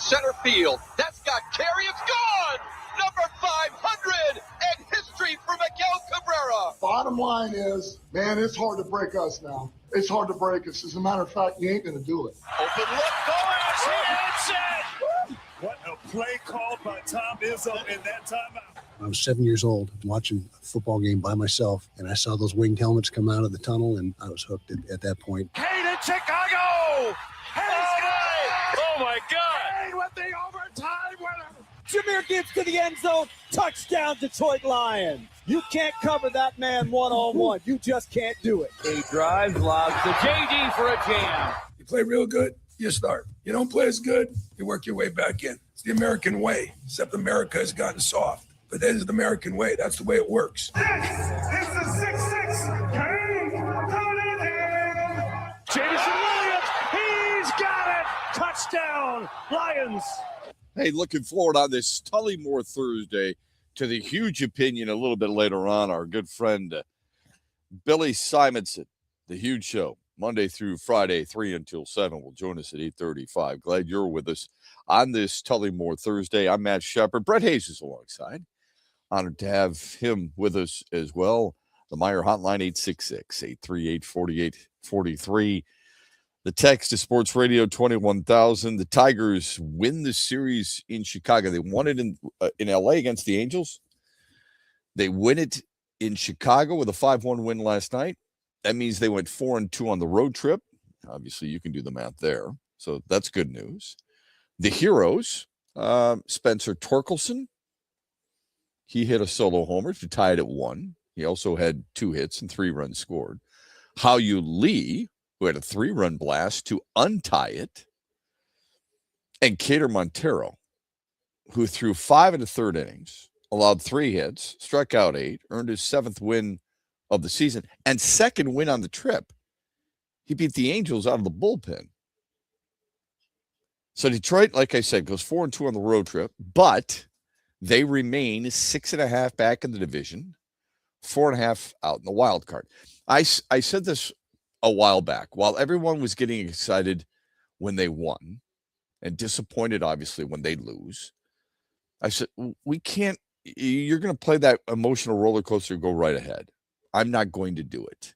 center field. That's got carry. It's gone. Number 500 and history for Miguel Cabrera. Bottom line is, man, it's hard to break us now. It's hard to break us. As a matter of fact, you ain't going to do it. Open look, Boaz, he hits it. What a play called by Tom Izzo in that timeout. I was 7 years old watching a football game by myself, and I saw those winged helmets come out of the tunnel, and I was hooked at that point. Kane in Chicago! Oh my God! Kane with the overtime winner! Jahmyr Gibbs to the end zone. Touchdown, Detroit Lions. You can't cover that man one-on-one. You just can't do it. He drives, lobs to JD for a jam. You play real good, you start. You don't play as good, you work your way back in. It's the American way, except America has gotten soft. But that is the American way. That's the way it works. This is the 6-6. Kane coming in. Jameson Williams, he's got it. Touchdown, Lions. Hey, looking forward on this Tullymore Thursday to the huge opinion a little bit later on. Our good friend Billy Simonson, The Huge Show, Monday through Friday, 3 until 7, will join us at 8:35. Glad you're with us on this Tullymore Thursday. I'm Matt Shepard. Brett Hayes is alongside. Honored to have him with us as well. The Meijer Hotline, 866-838-4843. The text to Sports Radio 21,000. The Tigers win the series in Chicago. They won it in LA against the Angels. They win it in Chicago with a 5-1 win last night. That means they went 4-2 on the road trip. Obviously, you can do the math there. So that's good news. The heroes, Spencer Torkelson. He hit a solo homer to tie it at 1. He also had 2 hits and 3 runs scored. Hao-Yu Lee, who had a 3-run blast to untie it. And Kader Montero, who threw 5 1/3 innings, allowed 3 hits, struck out 8, earned his 7th win of the season, and 2nd win on the trip. He beat the Angels out of the bullpen. So Detroit, like I said, goes 4-2 on the road trip, but they remain 6.5 back in the division, 4.5 out in the wild card. I said this a while back. While everyone was getting excited when they won and disappointed, obviously, when they lose, I said, we can't, you're going to play that emotional roller coaster, go right ahead. I'm not going to do it.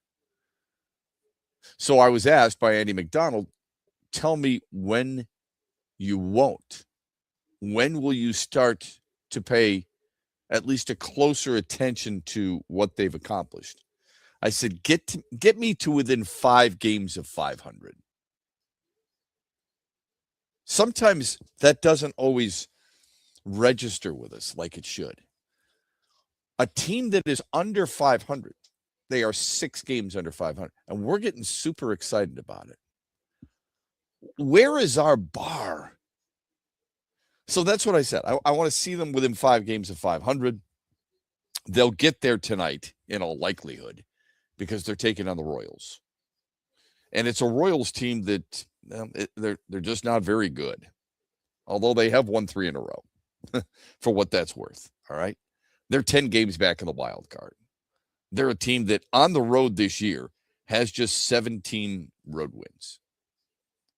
So I was asked by Andy McDonald, tell me when you won't. When will you start to pay at least a closer attention to what they've accomplished? I said, get me to within 5 games of 500. Sometimes that doesn't always register with us like it should. A team that is under 500, they are 6 games under 500, and we're getting super excited about it. Where is our bar? So that's what I said. I want to see them within 5 games of 500. They'll get there tonight in all likelihood because they're taking on the Royals. And it's a Royals team that they're just not very good, although they have won 3 in a row for what that's worth. All right. They're 10 games back in the wild card. They're a team that on the road this year has just 17 road wins.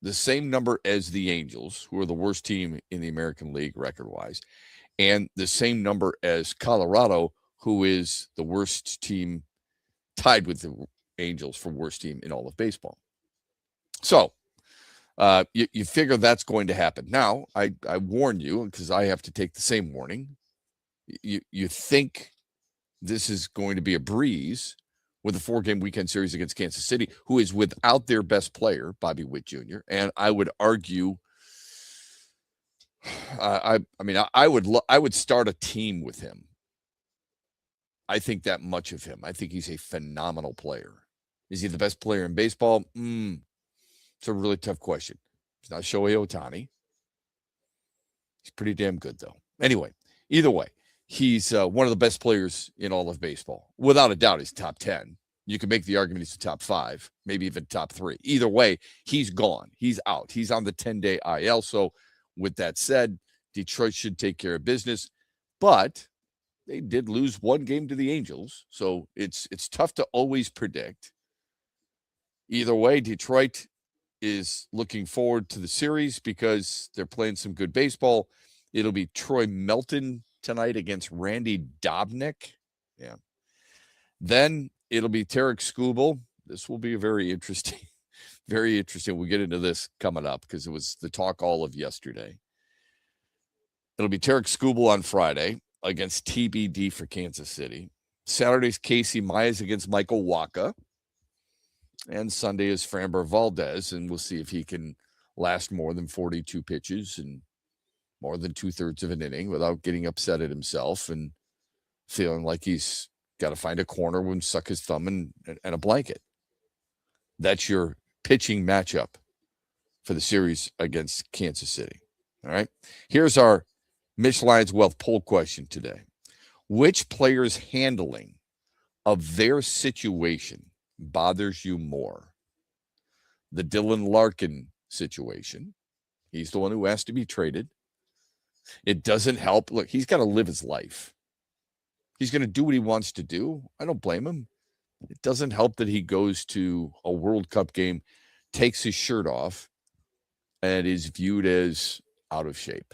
The same number as the Angels, who are the worst team in the American League record-wise, and the same number as Colorado, who is the worst team, tied with the Angels for worst team in all of baseball. So you figure that's going to happen. Now, I warn you, because I have to take the same warning. You think this is going to be a breeze with a 4-game weekend series against Kansas City, who is without their best player, Bobby Witt Jr. And I would argue, I would start a team with him. I think that much of him. I think he's a phenomenal player. Is he the best player in baseball? It's a really tough question. He's not Shohei Ohtani. He's pretty damn good, though. Anyway, either way, he's one of the best players in all of baseball. Without a doubt, he's top 10. You can make the argument he's the top 5, maybe even top 3. Either way, he's gone. He's out. He's on the 10-day IL. So with that said, Detroit should take care of business. But they did lose 1 game to the Angels. So it's tough to always predict. Either way, Detroit is looking forward to the series because they're playing some good baseball. It'll be Troy Melton tonight against Randy Dobnik. Yeah. Then it'll be Tarek Skubal. This will be a very interesting. We'll get into this coming up because it was the talk all of yesterday. It'll be Tarek Skubal on Friday against TBD for Kansas City. Saturday's Casey Mize against Michael Wacha. And Sunday is Framber Valdez, and we'll see if he can last more than 42 pitches and more than 2/3 of an inning without getting upset at himself and feeling like he's got to find a corner and suck his thumb and a blanket. That's your pitching matchup for the series against Kansas City. All right. Here's our Mitch Lyons Wealth poll question today. Which player's handling of their situation bothers you more? The Dylan Larkin situation. He's the one who has to be traded. It doesn't help. Look, he's got to live his life. He's going to do what he wants to do. I don't blame him. It doesn't help that he goes to a World Cup game, takes his shirt off, and is viewed as out of shape.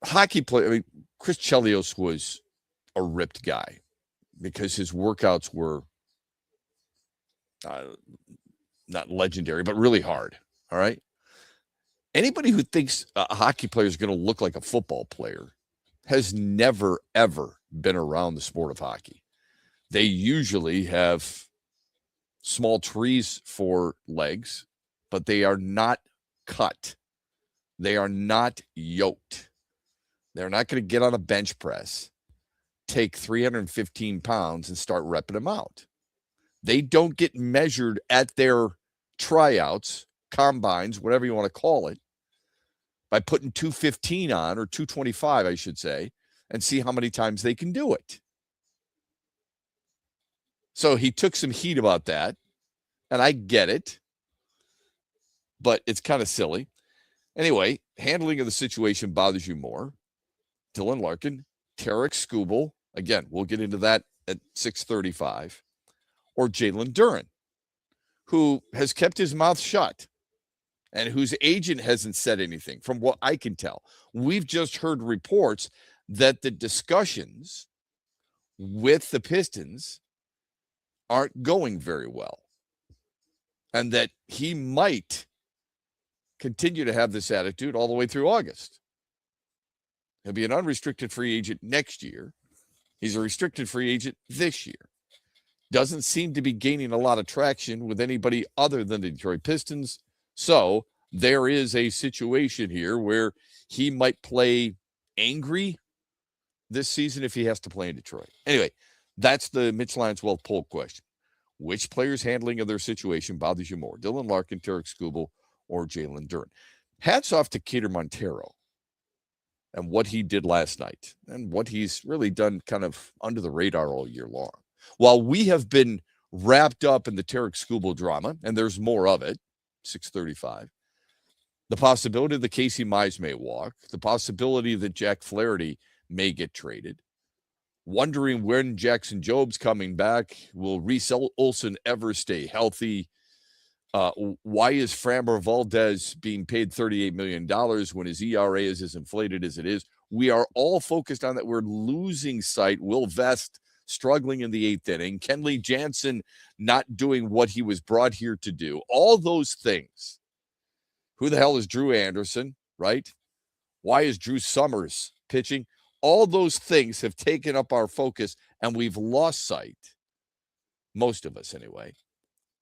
Hockey player, I mean, Chris Chelios was a ripped guy because his workouts were not legendary, but really hard. All right. Anybody who thinks a hockey player is going to look like a football player has never, ever been around the sport of hockey. They usually have small trees for legs, but they are not cut. They are not yoked. They're not going to get on a bench press, take 315 pounds and start repping them out. They don't get measured at their tryouts, combines, whatever you want to call it, by putting 215 on, or 225, I should say, and see how many times they can do it. So he took some heat about that, and I get it, but it's kind of silly. Anyway, handling of the situation bothers you more. Dylan Larkin, Tarek Skubal, again, we'll get into that at 6:35, or Jalen Duren, who has kept his mouth shut and whose agent hasn't said anything from what I can tell. We've just heard reports that the discussions with the Pistons aren't going very well and that he might continue to have this attitude all the way through August. He'll be an unrestricted free agent next year. He's a restricted free agent this year. Doesn't seem to be gaining a lot of traction with anybody other than the Detroit Pistons. So there is a situation here where he might play angry this season if he has to play in Detroit. Anyway, that's the Mitch Lyons Wealth poll question. Which player's handling of their situation bothers you more? Dylan Larkin, Tarek Skubal, or Jalen Duren? Hats off to Keter Montero and what he did last night and what he's really done kind of under the radar all year long. While we have been wrapped up in the Tarek Skubal drama, and there's more of it, 6:35, the possibility that Casey Mize may walk, the possibility that Jack Flaherty may get traded, wondering when Jackson Job's coming back, will Reese Olson ever stay healthy? Why is Framber Valdez being paid $38 million when his ERA is as inflated as it is? We are all focused on that. We're losing sight. Will Vest struggling in the 8th inning. Kenley Jansen not doing what he was brought here to do. All those things. Who the hell is Drew Anderson, right? Why is Drew Summers pitching? All those things have taken up our focus, and we've lost sight, most of us anyway,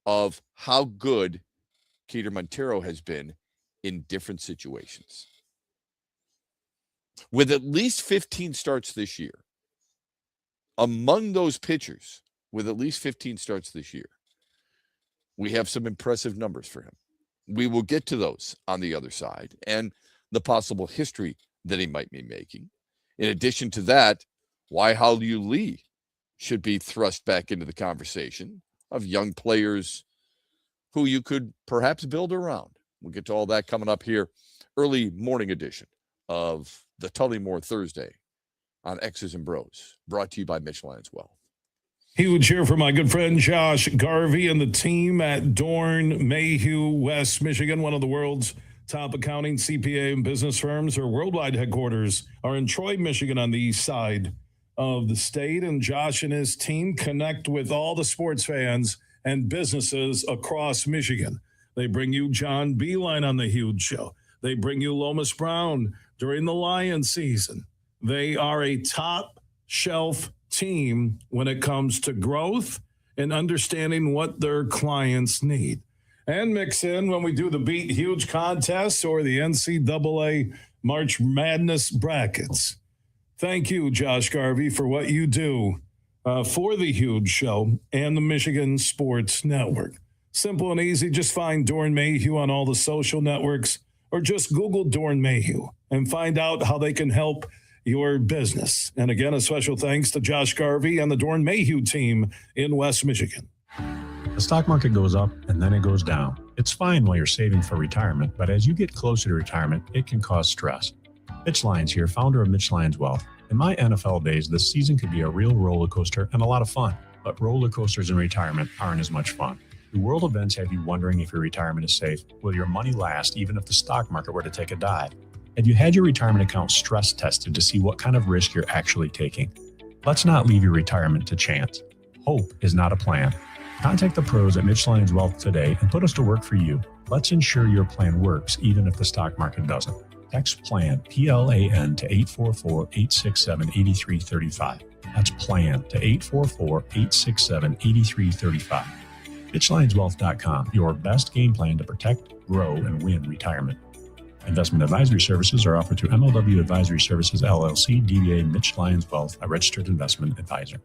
of how good Keter Montero has been in different situations. With at least 15 starts this year, among those pitchers with at least 15 starts this year, we have some impressive numbers for him. We will get to those on the other side and the possible history that he might be making. In addition to that, why Hao-Yu Lee should be thrust back into the conversation of young players who you could perhaps build around. We'll get to all that coming up here, early morning edition of the Tullymore Thursday on X's and Bros, brought to you by Mitch Lyons Wealth. Huge here for my good friend Josh Garvey and the team at Dorn Mayhew, West Michigan, one of the world's top accounting, CPA, and business firms. Their worldwide headquarters are in Troy, Michigan, on the east side of the state. And Josh and his team connect with all the sports fans and businesses across Michigan. They bring you John Beeline on the Huge Show. They bring you Lomas Brown during the Lion season. They are a top shelf team when it comes to growth and understanding what their clients need. And mix in when we do the Beat Huge contests or the NCAA March Madness brackets. Thank you, Josh Garvey, for what you do for the Huge Show and the Michigan Sports Network. Simple and easy. Just find Dorn Mayhew on all the social networks or just Google Dorn Mayhew and find out how they can help your business. And again, a special thanks to Josh Garvey and the Dorn Mayhew team in West Michigan. The stock market goes up and then it goes down. It's fine while you're saving for retirement, but as you get closer to retirement, it can cause stress. Mitch Lyons here, founder of Mitch Lyons Wealth. In my NFL days, this season could be a real roller coaster and a lot of fun, but roller coasters in retirement aren't as much fun. Do world events have you wondering if your retirement is safe? Will your money last even if the stock market were to take a dive? Have you had your retirement account stress tested to see what kind of risk you're actually taking? Let's not leave your retirement to chance. Hope is not a plan. Contact the pros at Mitch Lyons Wealth today and put us to work for you. Let's ensure your plan works even if the stock market doesn't. Text PLAN, P-L-A-N, to 844-867-8335. That's PLAN to 844-867-8335. MitchLyonsWealth.com, your best game plan to protect, grow, and win retirement. Investment advisory services are offered through MLW Advisory Services, LLC, DBA Mitch Lyons Wealth, a registered investment advisor.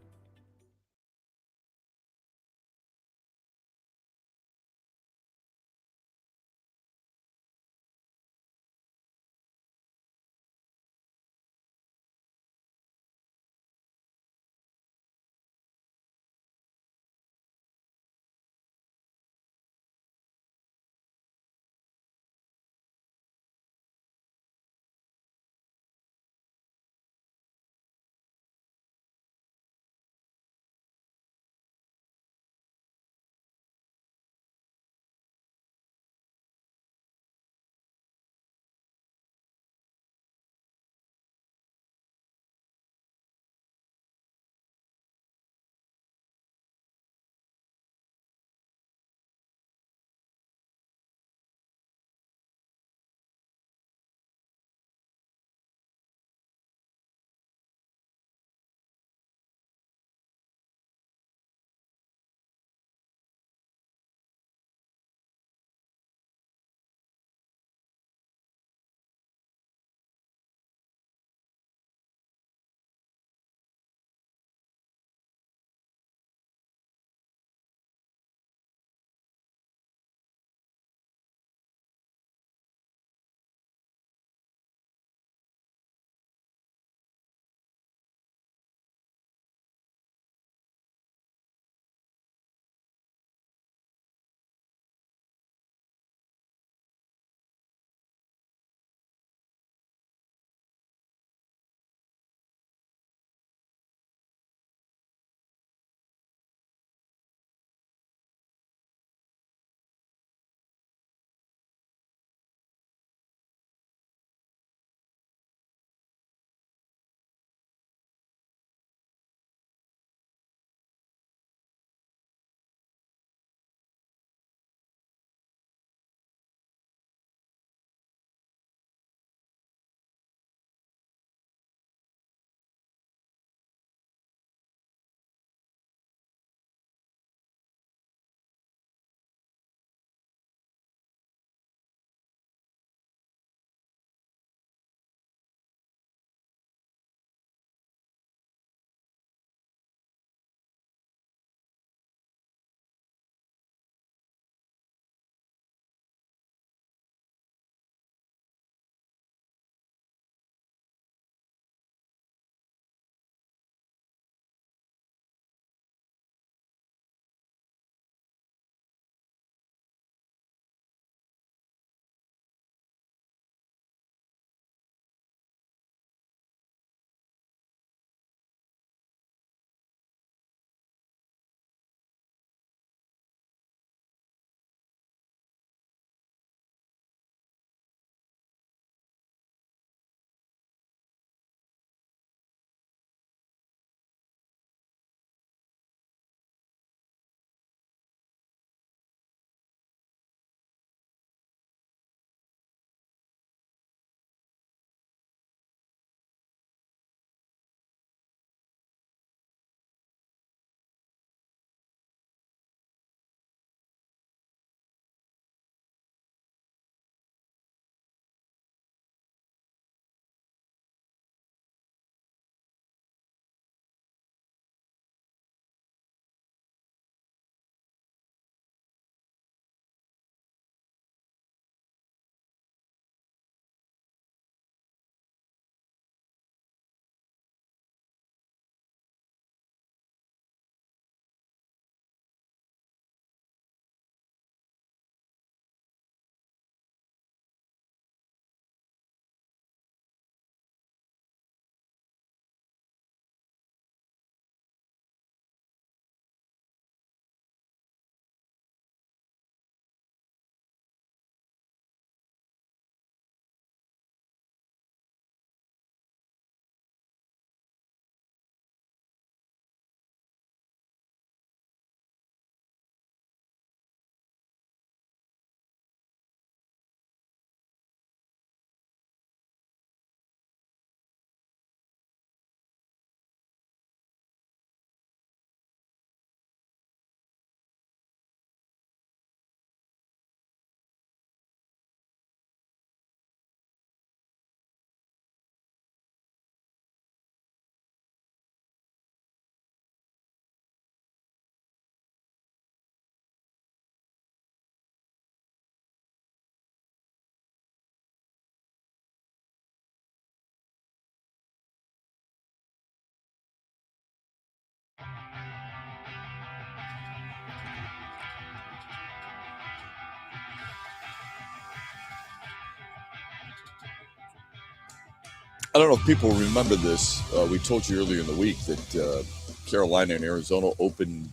I don't know if people remember this. We told you earlier in the week that Carolina and Arizona opened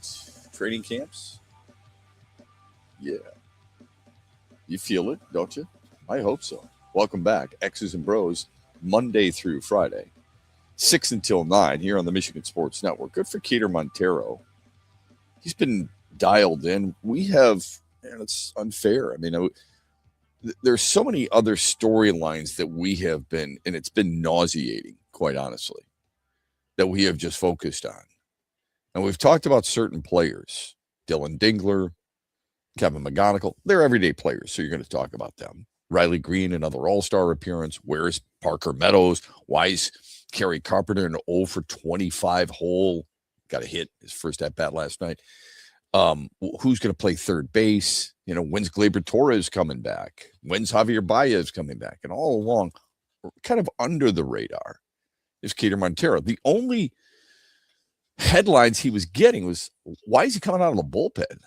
training camps. Yeah. You feel it, don't you? I hope so. Welcome back. X's and Bros, Monday through Friday, 6 until 9 here on the Michigan Sports Network. Good for Keter Montero. He's been dialed in. We have, and it's unfair. I mean, there's so many other storylines that we have been, and it's been nauseating, quite honestly, that we have just focused on. And we've talked about certain players, Dylan Dingler, Kevin McGonigal. They're everyday players, so you're going to talk about them. Riley Green, another all-star appearance. Where's Parker Meadows? Why is Kerry Carpenter an 0 for 25 hole? Got a hit his first at-bat last night. Who's going to play third base? You know, when's Gleyber Torres coming back? When's Javier Baez coming back? And all along, kind of under the radar, is Keter Montero. The only headlines he was getting was, why is he coming out of the bullpen?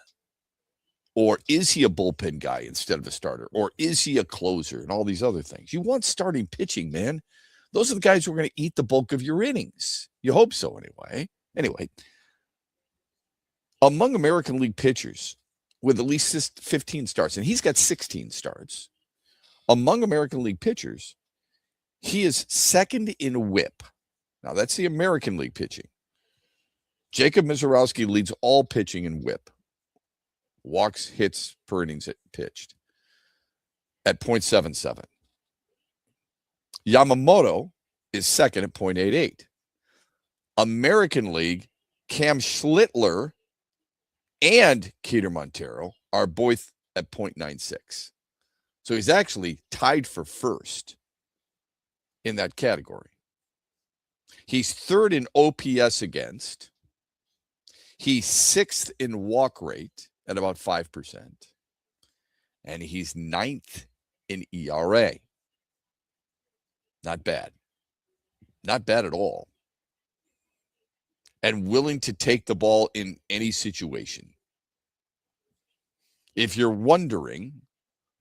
Or is he a bullpen guy instead of a starter? Or is he a closer? And all these other things. You want starting pitching, man. Those are the guys who are going to eat the bulk of your innings. You hope so, anyway. Anyway, among American League pitchers with at least 15 starts, and he's got 16 starts, among American League pitchers, he is second in WHIP. Now, that's the American League pitching. Jacob Mizorowski leads all pitching in WHIP. Walks, hits per innings pitched at .77. Yamamoto is second at .88. American League, Cam Schlittler and Keter Montero are both at .96. So he's actually tied for first in that category. He's third in OPS against. He's sixth in walk rate at about 5%. And he's ninth in ERA. Not bad. Not bad at all. And willing to take the ball in any situation. If you're wondering,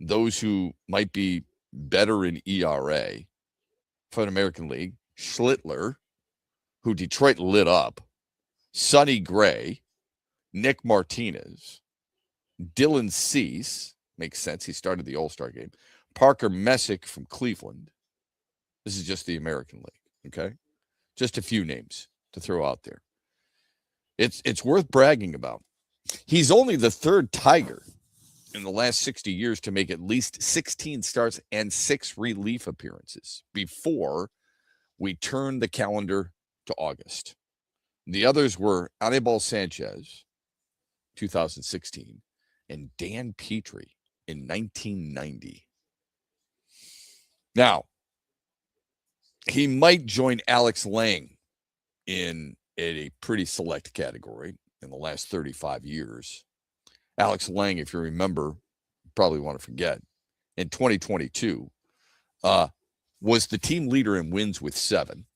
those who might be better in ERA for an American League, Schlittler, who Detroit lit up, Sonny Gray, Nick Martinez, Dylan Cease, makes sense. He started the All-Star game. Parker Messick from Cleveland. This is just the American League, okay? Just a few names to throw out there. It's worth bragging about. He's only the third Tiger in the last 60 years to make at least 16 starts and 6 relief appearances before we turn the calendar to August. The others were Anibal Sanchez, 2016, and Dan Petrie in 1990. Now, he might join Alex Lang in a pretty select category in the last 35 years. Alex Lang, if you remember, probably want to forget, in 2022, was the team leader in wins with 7.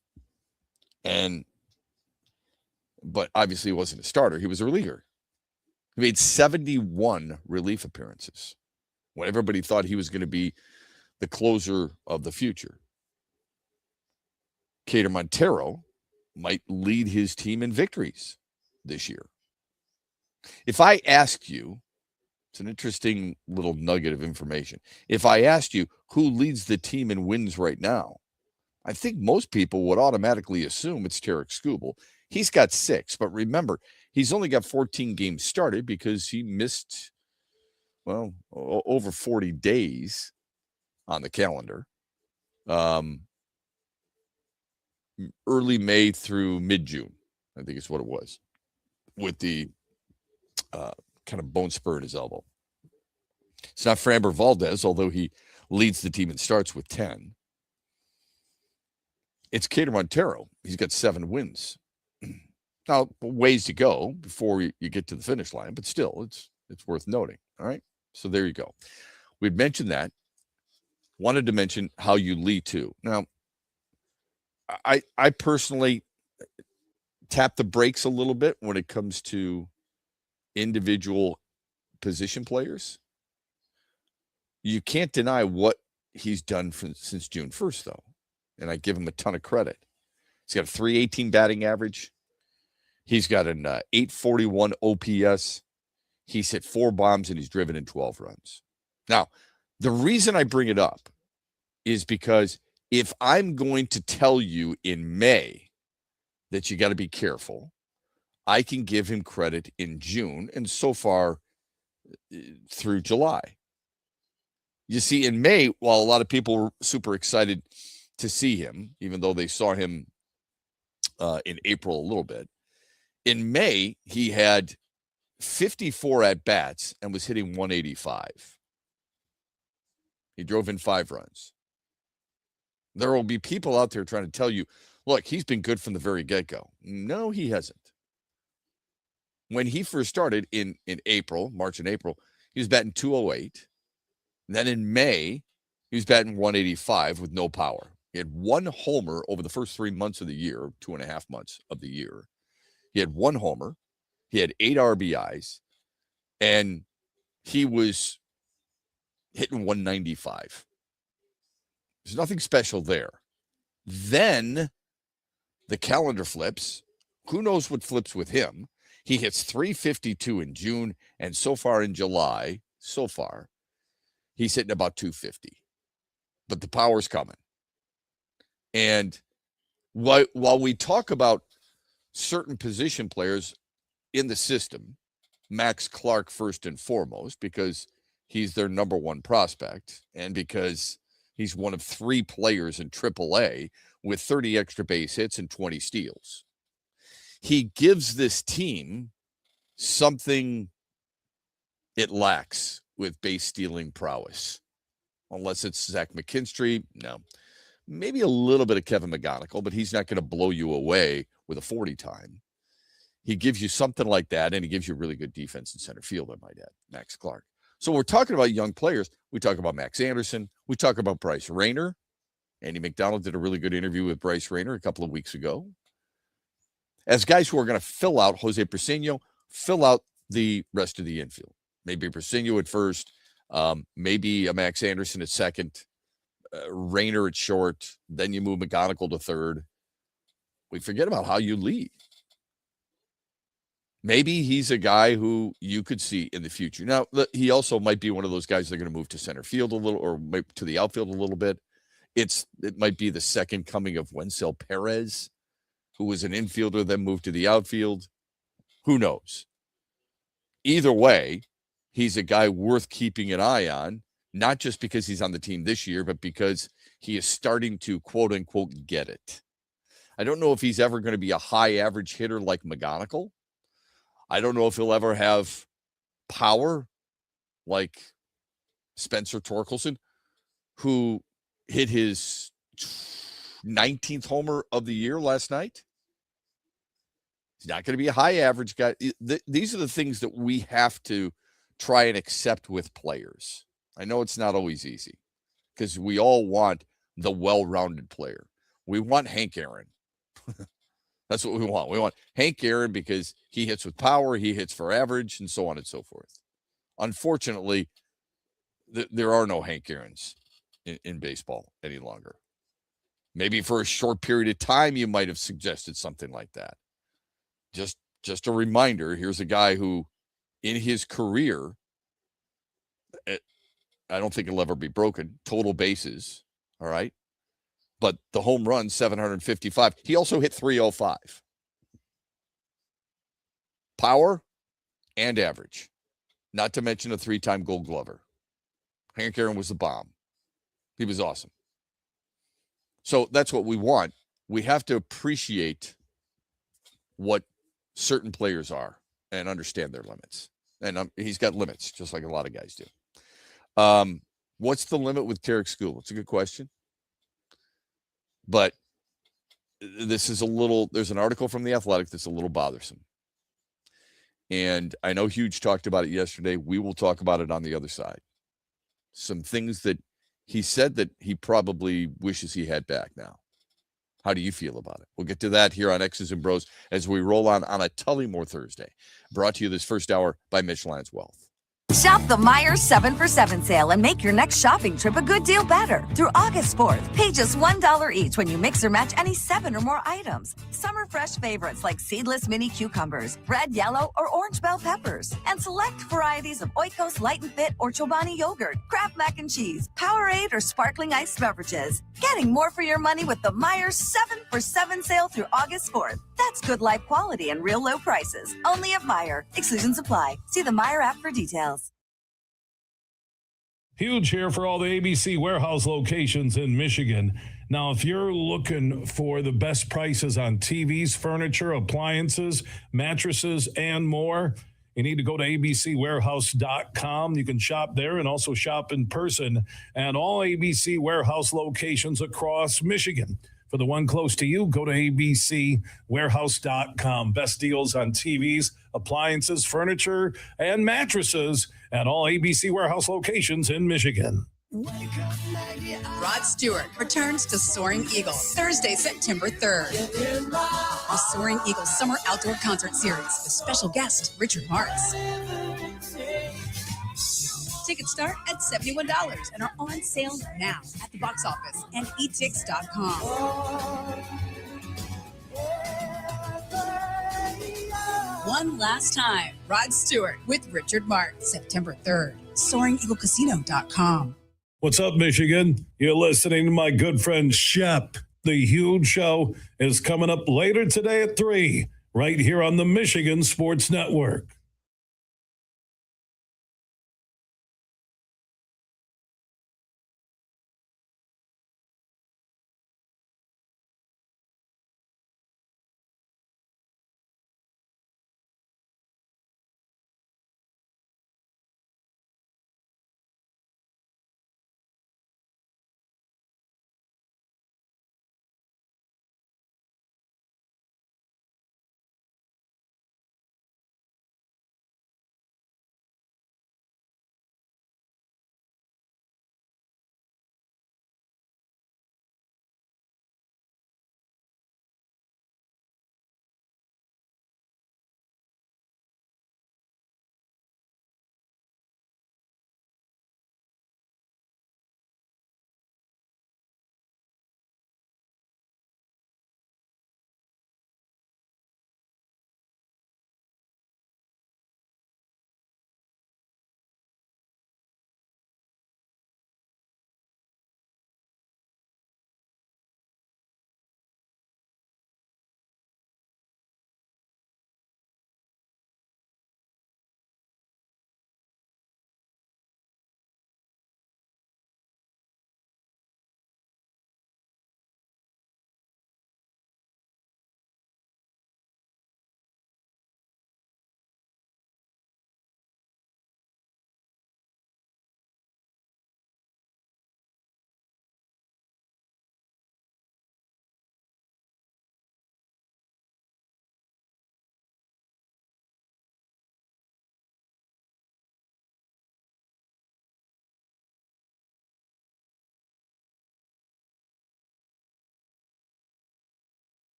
But obviously he wasn't a starter. He was a reliever. He made 71 relief appearances when everybody thought he was going to be the closer of the future. Keter Montero might lead his team in victories this year. If I ask you, it's an interesting little nugget of information. If I asked you who leads the team in wins right now, I think most people would automatically assume it's Tarik Skubal. He's got 6, but remember, he's only got 14 games started because he missed, well, over 40 days on the calendar. Early May through mid-June, I think is what it was, with the kind of bone spur in his elbow. It's not Framber Valdez, although he leads the team and starts with 10. It's Keter Montero. He's got 7 wins. Now, ways to go before you get to the finish line, but still, it's worth noting. All right, so there you go. We'd mentioned that. Wanted to mention how you lead too. Now, I personally tap the brakes a little bit when it comes to individual position players. You can't deny what he's done since June 1st, though. and I give him a ton of credit. He's got a 318 batting average. He's got an 841 OPS. He's hit 4 bombs, and he's driven in 12 runs. Now, the reason I bring it up is because if I'm going to tell you in May that you got to be careful, I can give him credit in June and so far through July. You see, in May, while a lot of people were super excited to see him, even though they saw him in April a little bit, in May, he had 54 at-bats and was hitting 185. He drove in 5 runs. There will be people out there trying to tell you, look, he's been good from the very get-go. No, he hasn't. When he first started in April, March and April, he was batting 208. Then in May, he was batting 185 with no power. He had 1 homer over the first 3 months of the year, 2.5 months of the year. He had 1 homer. He had 8 RBIs. And he was hitting 195. There's nothing special there. Then the calendar flips. Who knows what flips with him? He hits 352 in June, and so far in July, he's hitting about 250. But the power's coming. And while we talk about certain position players in the system, Max Clark first and foremost, because he's their number 1 prospect, and because he's one of 3 players in AAA with 30 extra base hits and 20 steals. He gives this team something it lacks with base stealing prowess. Unless it's Zach McKinstry, no. Maybe a little bit of Kevin McGonigal, but he's not going to blow you away with a 40 time. He gives you something like that, and he gives you really good defense in center field, I might add, Max Clark. So we're talking about young players. We talk about Max Anderson. We talk about Bryce Rayner. Andy McDonald did a really good interview with Bryce Rayner a couple of weeks ago. As guys who are going to fill out Jose Prisino, fill out the rest of the infield. Maybe Prisino at first, maybe a Max Anderson at second, Rayner at short, then you move McGonigal to third. We forget about how you lead. Maybe he's a guy who you could see in the future. Now, he also might be one of those guys that are going to move to center field a little, or maybe to the outfield a little bit. It might be the second coming of Wencel Perez, who was an infielder, then moved to the outfield. Who knows? Either way, he's a guy worth keeping an eye on, not just because he's on the team this year, but because he is starting to, quote unquote, get it. I don't know if he's ever going to be a high average hitter like McGonigal. I don't know if he'll ever have power like Spencer Torkelson, who hit his 19th homer of the year last night. He's not going to be a high average guy. These are the things that we have to try and accept with players. I know it's not always easy because we all want the well-rounded player. We want Hank Aaron. That's what we want. We want Hank Aaron because he hits with power, he hits for average, and so on and so forth. Unfortunately, there are no Hank Aarons in baseball any longer. Maybe for a short period of time, you might have suggested something like that. Just a reminder, here's a guy who, in his career, I don't think it'll ever be broken, total bases, all right? But the home run, 755. He also hit 305. Power and average. Not to mention a 3-time Gold Glover. Hank Aaron was the bomb. He was awesome. So that's what we want. We have to appreciate what certain players are and understand their limits. And he's got limits, just like a lot of guys do. What's the limit with Tarek Skubal? It's a good question. But this is there's an article from The Athletic that's a little bothersome. And I know Huge talked about it yesterday. We will talk about it on the other side. Some things that he said that he probably wishes he had back now. How do you feel about it? We'll get to that here on X's and Bros as we roll on a Tullymore Thursday. Brought to you this first hour by Mitch Lyons Wealth. Shop the Meijer 7 for 7 sale and make your next shopping trip a good deal better. Through August 4th, pay just $1 each when you mix or match any 7 or more items. Summer fresh favorites like seedless mini cucumbers, red, yellow, or orange bell peppers, and select varieties of Oikos Light and Fit or Chobani yogurt, Kraft mac and cheese, Powerade, or sparkling iced beverages. Getting more for your money with the Meijer 7 for 7 sale through August 4th. That's good life quality and real low prices. Only at Meijer. Exclusions apply. See the Meijer app for details. Huge here for all the ABC Warehouse locations in Michigan. Now, if you're looking for the best prices on TVs, furniture, appliances, mattresses, and more, you need to go to abcwarehouse.com. You can shop there and also shop in person at all ABC Warehouse locations across Michigan. For the one close to you, go to abcwarehouse.com. Best deals on TVs, appliances, furniture, and mattresses at all ABC Warehouse locations in Michigan. Rod Stewart returns to Soaring Eagle Thursday, September 3rd. The Soaring Eagle Summer Outdoor Concert Series with special guest Richard Marx. Tickets start at $71 and are on sale now at the box office and etix.com. One last time, Rod Stewart with Richard Marx, September 3rd, SoaringEagleCasino.com. What's up, Michigan? You're listening to my good friend Shep. The Huge Show is coming up later today at 3, right here on the Michigan Sports Network.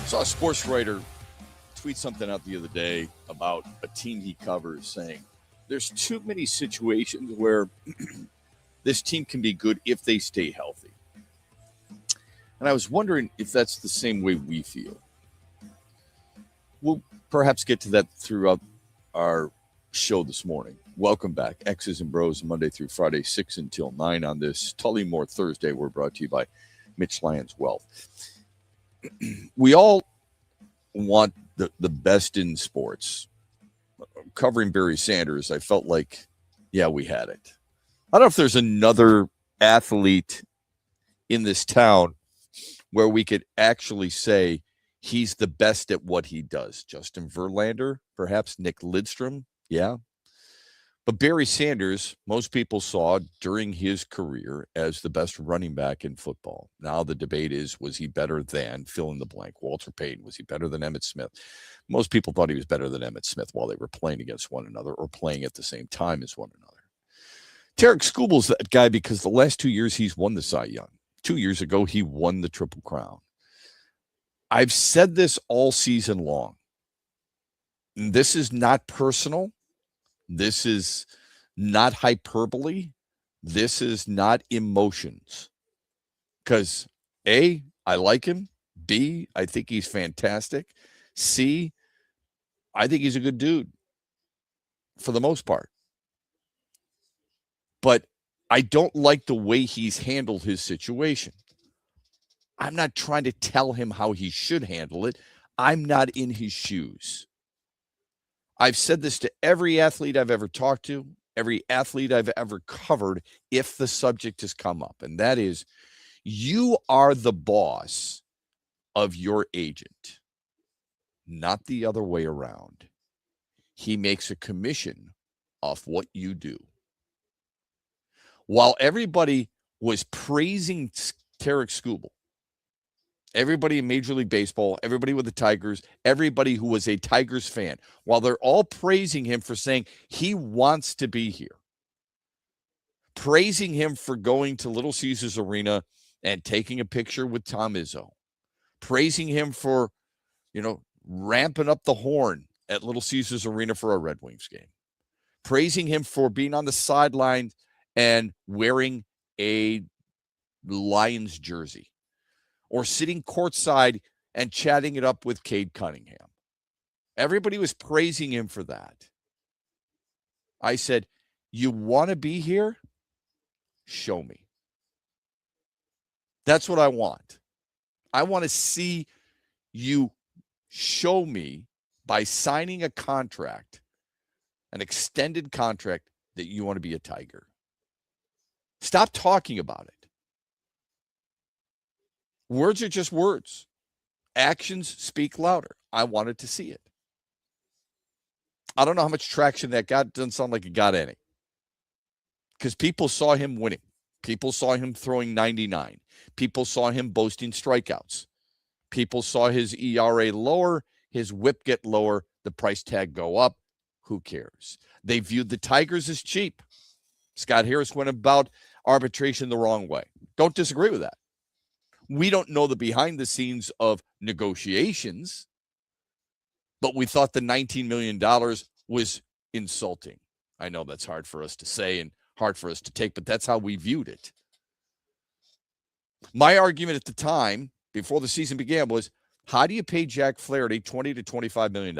Saw a sports writer tweet something out the other day about a team he covers saying there's too many situations where this team can be good if they stay healthy. And I was wondering if that's the same way we feel. We'll perhaps get to that throughout our show this morning. Welcome back. X's and Bros, Monday through Friday, 6 until 9 on this Tullymore Thursday. We're brought to you by Mitch Lyons Wealth. We all want the best in sports. Covering Barry Sanders, I felt like, yeah, we had it. I don't know if there's another athlete in this town where we could actually say he's the best at what he does. Justin Verlander, perhaps Nick Lidstrom, yeah. But Barry Sanders, most people saw during his career as the best running back in football. Now the debate is, was he better than, fill in the blank, Walter Payton? Was he better than Emmitt Smith? Most people thought he was better than Emmitt Smith while they were playing against one another or playing at the same time as one another. Tarik Skubal's that guy because the last 2 years he's won the Cy Young. 2 years ago, he won the Triple Crown. I've said this all season long. This is not personal. This is not hyperbole. This is not emotions. Because A, I like him. B, I think he's fantastic. C, I think he's a good dude for the most part. But I don't like the way he's handled his situation. I'm not trying to tell him how he should handle it. I'm not in his shoes. I've said this to every athlete I've ever talked to, every athlete I've ever covered, if the subject has come up. And that is, you are the boss of your agent, not the other way around. He makes a commission off what you do. While everybody was praising Tarik Skubal, everybody in Major League Baseball, everybody with the Tigers, everybody who was a Tigers fan, while they're all praising him for saying he wants to be here, praising him for going to Little Caesars Arena and taking a picture with Tom Izzo, praising him for, ramping up the horn at Little Caesars Arena for a Red Wings game, praising him for being on the sideline and wearing a Lions jersey, or sitting courtside and chatting it up with Cade Cunningham. Everybody was praising him for that. I said, you want to be here? Show me. That's what I want. I want to see you show me by signing a contract, an extended contract, that you want to be a Tiger. Stop talking about it. Words are just words. Actions speak louder. I wanted to see it. I don't know how much traction that got. It doesn't sound like it got any. Because people saw him winning. People saw him throwing 99. People saw him boasting strikeouts. People saw his ERA lower, his whip get lower, the price tag go up. Who cares? They viewed the Tigers as cheap. Scott Harris went about arbitration the wrong way. Don't disagree with that. We don't know the behind the scenes of negotiations, but we thought the $19 million was insulting. I know that's hard for us to say and hard for us to take, but that's how we viewed it. My argument at the time, before the season began, was how do you pay Jack Flaherty $20 to $25 million?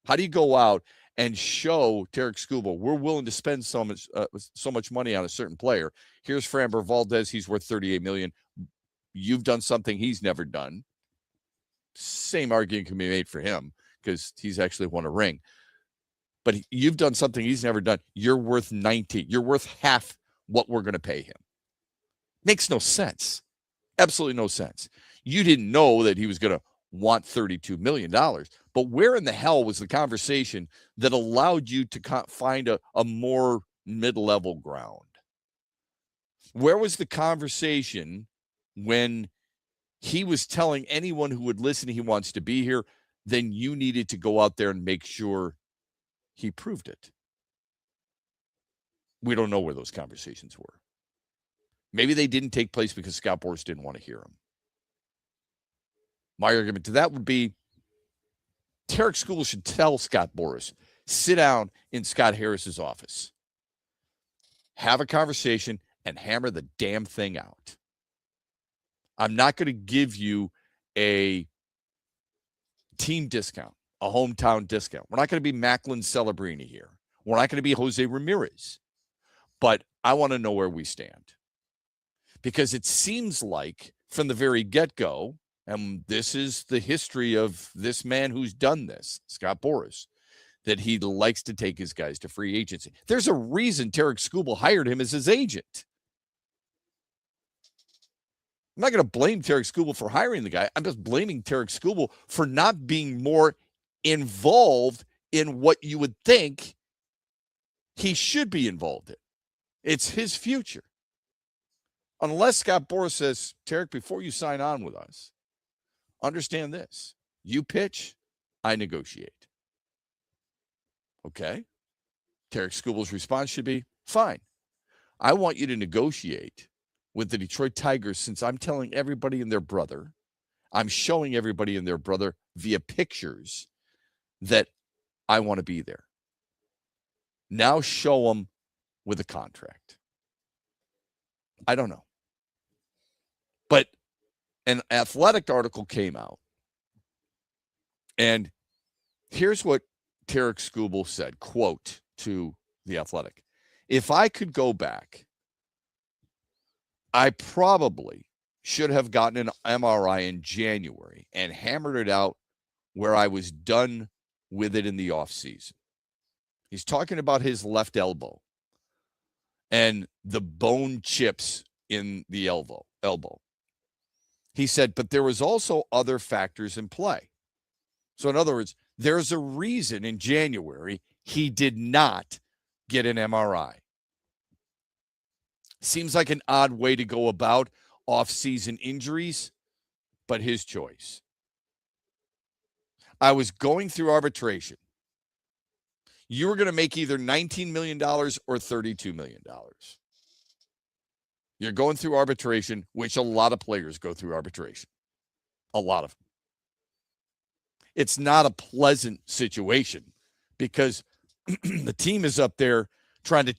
How do you go out and show Tarik Skubal, we're willing to spend so much money on a certain player? Here's Framber Valdez. He's worth $38 million. You've done something he's never done. Same argument can be made for him because he's actually won a ring. But you've done something he's never done. You're worth 19. You're worth half what we're going to pay him. Makes no sense. Absolutely no sense. You didn't know that he was going to want $32 million. But where in the hell was the conversation that allowed you to find a more mid-level ground? Where was the conversation when he was telling anyone who would listen he wants to be here? Then you needed to go out there and make sure he proved it. We don't know where those conversations were. Maybe they didn't take place because Scott Boras didn't want to hear him. My argument to that would be Tarek Skubal should tell Scott Boras, sit down in Scott Harris's office, have a conversation, and hammer the damn thing out. I'm not going to give you a team discount, a hometown discount. We're not going to be Macklin Celebrini here. We're not going to be Jose Ramirez. But I want to know where we stand. Because it seems like from the very get-go, and this is the history of this man who's done this, Scott Boras, that he likes to take his guys to free agency. There's a reason Tarek Skubal hired him as his agent. I'm not going to blame Tarek Skubal for hiring the guy. I'm just blaming Tarek Skubal for not being more involved in what you would think he should be involved in. It's his future. Unless Scott Boras says, Tarek, before you sign on with us, understand this. You pitch, I negotiate. Okay? Tarek Skubal's response should be, fine. I want you to negotiate with the Detroit Tigers since I'm telling everybody and their brother, I'm showing everybody and their brother via pictures that I want to be there. Now show them with a contract. I don't know. But an Athletic article came out. And here's what Tarek Skubal said, quote, to the Athletic. If I could go back, I probably should have gotten an MRI in January and hammered it out where I was done with it in the offseason. He's talking about his left elbow and the bone chips in the elbow. He said, but there was also other factors in play. So in other words, there's a reason in January he did not get an MRI. Seems like an odd way to go about off-season injuries, but his choice. I was going through arbitration. You were going to make either $19 million or $32 million. You're going through arbitration, which a lot of players go through arbitration. A lot of them. It's not a pleasant situation because the team is up there trying to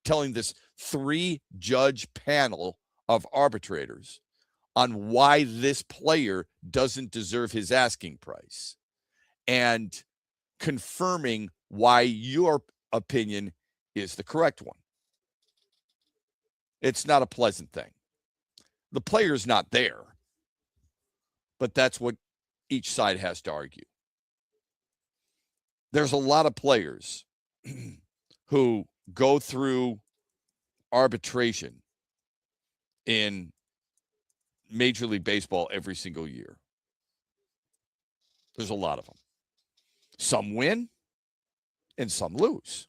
telling this 3-judge panel of arbitrators on why this player doesn't deserve his asking price and confirming why your opinion is the correct one. It's not a pleasant thing. The player's not there, but that's what each side has to argue. There's a lot of players who go through arbitration in Major League Baseball every single year. There's a lot of them. Some win and some lose.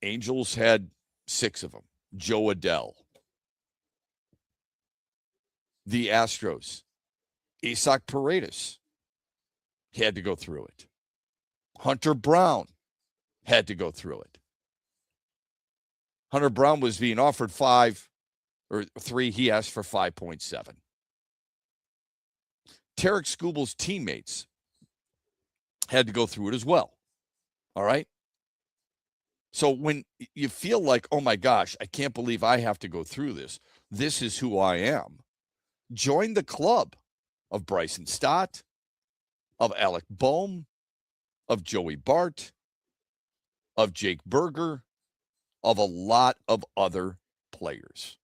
Angels had 6 of them. Joe Adell. The Astros, Isaac Paredes had to go through it. Hunter Brown had to go through it. Hunter Brown was being offered 5 or 3. He asked for 5.7. Tarek Skubal's teammates had to go through it as well. All right. So when you feel like, oh my gosh, I can't believe I have to go through this. This is who I am. Join the club of Bryson Stott, of Alec Boehm, of Joey Bart, of Jake Berger, of a lot of other players.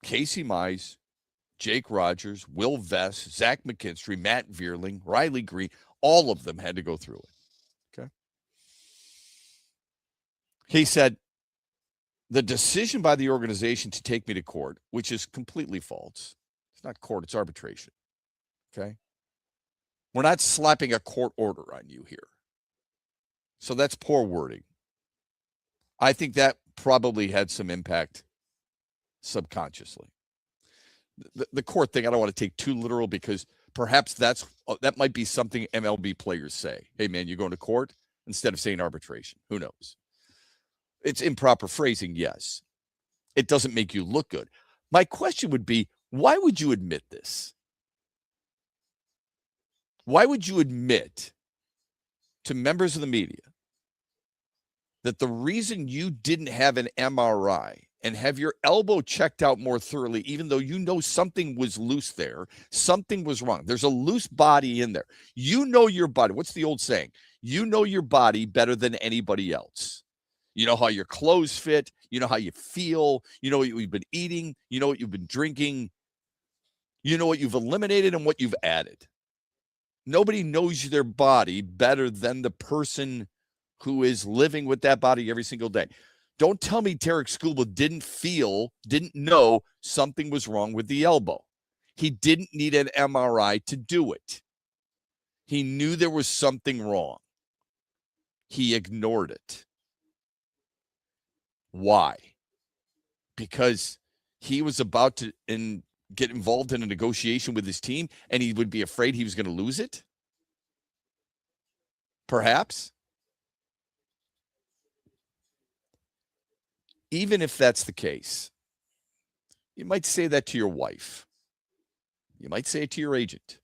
Casey Mize, Jake Rogers, Will Vess, Zach McKinstry, Matt Vierling, Riley Green, all of them had to go through it. Okay. He said, the decision by the organization to take me to court, which is completely false. It's not court, it's arbitration. Okay. We're not slapping a court order on you here. So that's poor wording. I think that probably had some impact subconsciously. The court thing, I don't want to take too literal because perhaps that might be something MLB players say. Hey, man, you're going to court instead of saying arbitration. Who knows? It's improper phrasing, yes. It doesn't make you look good. My question would be, why would you admit this? Why would you admit to members of the media that the reason you didn't have an MRI and have your elbow checked out more thoroughly, even though you know something was loose there, something was wrong. There's a loose body in there. You know your body. What's the old saying? You know your body better than anybody else. You know how your clothes fit. You know how you feel. You know what you've been eating. You know what you've been drinking. You know what you've eliminated and what you've added. Nobody knows their body better than the person who is living with that body every single day. Don't tell me Tarek Skubal didn't know something was wrong with the elbow. He didn't need an MRI to do it. He knew there was something wrong. He ignored it. Why? Because he was about to get involved in a negotiation with his team and he would be afraid he was going to lose it? Perhaps. Even if that's the case, you might say that to your wife. You might say it to your agent.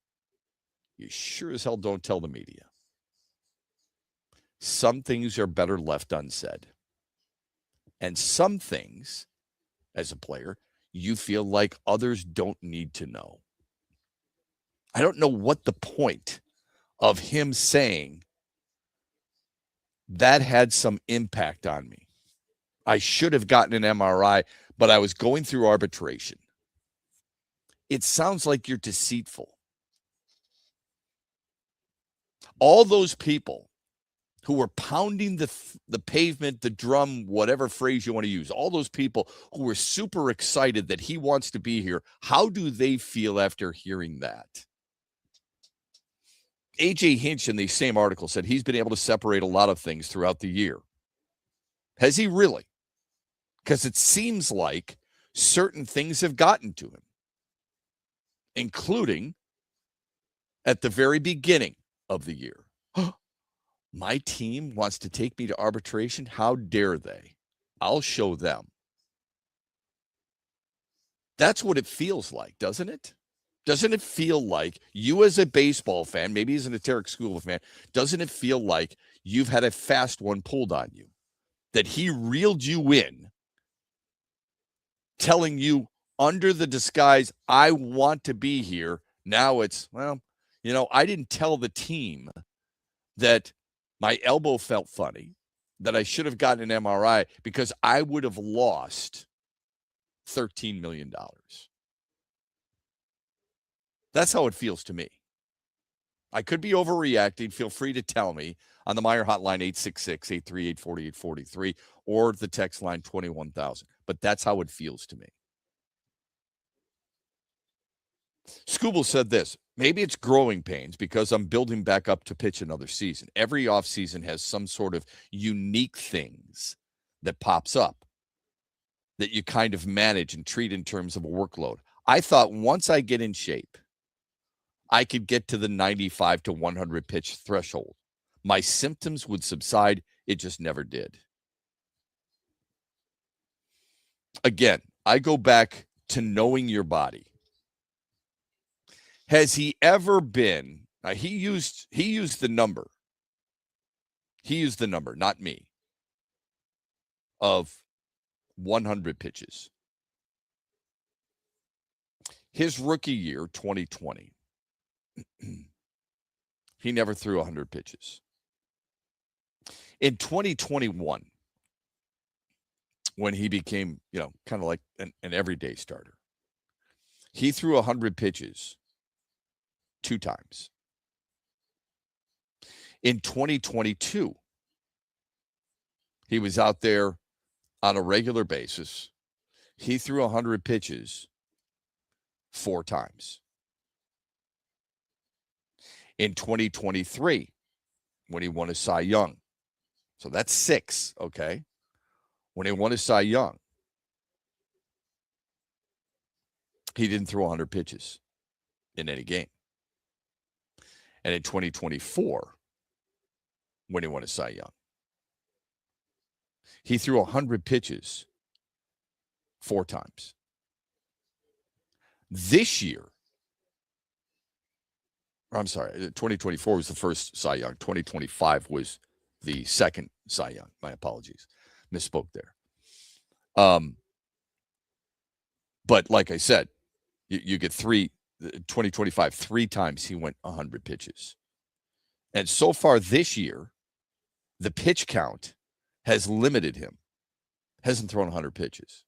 You sure as hell don't tell the media. Some things are better left unsaid. And some things, as a player, you feel like others don't need to know. I don't know what the point of him saying that had some impact on me. I should have gotten an MRI, but I was going through arbitration. It sounds like you're deceitful. All those people who were pounding the pavement, the drum, whatever phrase you want to use, all those people who were super excited that he wants to be here, how do they feel after hearing that? A.J. Hinch in the same article said he's been able to separate a lot of things throughout the year. Has he really? Because it seems like certain things have gotten to him, including at the very beginning of the year. My team wants to take me to arbitration. How dare they? I'll show them. That's what it feels like, doesn't it? Doesn't it feel like you as a baseball fan, maybe as a Tarek Skubal fan, doesn't it feel like you've had a fast one pulled on you? That he reeled you in, telling you under the disguise, I want to be here. Now it's, well, you know, I didn't tell the team that my elbow felt funny, that I should have gotten an MRI because I would have lost $13 million. That's how it feels to me. I could be overreacting. Feel free to tell me on the Meijer hotline, 866-838-4843, or the text line 21,000. But that's how it feels to me. Skubal said this, maybe it's growing pains because I'm building back up to pitch another season. Every offseason has some sort of unique things that pops up that you kind of manage and treat in terms of a workload. I thought once I get in shape, I could get to the 95 to 100 pitch threshold. My symptoms would subside. It just never did. Again, I go back to knowing your body. Has he ever been, he used the number. He used the number, not me, of 100 pitches. His rookie year, 2020, he never threw 100 pitches. In 2021, when he became, kind of like an everyday starter, he threw 100 pitches 2 times. In 2022, he was out there on a regular basis. He threw 100 pitches 4 times. In 2023, when he won a Cy Young, so that's 6, okay? When he won a Cy Young, he didn't throw 100 pitches in any game. And in 2024, when he won a Cy Young, he threw 100 pitches 4 times. This year, I'm sorry, 2024 was the first Cy Young. 2025 was the second Cy Young. My apologies. Misspoke there. But like I said, you get 2025, 3 times he went 100 pitches. And so far this year, the pitch count has limited him. Hasn't thrown 100 pitches.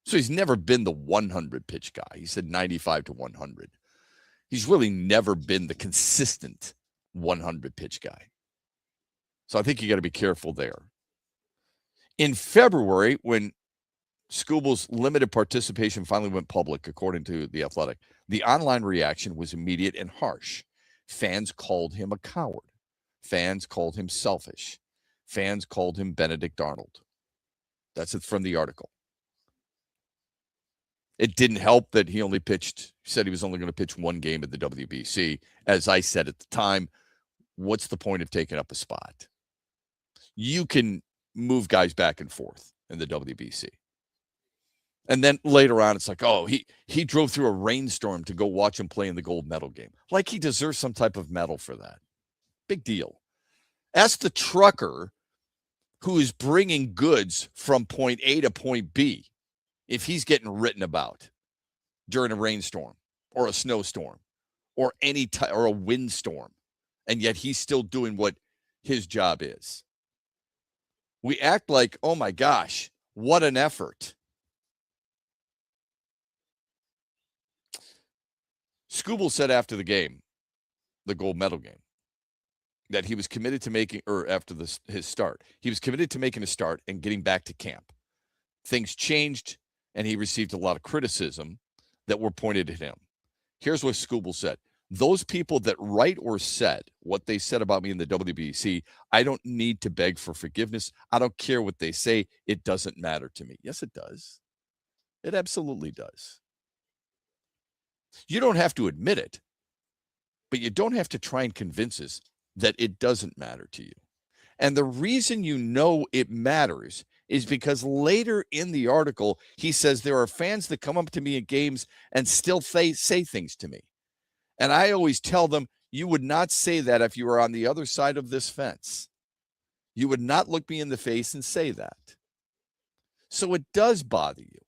So he's never been the 100 pitch guy. He said 95 to 100. He's really never been the consistent 100 pitch guy. So I think you got to be careful there. In February, when Skubal's limited participation finally went public, according to The Athletic, the online reaction was immediate and harsh. Fans called him a coward. Fans called him selfish. Fans called him Benedict Arnold. That's it from the article. It didn't help that he said he was only going to pitch 1 game at the WBC. As I said at the time, what's the point of taking up a spot? You can move guys back and forth in the WBC. And then later on, it's like, oh, he drove through a rainstorm to go watch him play in the gold medal game. Like he deserves some type of medal for that. Big deal. Ask the trucker who is bringing goods from point A to point B if he's getting written about during a rainstorm or a snowstorm or or a windstorm, and yet he's still doing what his job is. We act like, oh my gosh, what an effort. Skubal said after the game, the gold medal game, that he was committed to making, or after his start, he was committed to making a start and getting back to camp. Things changed, and he received a lot of criticism that were pointed at him. Here's what Skubal said. Those people that write or said what they said about me in the WBC, I don't need to beg for forgiveness. I don't care what they say. It doesn't matter to me. Yes, it does. It absolutely does. You don't have to admit it, but you don't have to try and convince us that it doesn't matter to you. And the reason you know it matters is because later in the article, he says there are fans that come up to me at games and still say things to me. And I always tell them, you would not say that if you were on the other side of this fence. You would not look me in the face and say that. So it does bother you.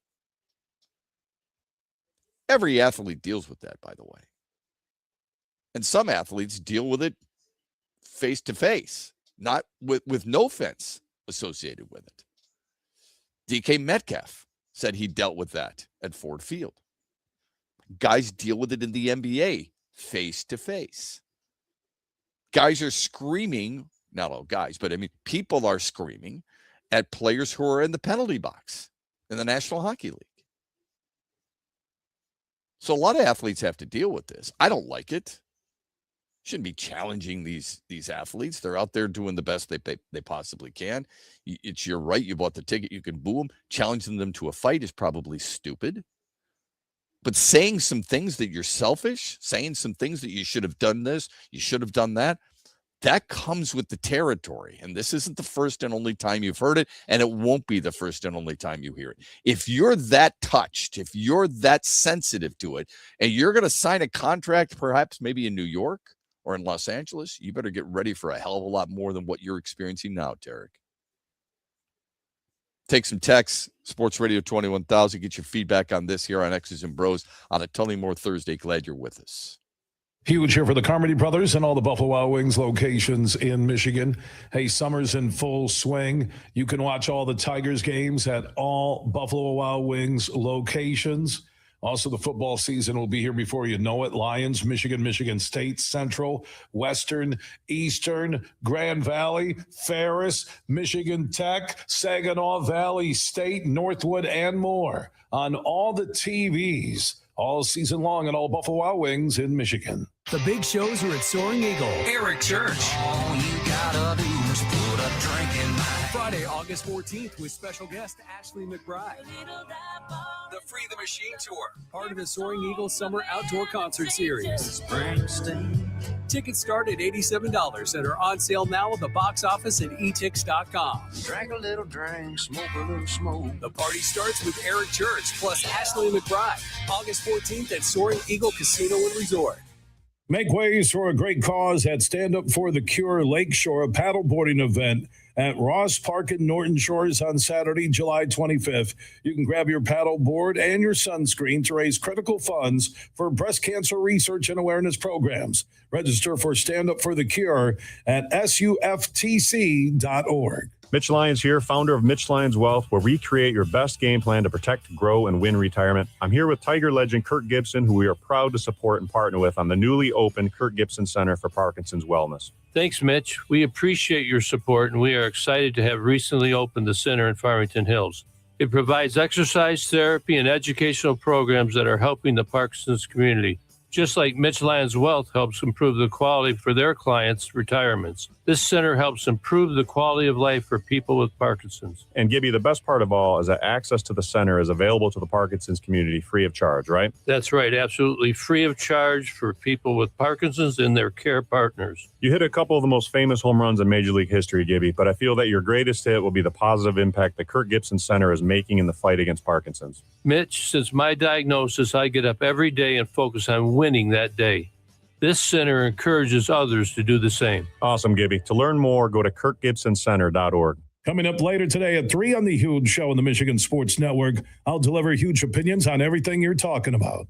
Every athlete deals with that, by the way. And some athletes deal with it face to face, not with no fence associated with it. DK Metcalf said he dealt with that at Ford Field. Guys deal with it in the NBA face to face. Guys are screaming, not all guys, but I mean, people are screaming at players who are in the penalty box in the National Hockey League. So a lot of athletes have to deal with this. I don't like it. Shouldn't be challenging these athletes. They're out there doing the best they possibly can. It's your right. You bought the ticket. You can boo them. Challenging them to a fight is probably stupid. But saying some things that you're selfish, saying some things that you should have done this, you should have done that, that comes with the territory. And this isn't the first and only time you've heard it, and it won't be the first and only time you hear it. If you're that touched, if you're that sensitive to it, and you're going to sign a contract perhaps maybe in New York or in Los Angeles, you better get ready for a hell of a lot more than what you're experiencing now, Tarek. Take some texts, Sports Radio 21,000. Get your feedback on this here on X's and Bros on a Tullymore Thursday. Glad you're with us. Huge here for the Carmody brothers and all the Buffalo Wild Wings locations in Michigan. Hey, summer's in full swing. You can watch all the Tigers games at all Buffalo Wild Wings locations. Also, the football season will be here before you know it. Lions, Michigan, Michigan State, Central, Western, Eastern, Grand Valley, Ferris, Michigan Tech, Saginaw Valley State, Northwood, and more on all the TVs all season long at all Buffalo Wild Wings in Michigan. The big shows are at Soaring Eagle. Eric Church. All you gotta do is put a drink in my Friday, August 14th with special guest Ashley McBride. The Free the Machine Tour, part of the Soaring Eagle Summer Outdoor Concert Series. Tickets start at $87 and are on sale now at the box office at etix.com. Drink a little drink, smoke a little smoke. The party starts with Eric Church plus Ashley McBride, August 14th at Soaring Eagle Casino and Resort. Make ways for a great cause at Stand Up for the Cure Lakeshore, a paddleboarding event at Ross Park in Norton Shores on Saturday, July 25th. You can grab your paddleboard and your sunscreen to raise critical funds for breast cancer research and awareness programs. Register for Stand Up for the Cure at suftc.org. Mitch Lyons here, founder of Mitch Lyons Wealth, where we create your best game plan to protect, grow, and win retirement. I'm here with Tiger legend Kirk Gibson, who we are proud to support and partner with on the newly opened Kirk Gibson Center for Parkinson's Wellness. Thanks, Mitch. We appreciate your support, and we are excited to have recently opened the center in Farmington Hills. It provides exercise therapy and educational programs that are helping the Parkinson's community, just like Mitch Lyons Wealth helps improve the quality for their clients' retirements. This center helps improve the quality of life for people with Parkinson's. And Gibby, the best part of all is that access to the center is available to the Parkinson's community free of charge, right? That's right, absolutely free of charge for people with Parkinson's and their care partners. You hit a couple of the most famous home runs in Major League history, Gibby, but I feel that your greatest hit will be the positive impact the Kirk Gibson Center is making in the fight against Parkinson's. Mitch, since my diagnosis, I get up every day and focus on winning that day. This center encourages others to do the same. Awesome, Gibby. To learn more, go to kirkgibsoncenter.org. Coming up later today at 3 on The Huge Show on the Michigan Sports Network, I'll deliver huge opinions on everything you're talking about.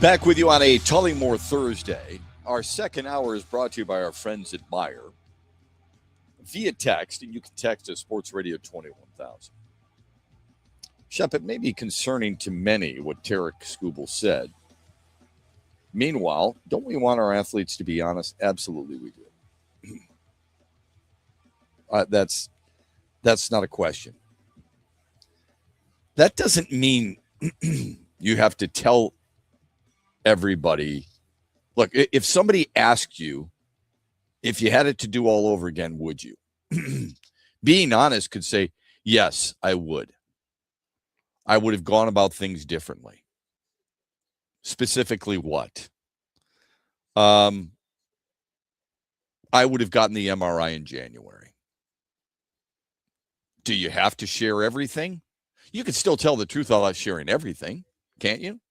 Back with you on a Tullymore Thursday. Our second hour is brought to you by our friends at Meyer via text, and you can text us Sports Radio 21000. Shep, it may be concerning to many what Tarek Skubal said. Meanwhile, don't we want our athletes to be honest? Absolutely we do. That's not a question. That doesn't mean you have to tell everybody. Look, if somebody asked you if you had it to do all over again, would you? Being honest could say, yes, I would. I would have gone about things differently. Specifically what? I would have gotten the MRI in January. Do you have to share everything? You can still tell the truth without sharing everything, can't you?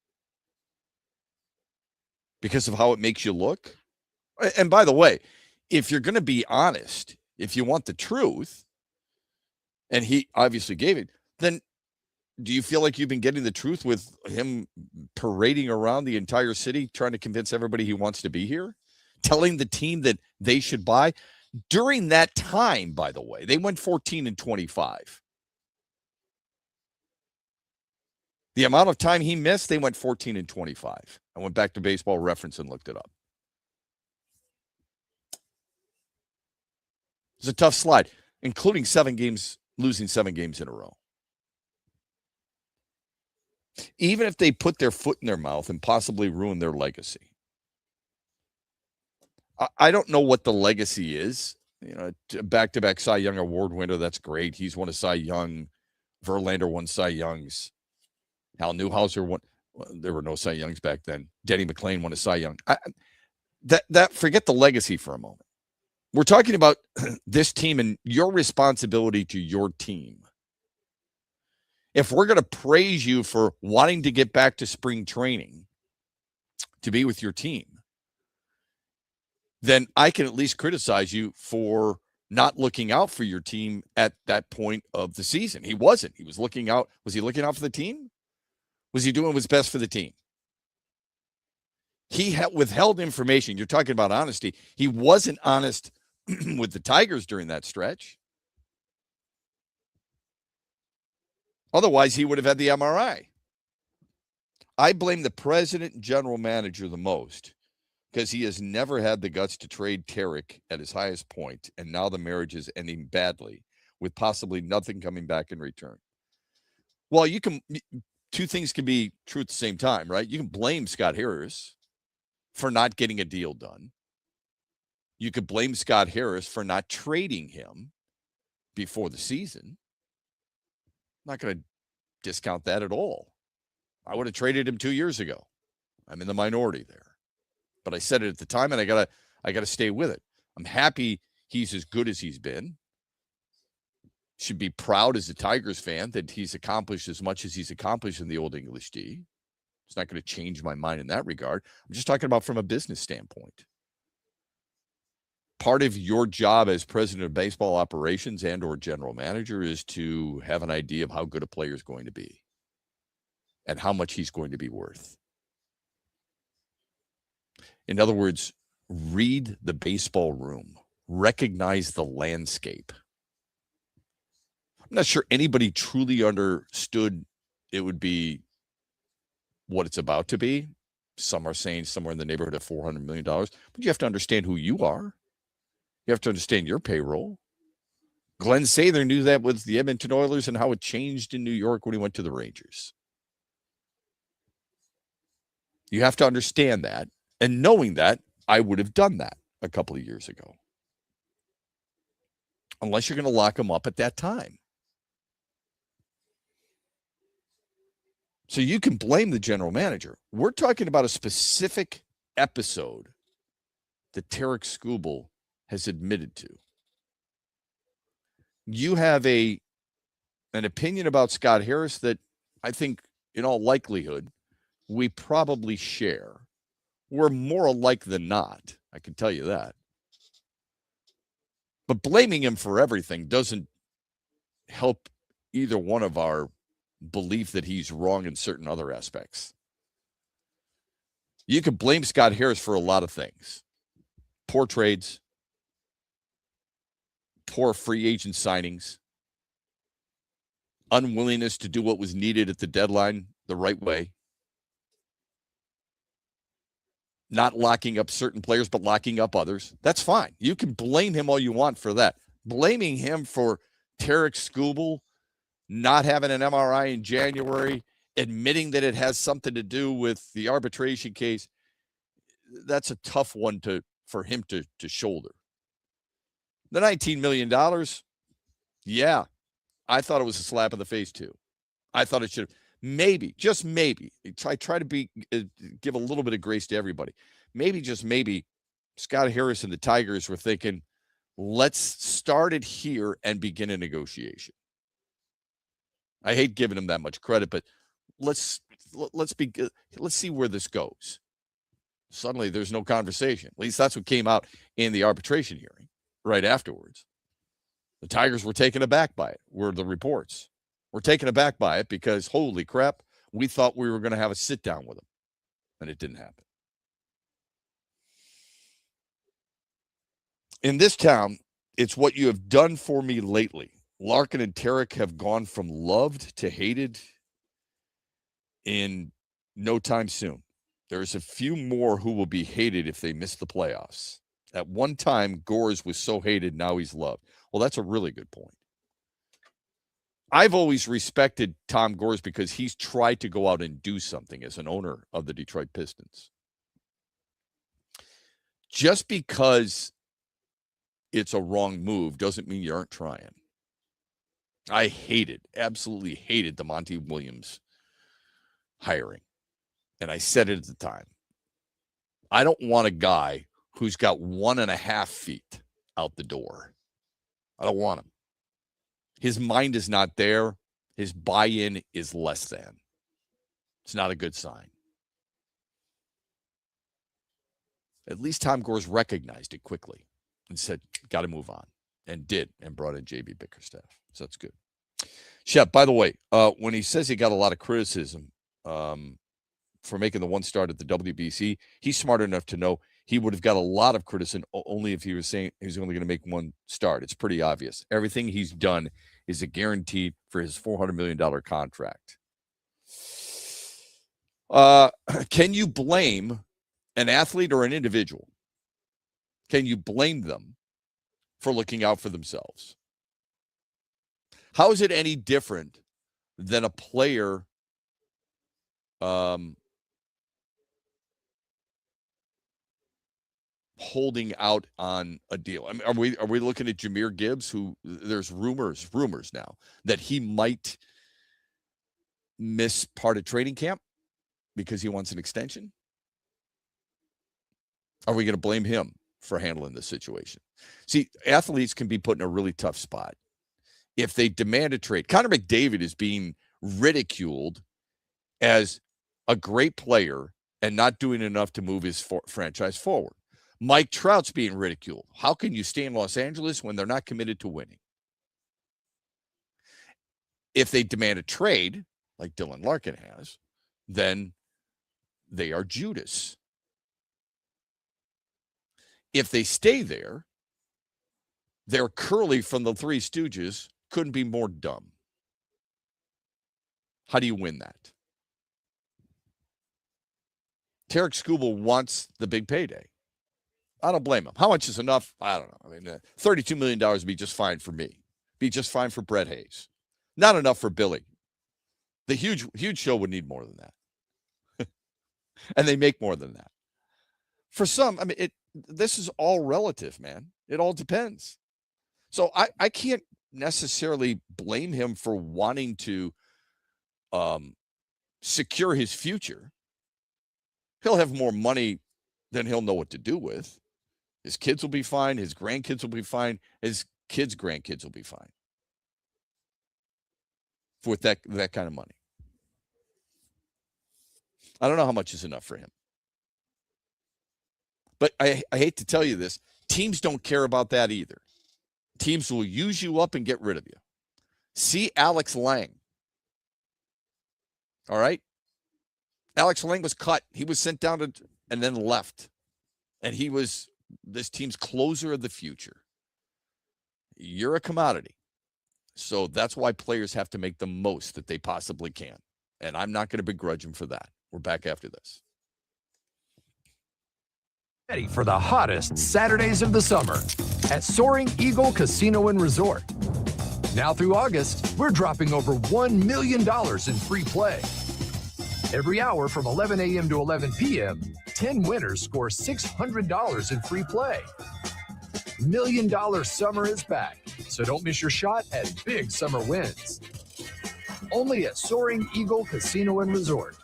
Because of how it makes you look. And by the way, if you're going to be honest, if you want the truth, and he obviously gave it, then do you feel like you've been getting the truth with him parading around the entire city trying to convince everybody he wants to be here? Telling the team that they should buy? During that time, by the way, they went 14-25. The amount of time he missed, they went 14-25. I went back to Baseball Reference and looked it up. It's a tough slide, including losing 7 games in a row. Even if they put their foot in their mouth and possibly ruin their legacy. I don't know what the legacy is. You know, back-to-back Cy Young Award winner, that's great. He's won a Cy Young. Verlander won Cy Youngs. Hal Newhouser won. Well, there were no Cy Youngs back then. Denny McLain won a Cy Young. Forget the legacy for a moment. We're talking about this team and your responsibility to your team. If we're going to praise you for wanting to get back to spring training to be with your team, then I can at least criticize you for not looking out for your team at that point of the season. He wasn't. He was looking out. Was he looking out for the team? Was he doing what's best for the team? He withheld information. You're talking about honesty. He wasn't honest with the Tigers during that stretch. Otherwise, he would have had the MRI. I blame the president and general manager the most because he has never had the guts to trade Tarek at his highest point, and now the marriage is ending badly with possibly nothing coming back in return. Well, two things can be true at the same time, right? You can blame Scott Harris for not getting a deal done. You could blame Scott Harris for not trading him before the season. I'm not going to discount that at all. I would have traded him 2 years ago. I'm in the minority there. But I said it at the time, and I gotta stay with it. I'm happy he's as good as he's been. Should be proud as a Tigers fan that he's accomplished as much as he's accomplished in the Old English D. It's not going to change my mind in that regard. I'm just talking about from a business standpoint. Part of your job as president of baseball operations and or general manager is to have an idea of how good a player is going to be and how much he's going to be worth. In other words, read the baseball room, recognize the landscape. I'm not sure anybody truly understood it would be what it's about to be. Some are saying somewhere in the neighborhood of $400 million, but you have to understand who you are. You have to understand your payroll. Glenn Sather knew that with the Edmonton Oilers and how it changed in New York when he went to the Rangers. You have to understand that. And knowing that, I would have done that a couple of years ago. Unless you're going to lock him up at that time. So you can blame the general manager. We're talking about a specific episode that Tarek Skubal has admitted to. You have an opinion about Scott Harris that I think in all likelihood we probably share. We're more alike than not. I can tell you that. But blaming him for everything doesn't help either one of our belief that he's wrong in certain other aspects. You could blame Scott Harris for a lot of things. Poor trades, poor free agent signings, unwillingness to do what was needed at the deadline the right way, not locking up certain players but locking up others. That's fine. You can blame him all you want for that. Blaming him for Tarek Skubal not having an MRI in January, admitting that it has something to do with the arbitration case, that's a tough one for him to shoulder. The $19 million, yeah, I thought it was a slap in the face too. I thought it should have, maybe, just maybe, try to give a little bit of grace to everybody. Maybe, just maybe, Scott Harris and the Tigers were thinking, let's start it here and begin a negotiation. I hate giving him that much credit, but let's see where this goes. Suddenly there's no conversation. At least that's what came out in the arbitration hearing right afterwards. The Tigers were taken aback by it, were the reports. We're taken aback by it because, holy crap, we thought we were going to have a sit down with him, and it didn't happen. In this town, it's what you have done for me lately. Larkin and Tarek have gone from loved to hated in no time soon. There's a few more who will be hated if they miss the playoffs. At one time, Gores was so hated, now he's loved. Well, that's a really good point. I've always respected Tom Gores because he's tried to go out and do something as an owner of the Detroit Pistons. Just because it's a wrong move doesn't mean you aren't trying. I absolutely hated the Monty Williams hiring. And I said it at the time. I don't want a guy who's got 1.5 feet out the door. I don't want him. His mind is not there. His buy-in is less than. It's not a good sign. At least Tom Gores recognized it quickly and said, got to move on, and did, and brought in J.B. Bickerstaff. So that's good. Shep, by the way, when he says he got a lot of criticism for making the one start at the WBC, he's smart enough to know he would have got a lot of criticism only if he was saying he's only going to make one start. It's pretty obvious. Everything he's done is a guarantee for his $400 million contract. Can you blame an athlete or an individual? Can you blame them for looking out for themselves? How is it any different than a player holding out on a deal? I mean, are we looking at Jahmyr Gibbs, who there's rumors now that he might miss part of training camp because he wants an extension? Are we going to blame him for handling this situation? See, athletes can be put in a really tough spot if they demand a trade. Connor McDavid is being ridiculed as a great player and not doing enough to move his franchise forward. Mike Trout's being ridiculed. How can you stay in Los Angeles when they're not committed to winning? If they demand a trade, like Dylan Larkin has, then they are Judas. If they stay there, they're Curly from the Three Stooges. Couldn't be more dumb. How do you win that? Tarek Skubal wants the big payday. I don't blame him. How much is enough? I don't know. I mean, $32 million would be just fine for me. Be just fine for Brett Hayes. Not enough for Billy. The huge show would need more than that. And they make more than that. For some, I mean, this is all relative, man. It all depends. So I can't necessarily blame him for wanting to secure his future. He'll have more money than he'll know what to do with. His kids will be fine. His grandkids will be fine. His kids' grandkids will be fine with that kind of money. I don't know how much is enough for him. But I hate to tell you this. Teams don't care about that either. Teams will use you up and get rid of you. See Alex Lang. All right? Alex Lang was cut. He was sent down to and then left. And he was this team's closer of the future. You're a commodity. So that's why players have to make the most that they possibly can. And I'm not going to begrudge him for that. We're back after this. Ready for the hottest Saturdays of the summer at Soaring Eagle Casino and Resort. Now through August, we're dropping over $1 million in free play. Every hour from 11 a.m. to 11 p.m., 10 winners score $600 in free play. $1 Million Summer is back, so don't miss your shot at big summer wins. Only at Soaring Eagle Casino and Resort.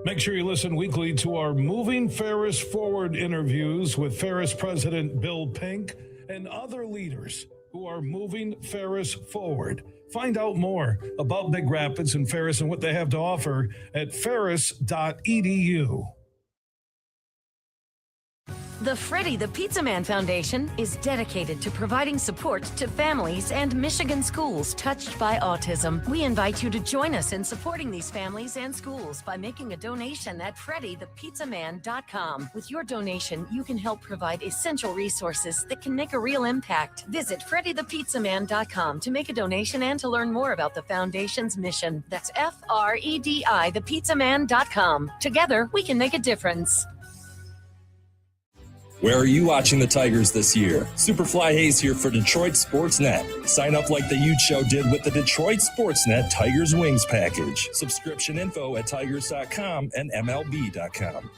Make sure you listen weekly to our Moving Ferris Forward interviews with Ferris President Bill Pink and other leaders who are moving Ferris forward. Find out more about Big Rapids and Ferris and what they have to offer at ferris.edu. The Freddie the Pizza Man Foundation is dedicated to providing support to families and Michigan schools touched by autism. We invite you to join us in supporting these families and schools by making a donation at freddythepizzaman.com. With your donation, you can help provide essential resources that can make a real impact. Visit freddythepizzaman.com to make a donation and to learn more about the foundation's mission. That's FREDI thepizzaman.com. Together, we can make a difference. Where are you watching the Tigers this year? Superfly Hayes here for Detroit Sportsnet. Sign up like the Ute Show did with the Detroit Sportsnet Tigers Wings package. Subscription info at tigers.com and MLB.com.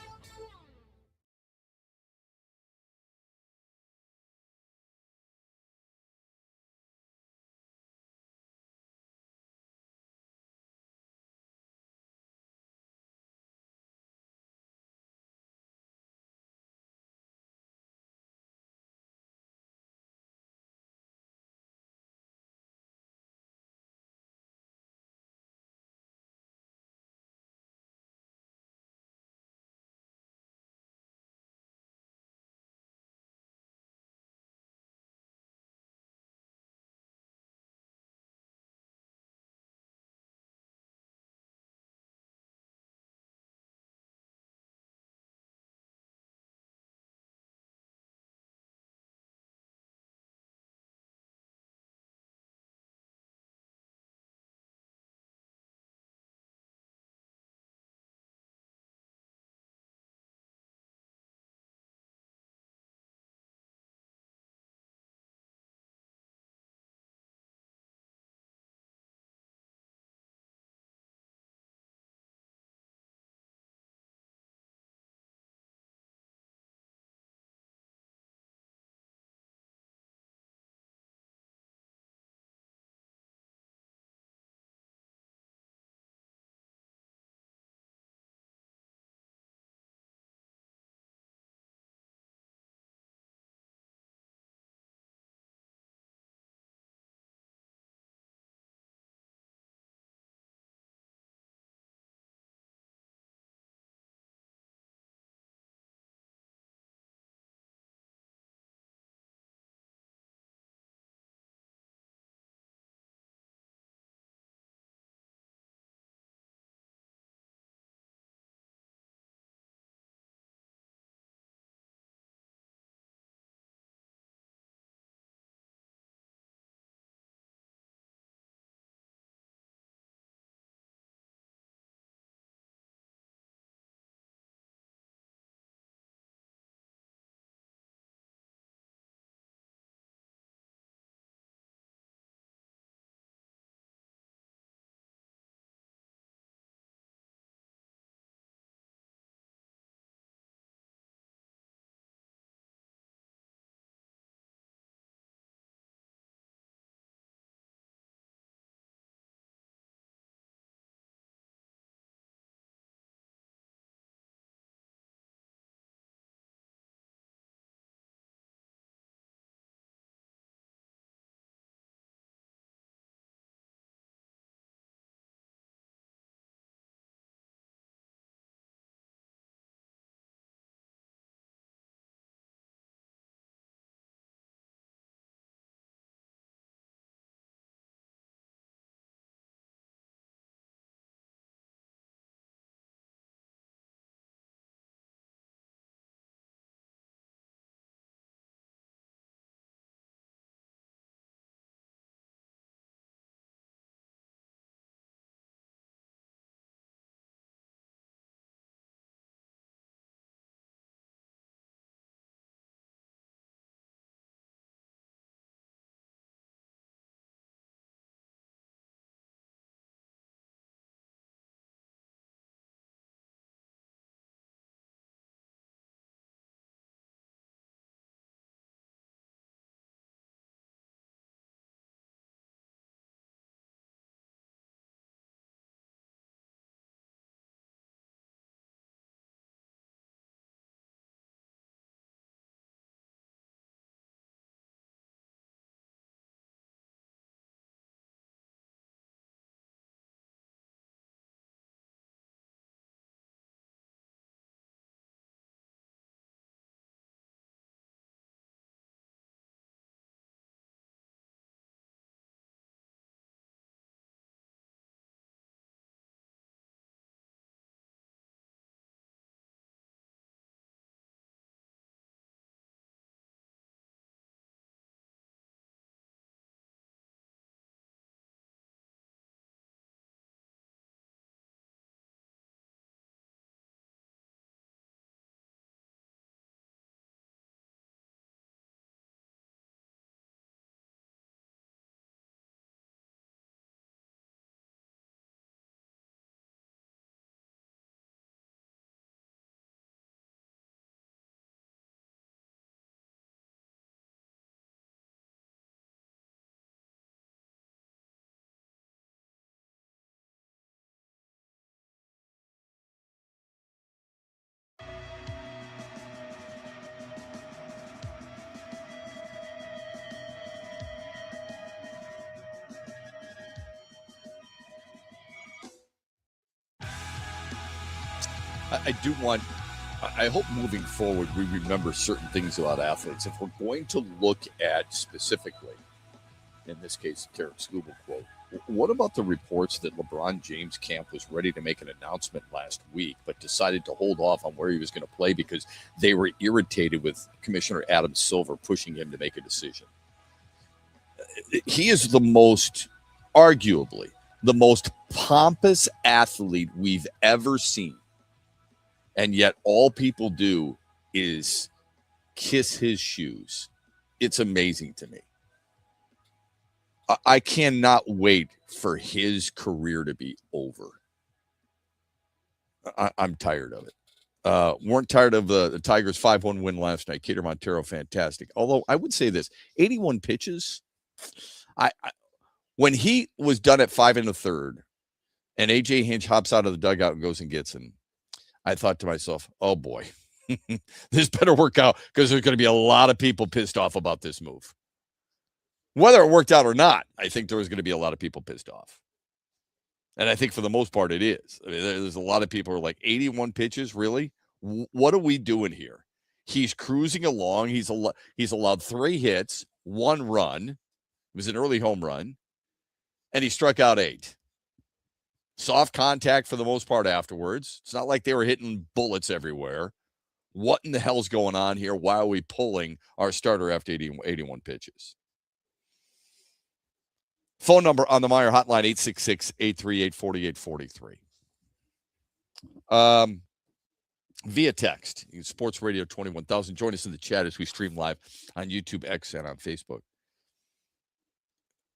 I do want, I hope moving forward we remember certain things about athletes. If we're going to look at specifically, in this case, the Tarik Skubal quote, what about the reports that LeBron James' camp was ready to make an announcement last week, but decided to hold off on where he was going to play because they were irritated with Commissioner Adam Silver pushing him to make a decision? He is arguably the most pompous athlete we've ever seen. And yet all people do is kiss his shoes. It's amazing to me. I cannot wait for his career to be over. I'm tired of it. Weren't tired of the Tigers' 5-1 win last night. Kader Montero, fantastic. Although I would say this, 81 pitches. When he was done at 5 1/3 and AJ Hinch hops out of the dugout and goes and gets him, I thought to myself, oh boy, this better work out because there's going to be a lot of people pissed off about this move. Whether it worked out or not, I think there was going to be a lot of people pissed off. And I think for the most part it is. I mean, there's a lot of people who are like, 81 pitches, really? What are we doing here? He's cruising along. He's allowed 3 hits, 1 run. It was an early home run. And he struck out 8. Soft contact for the most part afterwards. It's not like they were hitting bullets everywhere. What in the hell's going on here? Why are we pulling our starter after 81 pitches? Phone number on the Meijer hotline, 866-838-4843. Via text, Sports Radio 21,000. Join us in the chat as we stream live on YouTube, X, and on Facebook.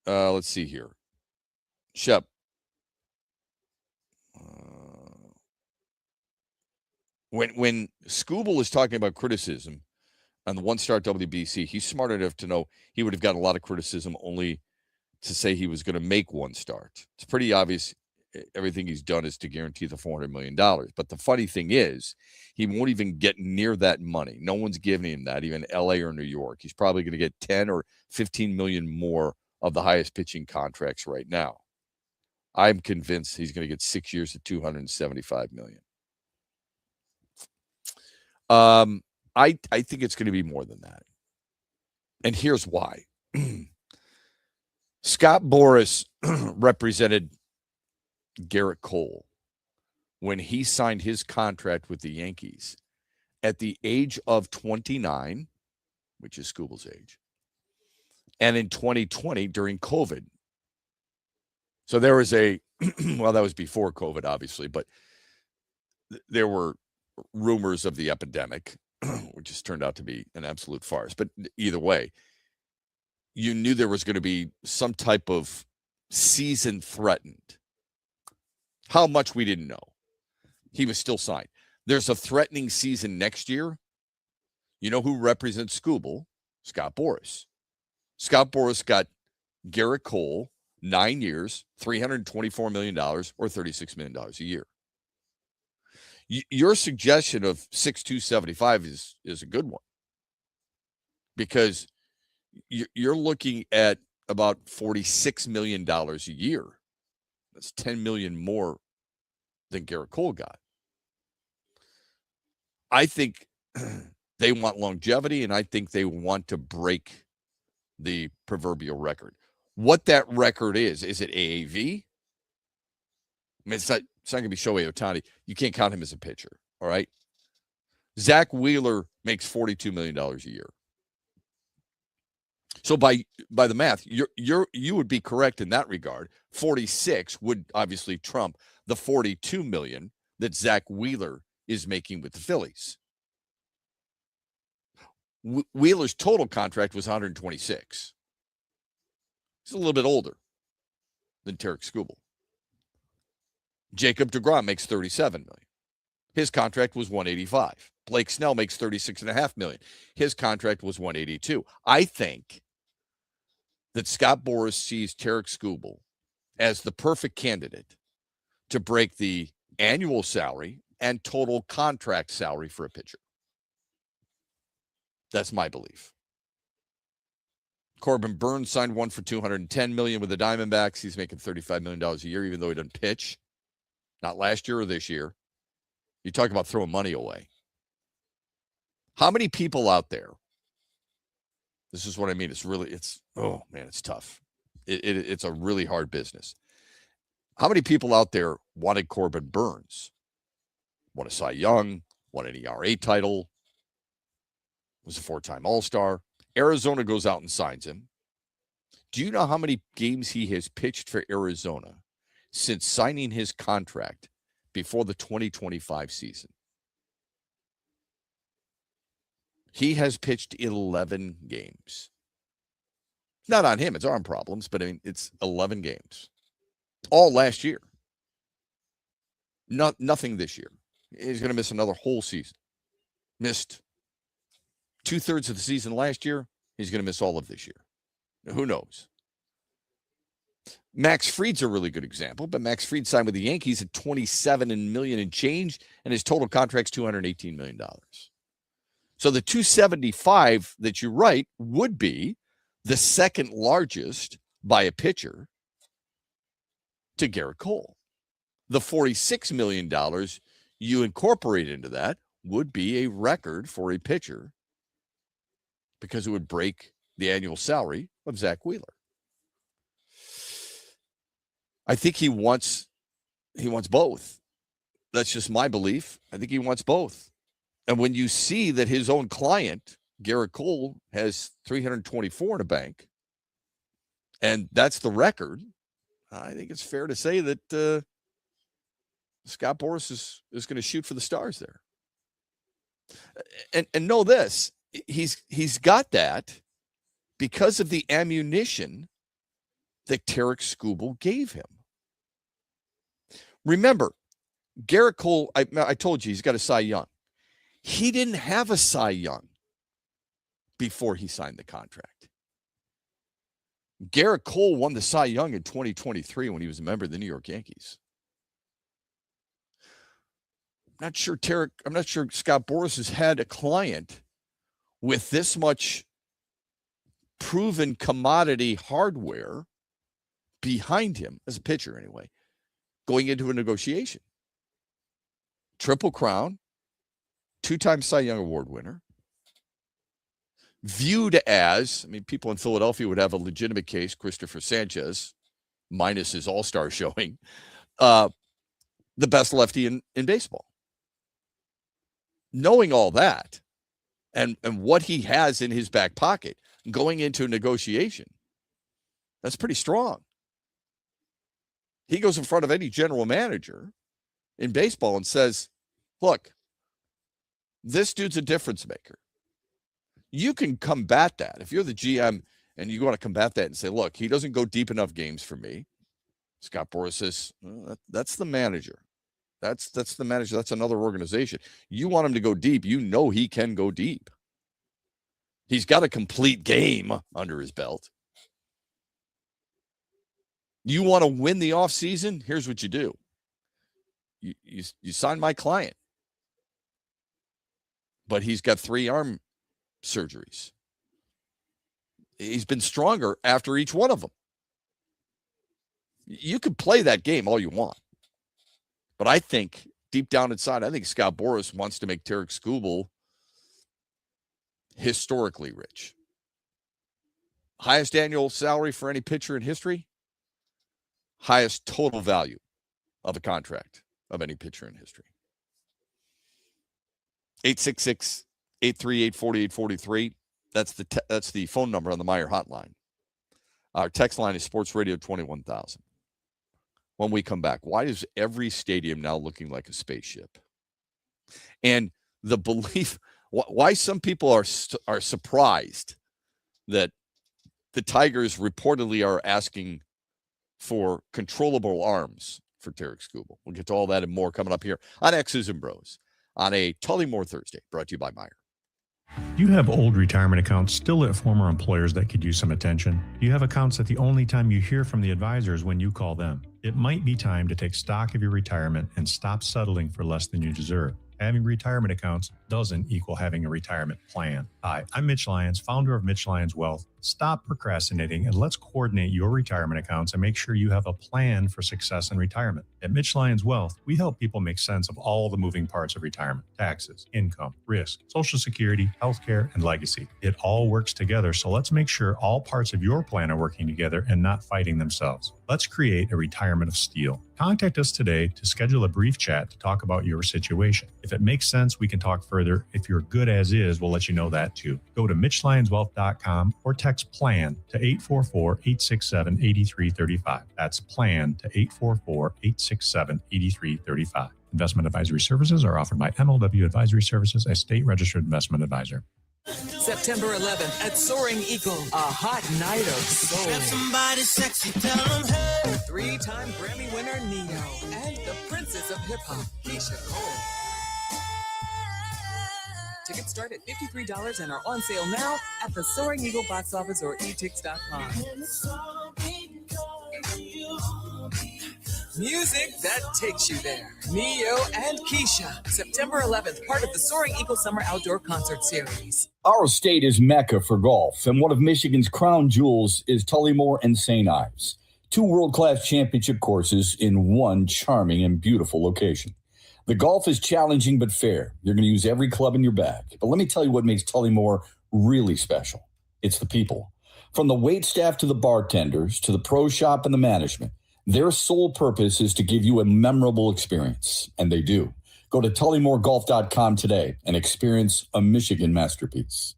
Let's see here. Shep. When Skubal is talking about criticism on the one-star WBC, he's smart enough to know he would have gotten a lot of criticism only to say he was going to make 1 start. It's pretty obvious everything he's done is to guarantee the $400 million. But the funny thing is, he won't even get near that money. No one's giving him that, even LA or New York. He's probably going to get 10 or 15 million more of the highest pitching contracts right now. I'm convinced he's going to get 6 years at $275 million. I think it's going to be more than that. And here's why. Scott Boras represented Garrett Cole when he signed his contract with the Yankees at the age of 29, which is Skubal's age, and in 2020 during COVID. So there was well, that was before COVID, obviously, but there were rumors of the epidemic, which just turned out to be an absolute farce. But either way, you knew there was going to be some type of season threatened. How much we didn't know. He was still signed. There's a threatening season next year. You know who represents Skubal? Scott Boras. Scott Boras got Garrett Cole 9 years, $324 million, or $36 million a year. Your suggestion of 6,275 is a good one, because you're looking at about $46 million a year. That's $10 million more than Garrett Cole got. I think they want longevity, and I think they want to break the proverbial record. What that record is it AAV? I mean, it's not going to be Shohei Ohtani. You can't count him as a pitcher, all right? Zach Wheeler makes $42 million a year. So by the math, you would be correct in that regard. 46 would obviously trump the $42 million that Zach Wheeler is making with the Phillies. Wheeler's total contract was 126. He's a little bit older than Tarik Skubal. Jacob deGrom makes $37 million. His contract was $185. Blake Snell makes $36.5 million. His contract was $182. I think that Scott Boras sees Tarik Skubal as the perfect candidate to break the annual salary and total contract salary for a pitcher. That's my belief. Corbin Burns signed one for $210 million with the Diamondbacks. He's making $35 million a year, even though he doesn't pitch. Not last year or this year. You talk about throwing money away. How many people out there? This is what I mean. Oh man, it's tough. It's a really hard business. How many people out there wanted Corbin Burnes? Won a Cy Young, won an ERA title, was a 4-time All-Star. Arizona goes out and signs him. Do you know how many games he has pitched for Arizona since signing his contract before the 2025 season? He has pitched 11 games. Not on him, it's arm problems, but I mean, it's 11 games. All last year. Nothing this year. He's going to miss another whole season. Missed 2/3 of the season last year. He's going to miss all of this year. Who knows? Max Fried's a really good example, but Max Fried signed with the Yankees at $27 million and change, and his total contract's $218 million. So the $275 that you write would be the second largest by a pitcher to Garrett Cole. The $46 million you incorporate into that would be a record for a pitcher because it would break the annual salary of Zach Wheeler. I think he wants both. That's just my belief. I think he wants both. And when you see that his own client, Garrett Cole, has 324 in a bank, and that's the record, I think it's fair to say that Scott Boras is going to shoot for the stars there. And know this, he's got that because of the ammunition that Tarek Skubal gave him. Remember, Garrett Cole, I told you he's got a Cy Young. He didn't have a Cy Young before he signed the contract. Garrett Cole won the Cy Young in 2023 when he was a member of the New York Yankees. I'm not sure Scott Boras has had a client with this much proven commodity hardware behind him, as a pitcher anyway, going into a negotiation. Triple Crown, 2-time Cy Young Award winner, viewed as, people in Philadelphia would have a legitimate case, Christopher Sanchez, minus his all-star showing, the best lefty in baseball. Knowing all that and what he has in his back pocket going into a negotiation, that's pretty strong. He goes in front of any general manager in baseball and says, look, this dude's a difference maker. You can combat that. If you're the GM and you want to combat that and say, look, he doesn't go deep enough games for me. Scott Boras says, well, that's the manager. That's the manager. That's another organization. You want him to go deep. You know he can go deep. He's got a complete game under his belt. You want to win the offseason? Here's what you do. You sign my client. But he's got 3 arm surgeries. He's been stronger after each one of them. You can play that game all you want. But I think deep down inside, I think Scott Boras wants to make Tarek Skubal historically rich. Highest annual salary for any pitcher in history. Highest total value of a contract of any pitcher in history. 866-838-4843. That's the phone number on the Meijer hotline. Our text line is Sports Radio 21,000. When we come back, why is every stadium now looking like a spaceship? And the belief, why some people are surprised that the Tigers reportedly are asking for controllable arms for Tarek Skubal. We'll get to all that and more coming up here on X's and Bros on a Tullymore Thursday, brought to you by Meijer. Do you have old retirement accounts still at former employers that could use some attention? Do you have accounts that the only time you hear from the advisor is when you call them? It might be time to take stock of your retirement and stop settling for less than you deserve. Having retirement accounts doesn't equal having a retirement plan. Hi, I'm Mitch Lyons, founder of Mitch Lyons Wealth, Stop procrastinating and let's coordinate your retirement accounts and make sure you have a plan for success in retirement. At Mitch Lyons Wealth, we help people make sense of all the moving parts of retirement: taxes, income, risk, Social Security, healthcare, and legacy. It all works together, so let's make sure all parts of your plan are working together and not fighting themselves. Let's create a retirement of steel. Contact us today to schedule a brief chat to talk about your situation. If it makes sense, we can talk further. If you're good as is, we'll let you know that too. Go to MitchLyonsWealth.com or text PLAN to 844-867-8335. That's PLAN to 844-867-8335. Investment advisory services are offered by MLW Advisory Services, a state-registered investment advisor. September 11th at Soaring Eagle, a hot night of soul. Grab somebody sexy, tell them hey. 3-time Grammy winner Neo and the princess of hip-hop, Keisha Cole. Tickets start at $53 and are on sale now at the Soaring Eagle box office or etix.com. Music that takes you there. Neo and Keisha, September 11th, part of the Soaring Eagle Summer Outdoor Concert Series. Our state is Mecca for golf, and one of Michigan's crown jewels is Tullymore and St. Ives, two world-class championship courses in one charming and beautiful location. The golf is challenging but fair. You're going to use every club in your bag. But let me tell you what makes Tullymore really special. It's the people. From the wait staff to the bartenders to the pro shop and the management, their sole purpose is to give you a memorable experience, and they do. Go to TullymoreGolf.com today and experience a Michigan masterpiece.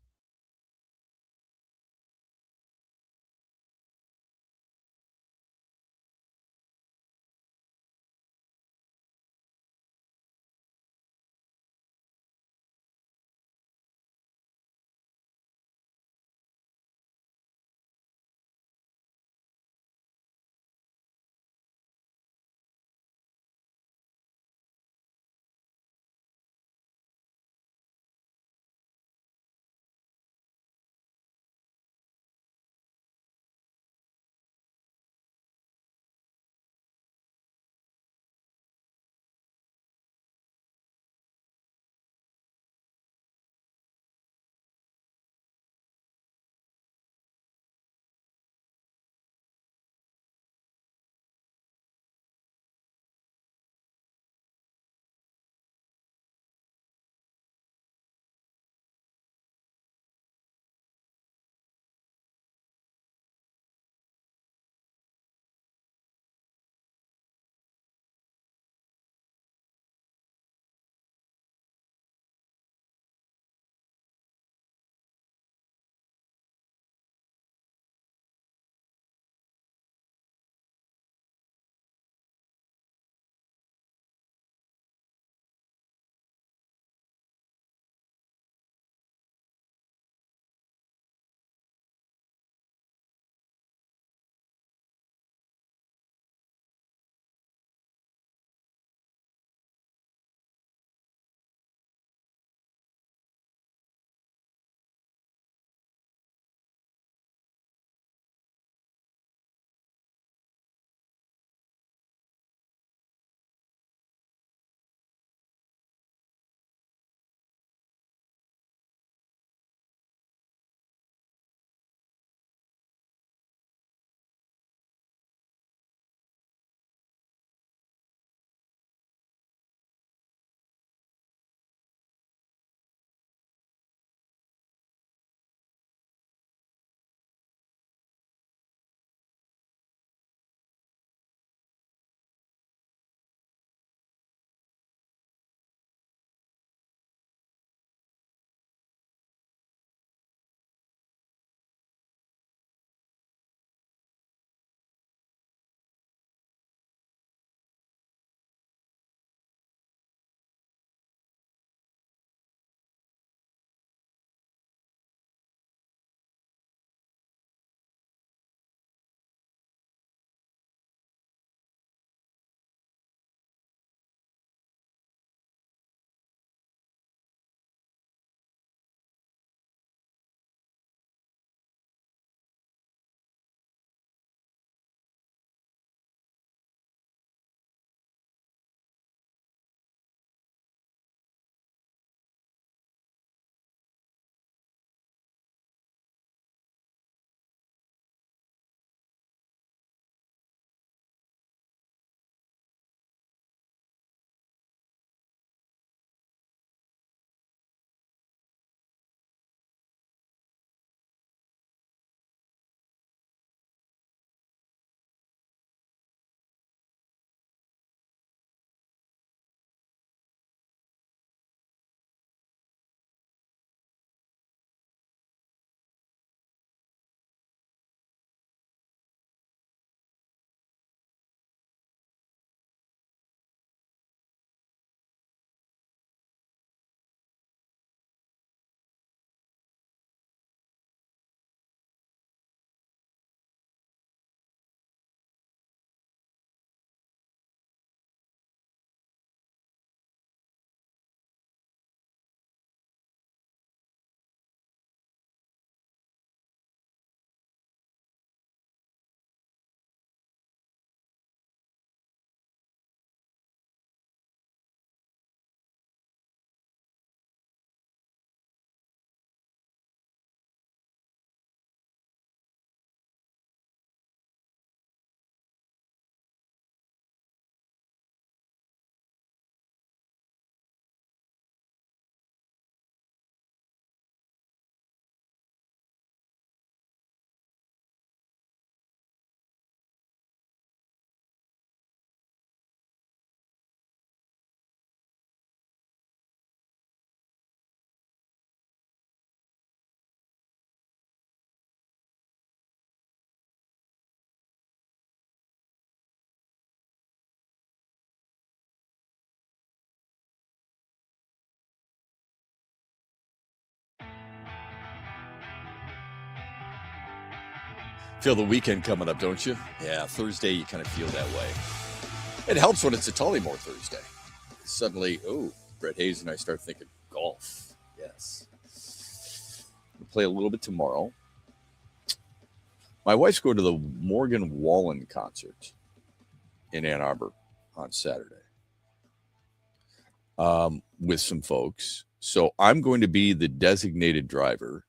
Feel the weekend coming up, don't you? Yeah, Thursday, you kind of feel that way. It helps when it's a Tullymore Thursday. Suddenly, Brett Hayes and I start thinking golf. Yes. We'll play a little bit tomorrow. My wife's going to the Morgan Wallen concert in Ann Arbor on Saturday with some folks. So I'm going to be the designated driver.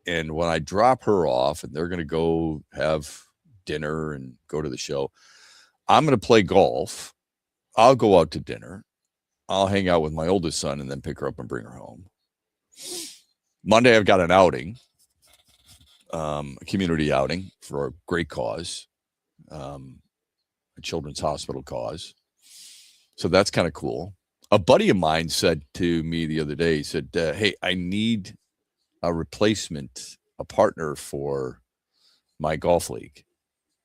And when I drop her off and they're going to go have dinner and go to the show, I'm going to play golf. I'll go out to dinner. I'll hang out with my oldest son and then pick her up and bring her home. Monday, I've got an outing, a community outing for a great cause, a children's hospital cause. So that's kind of cool. A buddy of mine said to me the other day, he said, hey, I need a replacement, a partner for my golf league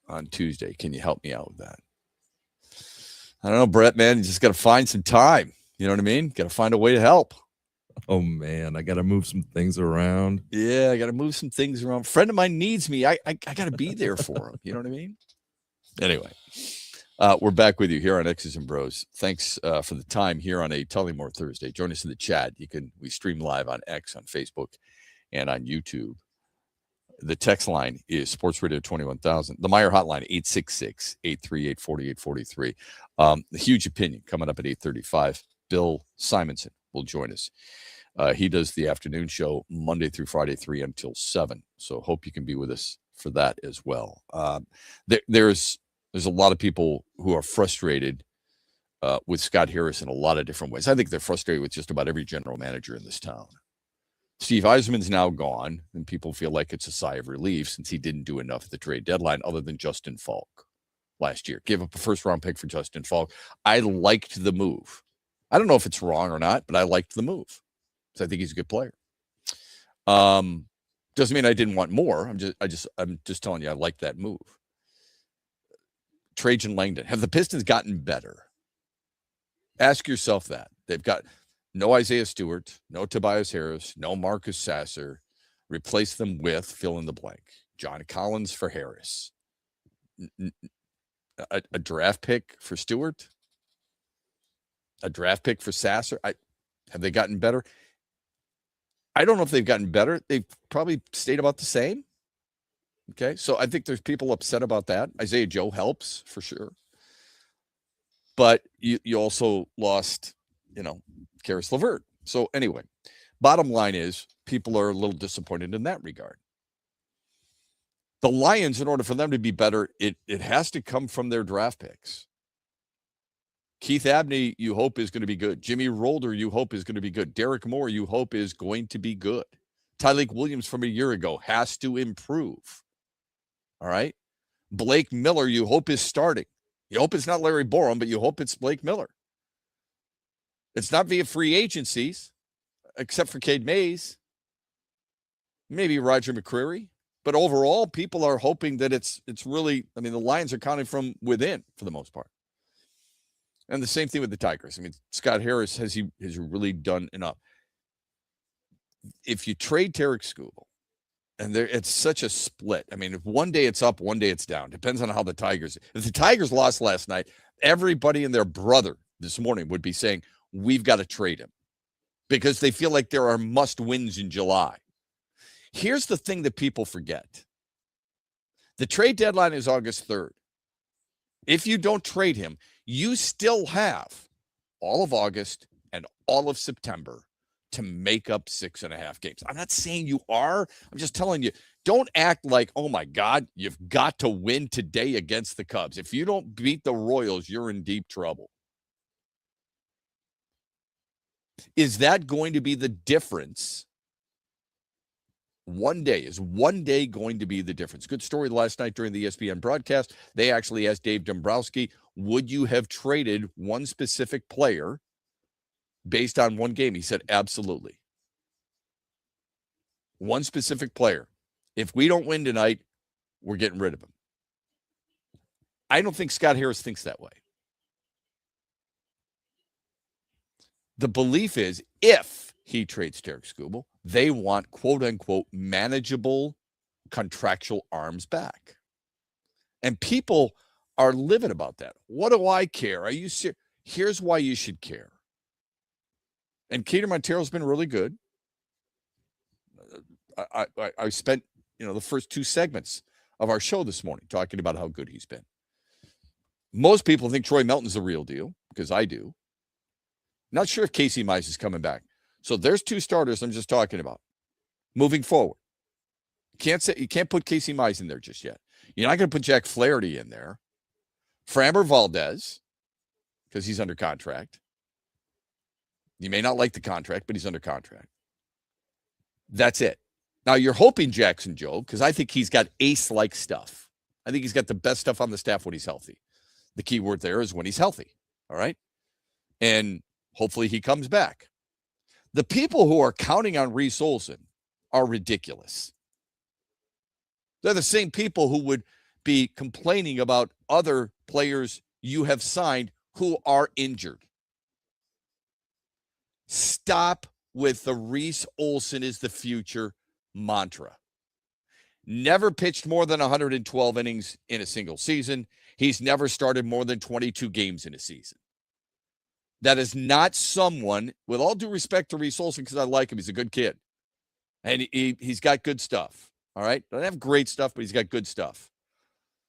on Tuesday. Can you help me out with that? I don't know, Brett, man. You just got to find some time. You know what I mean? Got to find a way to help. Oh, man. I got to move some things around. Yeah, I got to move some things around. A friend of mine needs me. I got to be there for him. You know what I mean? Anyway, we're back with you here on X's and Bros. Thanks for the time here on a Tullymore Thursday. Join us in the chat. We stream live on X, on Facebook, and on YouTube. The text line is Sports Radio 21,000. The Meyer hotline, 866-838-4843. The huge opinion coming up at 8:35. Bill Simonson will join us. He does the afternoon show Monday through Friday, 3 until 7. So hope you can be with us for that as well. There's a lot of people who are frustrated with Scott Harris in a lot of different ways. I think they're frustrated with just about every general manager in this town. Steve Yzerman's now gone, and people feel like it's a sigh of relief since he didn't do enough at the trade deadline other than Justin Falk last year. Gave up a first-round pick for Justin Falk. I liked the move. I don't know if it's wrong or not, but I liked the move. So I think he's a good player. Doesn't mean I didn't want more. I'm just telling you I like that move. Trajan Langdon. Have the Pistons gotten better? Ask yourself that. They've got no Isaiah Stewart, no Tobias Harris, no Marcus Sasser. Replace them with fill in the blank. John Collins for Harris. A draft pick for Stewart? A draft pick for Sasser? Have they gotten better? I don't know if they've gotten better. They've probably stayed about the same. Okay, so I think there's people upset about that. Isaiah Joe helps for sure. But you also lost, Karis LeVert. So anyway, bottom line is people are a little disappointed in that regard. The Lions, in order for them to be better, it has to come from their draft picks. Keith Abney, you hope, is going to be good. Jimmy Rolder, you hope, is going to be good. Derek Moore, you hope, is going to be good. Tyleik Williams from a year ago has to improve. All right? Blake Miller, you hope, is starting. You hope it's not Larry Borum, but you hope it's Blake Miller. It's not via free agencies, except for Cade Mays. Maybe Roger McCreary. But overall, people are hoping that it's really, the Lions are counting from within for the most part. And the same thing with the Tigers. Scott Harris, has really done enough? If you trade Tarek Skubal, and it's such a split. If one day it's up, one day it's down. Depends on how the Tigers. If the Tigers lost last night, everybody and their brother this morning would be saying, we've got to trade him. Because they feel like there are must-wins in July. Here's the thing that people forget. The trade deadline is August 3rd. If you don't trade him, you still have all of August and all of September to make up 6.5 games. I'm not saying you are. I'm just telling you, don't act like, oh my God, you've got to win today against the Cubs. If you don't beat the Royals, you're in deep trouble. Is that going to be the difference? Is one day going to be the difference? Good story last night during the ESPN broadcast. They actually asked Dave Dombrowski, would you have traded one specific player based on one game? He said, absolutely. One specific player. If we don't win tonight, we're getting rid of him. I don't think Scott Harris thinks that way. The belief is if he trades Tarek Skubal, they want, quote unquote, manageable contractual arms back. And people are livid about that. What do I care? Are you serious? Here's why you should care. And Keter Montero's been really good. I spent, the first 2 segments of our show this morning talking about how good he's been. Most people think Troy Melton's the real deal, because I do. Not sure if Casey Mize is coming back. So there's 2 starters I'm just talking about. Moving forward. You can't put Casey Mize in there just yet. You're not going to put Jack Flaherty in there. Framber Valdez, because he's under contract. You may not like the contract, but he's under contract. That's it. Now, you're hoping Jackson Jobe, because I think he's got ace-like stuff. I think he's got the best stuff on the staff when he's healthy. The key word there is when he's healthy, all right? And hopefully he comes back. The people who are counting on Reese Olson are ridiculous. They're the same people who would be complaining about other players you have signed who are injured. Stop with the Reese Olson is the future mantra. Never pitched more than 112 innings in a single season. He's never started more than 22 games in a season. That is not someone, with all due respect to Reese Olson, because I like him, he's a good kid. And he's got good stuff. All right? Doesn't have great stuff, but he's got good stuff.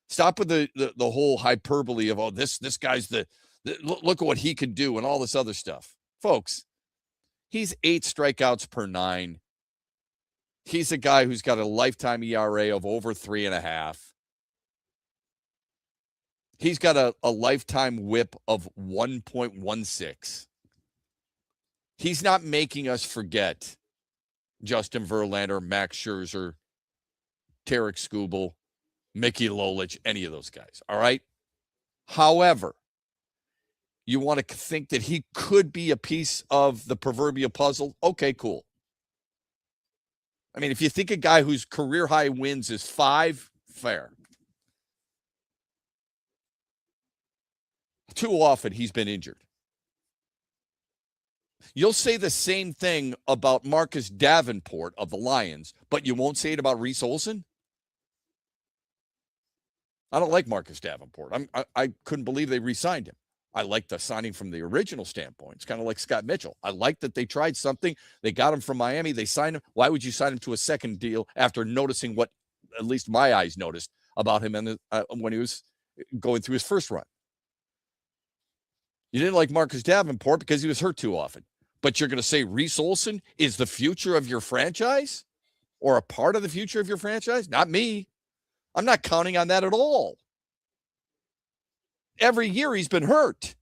Stop with the whole hyperbole of, this guy's look at what he can do and all this other stuff. Folks, he's 8 strikeouts per 9. He's a guy who's got a lifetime ERA of over 3.5. He's got a lifetime whip of 1.16. He's not making us forget Justin Verlander, Max Scherzer, Tarek Skubal, Mickey Lolich, any of those guys, all right? However, you want to think that he could be a piece of the proverbial puzzle? Okay, cool. I mean, if you think a guy whose career high wins is 5, fair. Too often he's been injured. You'll say the same thing about Marcus Davenport of the Lions, but you won't say it about Reese Olson? I don't like Marcus Davenport. I couldn't believe they re-signed him. I like the signing from the original standpoint. It's kind of like Scott Mitchell. I like that they tried something. They got him from Miami. They signed him. Why would you sign him to a second deal after noticing what at least my eyes noticed about him when he was going through his first run? You didn't like Marcus Davenport because he was hurt too often. But you're going to say Reese Olson is the future of your franchise or a part of the future of your franchise? Not me. I'm not counting on that at all. Every year he's been hurt.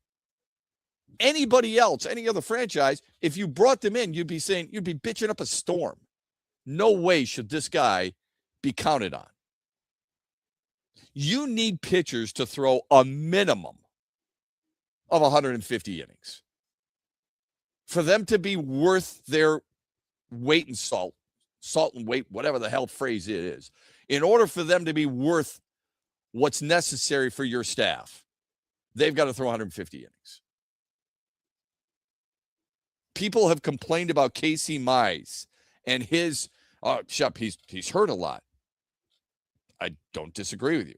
Anybody else, any other franchise, if you brought them in, you'd be bitching up a storm. No way should this guy be counted on. You need pitchers to throw a minimum of 150 innings. For them to be worth their weight in salt and weight, whatever the hell phrase it is, in order for them to be worth what's necessary for your staff, they've got to throw 150 innings. People have complained about Casey Mize and his, Shep, he's hurt a lot. I don't disagree with you.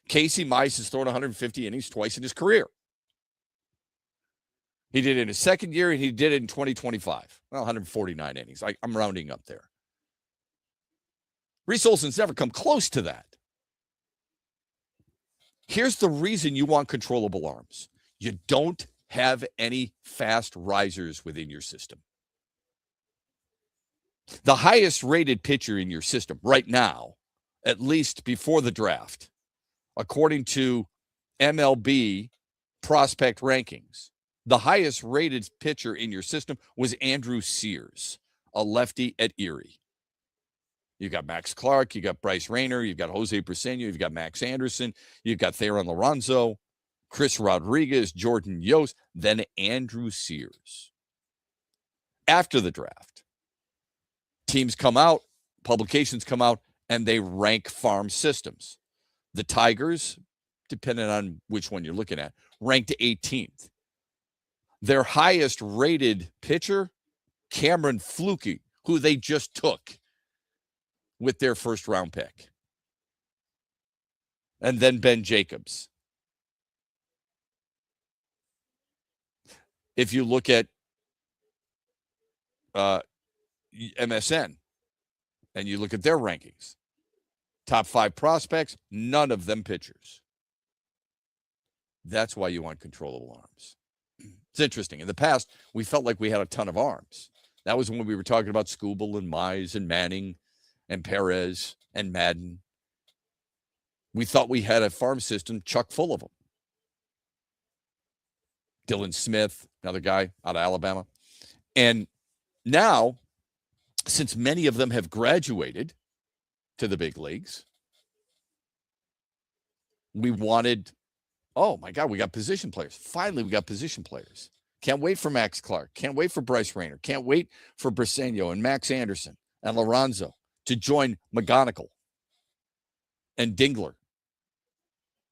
Casey Mize has thrown 150 innings twice in his career. He did it in his second year, and he did it in 2025. Well, 149 innings. I'm rounding up there. Reese Olson's never come close to that. Here's the reason you want controllable arms. You don't have any fast risers within your system. The highest rated pitcher in your system right now, at least before the draft, according to MLB prospect rankings, the highest rated pitcher in your system was Andrew Sears, a lefty at Erie. You got Max Clark, you got Bryce Rayner, you've got Jose Briseño, you've got Max Anderson, you've got Theron Lorenzo, Chris Rodriguez, Jordan Yost, then Andrew Sears. After the draft, teams come out, publications come out, and they rank farm systems. The Tigers, depending on which one you're looking at, ranked 18th. Their highest rated pitcher, Cameron Fluke, who they just took with their first round pick. and then Ben Jacobs. If you look at MSN and you look at their rankings, top 5 prospects, none of them pitchers. That's why you want controllable arms. It's interesting. In the past, we felt like we had a ton of arms. That was when we were talking about Skubal and Mize and Manning and Perez and Madden. We thought we had a farm system chock full of them. Dylan Smith, another guy out of Alabama. And now, since many of them have graduated to the big leagues, we wanted, oh my God, we got position players. Finally, we got position players. Can't wait for Max Clark. Can't wait for Bryce Rayner. Can't wait for Briseño and Max Anderson and Lorenzo to join McGonigal and Dingler.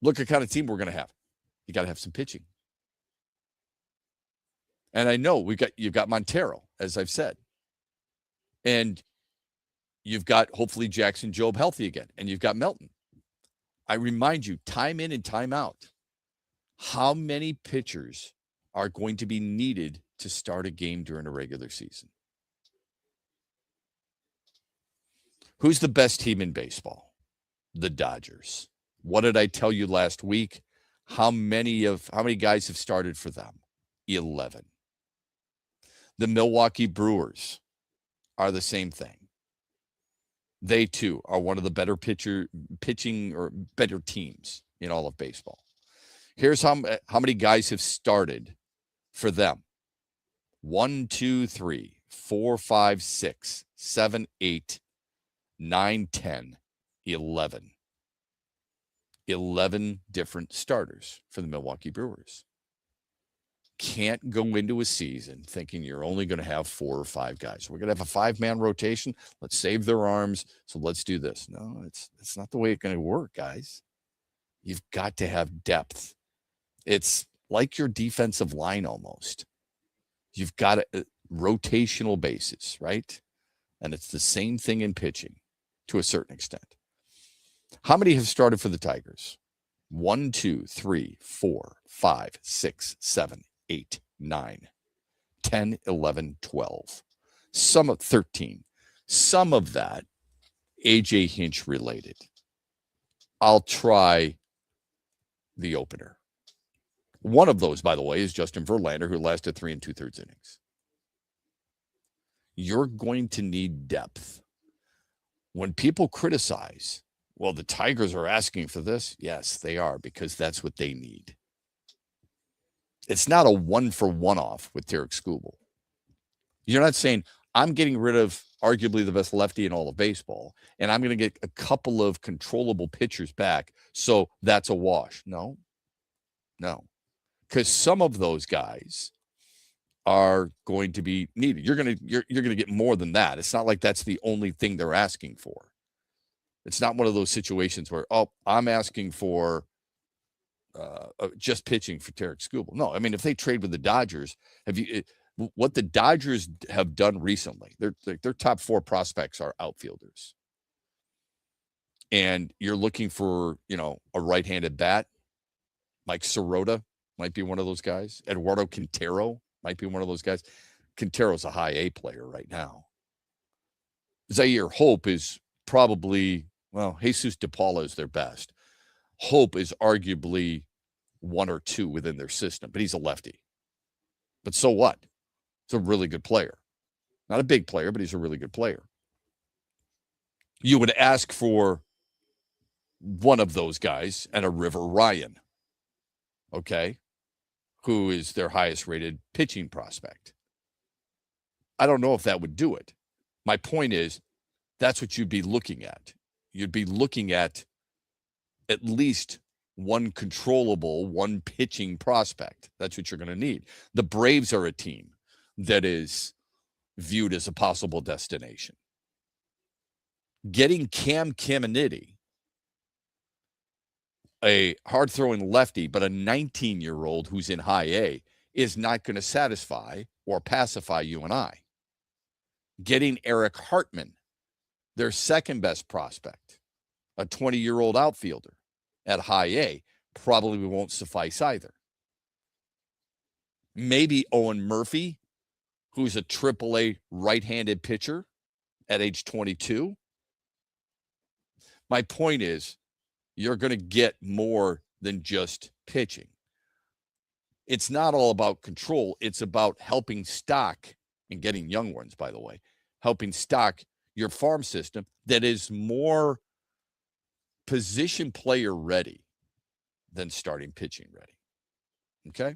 Look at the kind of team we're going to have. You got to have some pitching. And I know you've got Montero, as I've said. And you've got, hopefully, Jackson Jobe healthy again. And you've got Melton. I remind you, time in and time out, how many pitchers are going to be needed to start a game during a regular season? Who's the best team in baseball? The Dodgers. What did I tell you last week? How many guys have started for them? 11. The Milwaukee Brewers are the same thing. They too are one of the better pitching or better teams in all of baseball. Here's how many guys have started for them. 1, 2, 3, 4, 5, 6, 7, 8, 9, 10, 11. 11 different starters for the Milwaukee Brewers. Can't go into a season thinking you're only going to have 4 or 5 guys. We're going to have a 5-man rotation. Let's save their arms. So let's do this. No, it's not the way it's going to work, guys. You've got to have depth. It's like your defensive line almost. You've got a rotational basis, right? And it's the same thing in pitching to a certain extent. How many have started for the Tigers? 1, 2, 3, 4, 5, 6, 7, 8, 9, 10, 11, 12. Some of 13. Some of that AJ Hinch related. I'll try the opener. One of those, by the way, is Justin Verlander, who lasted 3 2/3 innings. You're going to need depth. When people criticize, well, the Tigers are asking for this. Yes, they are, because that's what they need. It's not a 1-for-1 off with Tarik Skubal. You're not saying, I'm getting rid of arguably the best lefty in all of baseball, and I'm going to get a couple of controllable pitchers back, so that's a wash. No. Because some of those guys are going to be needed. You're going to get more than that. It's not like that's the only thing they're asking for. It's not one of those situations where, I'm asking for just pitching for Tarik Skubal. No, I mean, if they trade with the Dodgers, what the Dodgers have done recently, their top 4 prospects are outfielders. And you're looking for, a right-handed bat. Mike Sirota might be one of those guys. Eduardo Quintero might be one of those guys. Quintero's a high A player right now. Zaire Hope is probably, Jesus DePaula is their best. Hope is arguably 1 or 2 within their system, but he's a lefty. But so what? He's a really good player. Not a big player, but he's a really good player. You would ask for one of those guys and a River Ryan, okay, who is their highest rated pitching prospect. I don't know if that would do it. My point is, that's what you'd be looking at. You'd be looking at least one controllable, one pitching prospect. That's what you're going to need. The Braves are a team that is viewed as a possible destination. Getting Cam Caminiti, a hard-throwing lefty, but a 19-year-old who's in high A, is not going to satisfy or pacify you and I. Getting Eric Hartman, their second-best prospect, a 20-year-old outfielder, at high A probably won't suffice either. Maybe Owen Murphy, who's a AAA right-handed pitcher at age 22. My point is, you're going to get more than just pitching. It's not all about control. It's about helping stock and getting young ones, by the way, helping stock your farm system that is more position player ready than starting pitching ready. Okay?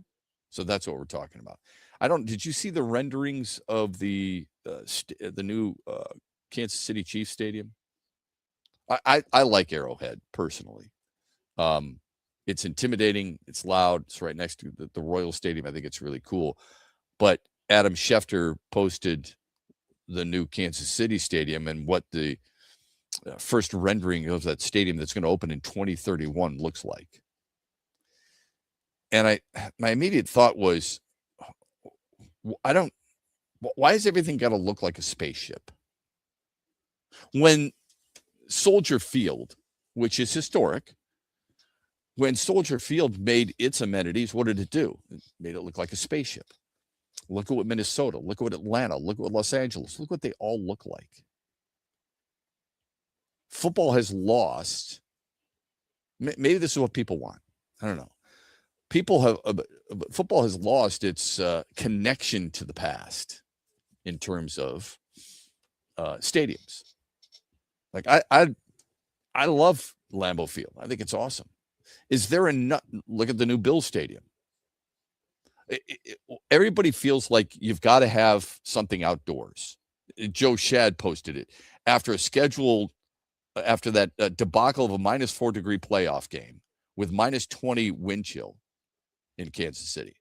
So that's what we're talking about. Did you see the renderings of the new Kansas City Chiefs stadium? I like Arrowhead personally. It's intimidating. It's loud. It's right next to the Royal Stadium. I think it's really cool. But Adam Schefter posted the new Kansas City Stadium and what the first rendering of that stadium that's going to open in 2031 looks like. And my immediate thought was, why is everything got to look like a spaceship? When Soldier Field, which is historic, when Soldier Field made its amenities, what did it do? It made it look like a spaceship. Look at what Minnesota, look at what Atlanta, look at what Los Angeles, look what they all look like. Football has lost. Maybe this is what people want. I don't know. Football has lost its connection to the past in terms of stadiums. Like I love Lambeau Field. I think it's awesome. Is there look at the new Bills Stadium. Everybody feels like you've got to have something outdoors. Joe Shad posted it after that debacle of a -4-degree playoff game with -20 wind chill in Kansas City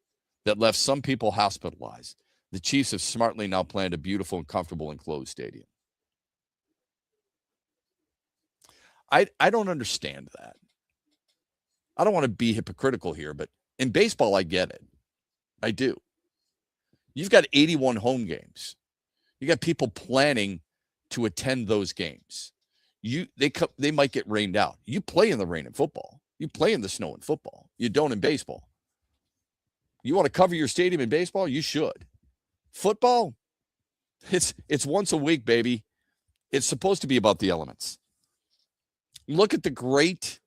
that left some people hospitalized. The Chiefs have smartly now planned a beautiful and comfortable enclosed stadium. I don't understand that. I don't want to be hypocritical here, but in baseball, I get it. I do. You've got 81 home games. You got people planning to attend those games. They might get rained out. You play in the rain in football. You play in the snow in football. You don't in baseball. You want to cover your stadium in baseball? You should. Football, it's once a week, baby. It's supposed to be about the elements. Look at the great.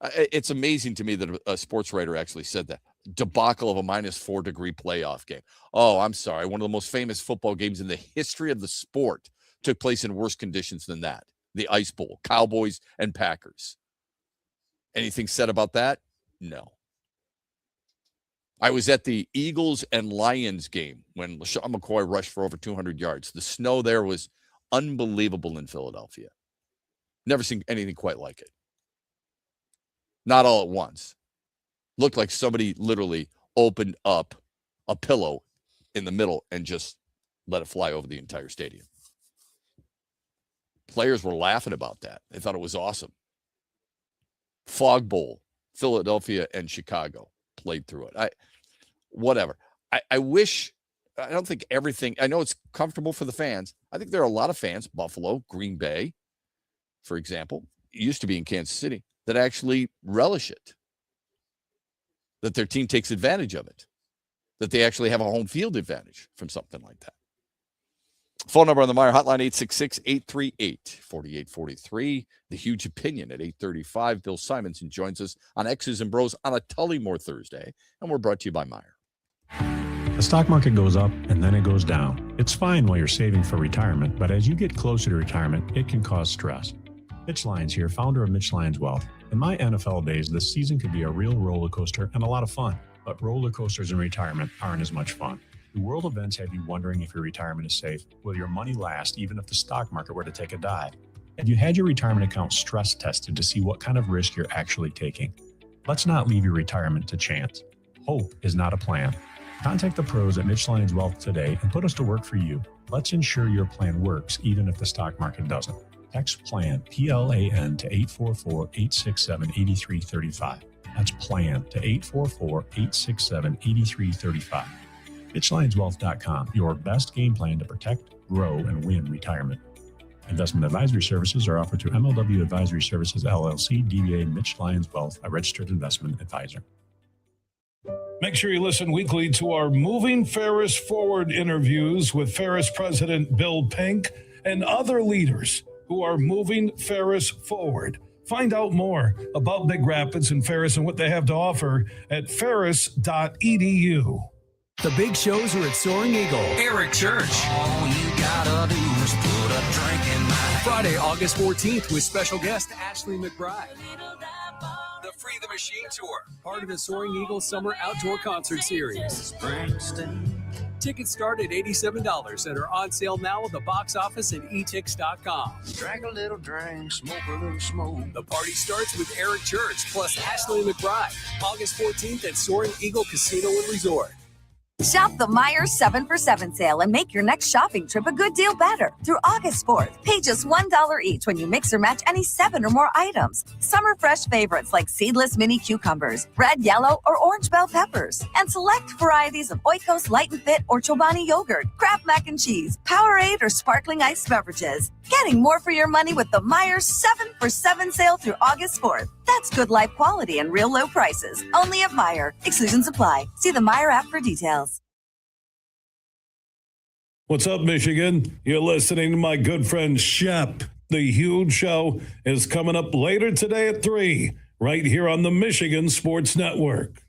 It's amazing to me that a sports writer actually said that. Debacle of a -4-degree playoff game. Oh, I'm sorry. One of the most famous football games in the history of the sport took place in worse conditions than that. The Ice Bowl, Cowboys and Packers. Anything said about that? No. I was at the Eagles and Lions game when LaShawn McCoy rushed for over 200 yards. The snow there was unbelievable in Philadelphia. Never seen anything quite like it. Not all at once. Looked like somebody literally opened up a pillow in the middle and just let it fly over the entire stadium. Players were laughing about that. They thought it was awesome. Fog Bowl, Philadelphia and Chicago played through it. Whatever. I wish, I don't think everything, I know it's comfortable for the fans. I think there are a lot of fans, Buffalo, Green Bay, for example, used to be in Kansas City, that actually relish it. That their team takes advantage of it. That they actually have a home field advantage from something like that. Phone number on the Meijer hotline, 866-838-4843. The Huge Opinion at 8:35. Bill Simonson joins us on X's and Bros on a Tullymore Thursday, and we're brought to you by Meijer. The stock market goes up and then it goes down. It's fine while you're saving for retirement, but as you get closer to retirement, it can cause stress. Mitch Lyons here, founder of Mitch Lyons Wealth. In my NFL days, this season could be a real roller coaster and a lot of fun, but roller coasters in retirement aren't as much fun. Do world events have you wondering if your retirement is safe? Will your money last even if the stock market were to take a dive? Have you had your retirement account stress tested to see what kind of risk you're actually taking? Let's not leave your retirement to chance. Hope is not a plan. Contact the pros at Mitch Lyons Wealth today and put us to work for you. Let's ensure your plan works even if the stock market doesn't. Text PLAN, PLAN, to 844-867-8335. That's PLAN to 844-867-8335. MitchLyonsWealth.com, your best game plan to protect, grow, and win retirement. Investment advisory services are offered through MLW Advisory Services, LLC, DBA Mitch Lyons Wealth, a registered investment advisor. Make sure you listen weekly to our Moving Ferris Forward interviews with Ferris President Bill Pink and other leaders who are moving Ferris forward. Find out more about Big Rapids and Ferris and what they have to offer at ferris.edu. The big shows are at Soaring Eagle. Eric Church. All you gotta do is put a drink in my hand. Friday, August 14th with special guest Ashley McBride. The Free the Machine Tour, part of the Soaring Eagle Summer Outdoor Concert Series. Tickets start at $87 and are on sale now at the box office and etix.com. Drink a little drink, smoke a little smoke. The party starts with Eric Church plus Ashley McBride, August 14th at Soaring Eagle Casino and Resort. Shop the Meijer 7 for 7 sale and make your next shopping trip a good deal better. Through August 4th, pay just $1 each when you mix or match any 7 or more items. Summer fresh favorites like seedless mini cucumbers, red, yellow, or orange bell peppers, and select varieties of Oikos Light and Fit or Chobani yogurt, Kraft mac and cheese, Powerade, or sparkling iced beverages. Getting more for your money with the Meijer 7 for 7 sale through August 4th. That's good life quality and real low prices. Only at Meijer. Exclusions apply. See the Meijer app for details. What's up, Michigan? You're listening to my good friend Shep. The Huge Show is coming up later today at 3, right here on the Michigan Sports Network.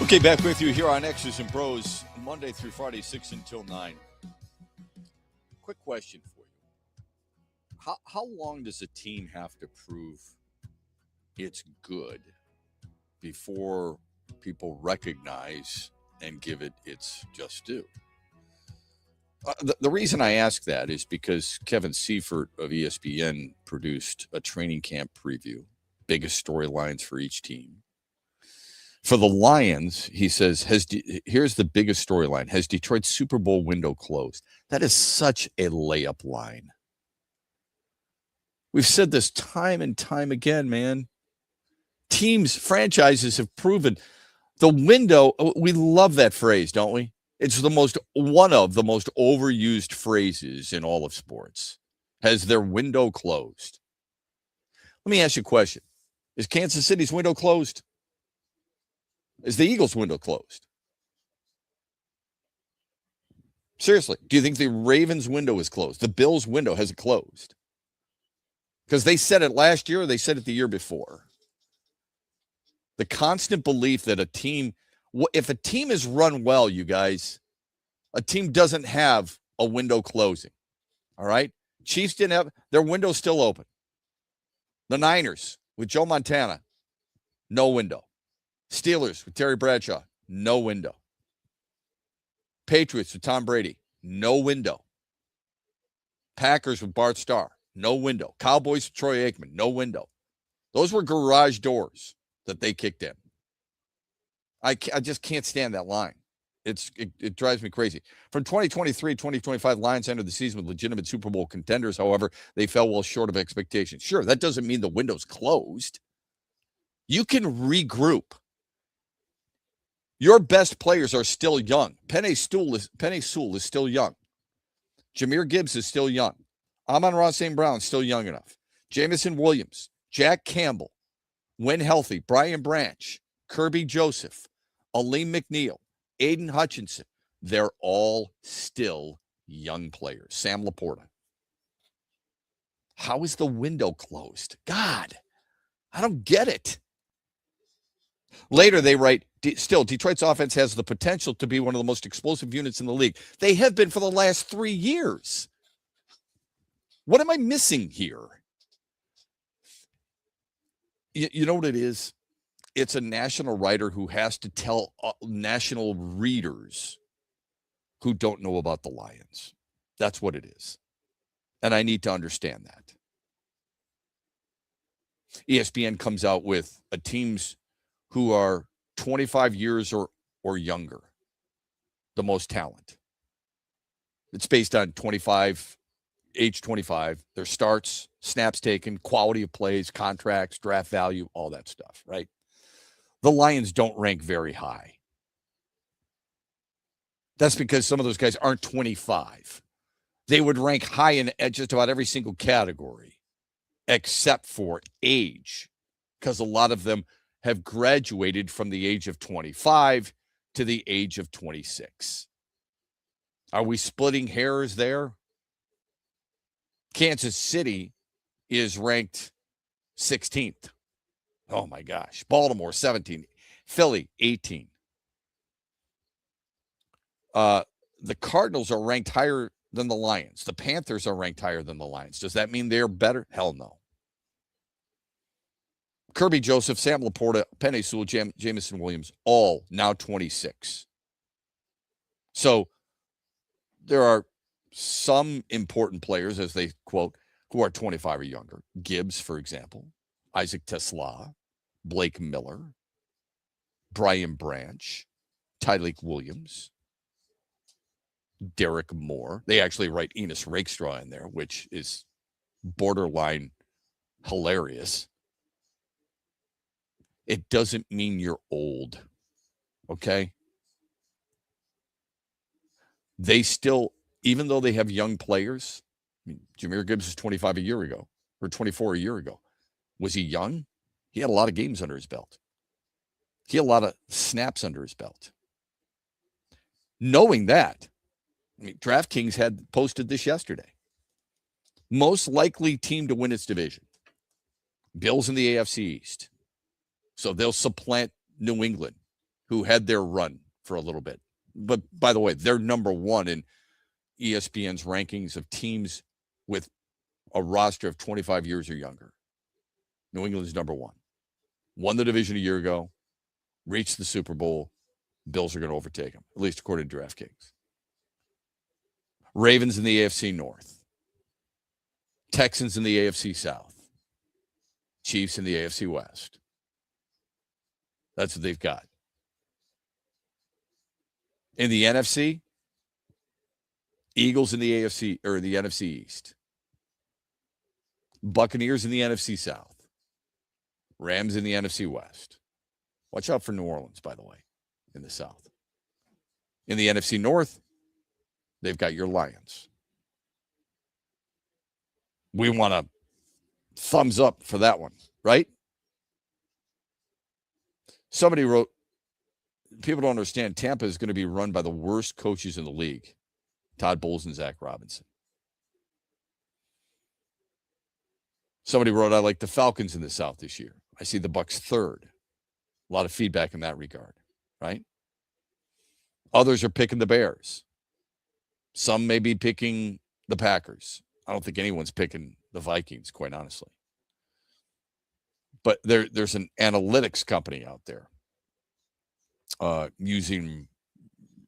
Okay, back with you here on X's and Bros, Monday through Friday, 6 until 9. Quick question for you. How long does a team have to prove it's good before people recognize and give it its just due? The reason I ask that is because Kevin Seifert of ESPN produced a training camp preview, biggest storylines for each team. For the Lions, he says, here's the biggest storyline. Has Detroit's Super Bowl window closed? That is such a layup line. We've said this time and time again, man. Teams, franchises have proven the window. We love that phrase, don't we? It's one of the most overused phrases in all of sports. Has their window closed? Let me ask you a question. Is Kansas City's window closed? Is the Eagles' window closed? Seriously, do you think the Ravens' window is closed? The Bills' window has it closed? Because they said it last year or they said it the year before. The constant belief that if a team is run well, you guys, a team doesn't have a window closing. All right? Chiefs didn't have, their window's still open. The Niners with Joe Montana, no window. Steelers with Terry Bradshaw, no window. Patriots with Tom Brady, no window. Packers with Bart Starr, no window. Cowboys with Troy Aikman, no window. Those were garage doors that they kicked in. I just can't stand that line. It drives me crazy. From 2023-2025, Lions entered the season with legitimate Super Bowl contenders. However, they fell well short of expectations. Sure, that doesn't mean the window's closed. You can regroup. Your best players are still young. Penei Sewell is still young. Jahmyr Gibbs is still young. Amon-Ra St. Brown is still young enough. Jamison Williams, Jack Campbell, when healthy, Brian Branch, Kirby Joseph, Aleem McNeil, Aiden Hutchinson, they're all still young players. Sam Laporta. How is the window closed? God, I don't get it. Later, they write, still, Detroit's offense has the potential to be one of the most explosive units in the league. They have been for the last 3 years. What am I missing here? You know what it is? It's a national writer who has to tell national readers who don't know about the Lions. That's what it is. And I need to understand that. ESPN comes out with teams who are 25 years or younger, the most talent. It's based on age 25, their starts, snaps taken, quality of plays, contracts, draft value, all that stuff, right? The Lions don't rank very high. That's because some of those guys aren't 25. They would rank high in just about every single category except for age, because a lot of them have graduated from the age of 25 to the age of 26. Are we splitting hairs there? Kansas City is ranked 16th. Oh, my gosh. Baltimore, 17. Philly, 18. The Cardinals are ranked higher than the Lions. The Panthers are ranked higher than the Lions. Does that mean they're better? Hell no. Kirby Joseph, Sam Laporta, Penei Sewell, Jamison Williams, all now 26. So there are some important players, as they quote, who are 25 or younger. Gibbs, for example, Isaac Tesla, Blake Miller, Brian Branch, Tyleik Williams, Derek Moore. They actually write Enos Rakestraw in there, which is borderline hilarious. It doesn't mean you're old, okay? They still, even though they have young players, I mean, Jahmyr Gibbs was 25 a year ago, or 24 a year ago. Was he young? He had a lot of games under his belt. He had a lot of snaps under his belt. Knowing that, I mean, DraftKings had posted this yesterday. Most likely team to win its division. Bills in the AFC East. So they'll supplant New England who had their run for a little bit. But by the way, they're number one in ESPN's rankings of teams with a roster of 25 years or younger. New England's number one. Won the division a year ago, reached the Super Bowl. Bills are going to overtake them, at least according to DraftKings. Ravens in the AFC North. Texans in the AFC South. Chiefs in the AFC West. That's what they've got. In the NFC, Eagles in the AFC or the NFC East. Buccaneers in the NFC South. Rams in the NFC West. Watch out for New Orleans, by the way, in the South. In the NFC North, they've got your Lions. We want a thumbs up for that one, right? Somebody wrote, people don't understand, Tampa is going to be run by the worst coaches in the league, Todd Bowles and Zach Robinson. Somebody wrote, I like the Falcons in the South this year. I see the Bucs third. A lot of feedback in that regard, right? Others are picking the Bears. Some may be picking the Packers. I don't think anyone's picking the Vikings, quite honestly. But there's an analytics company out there using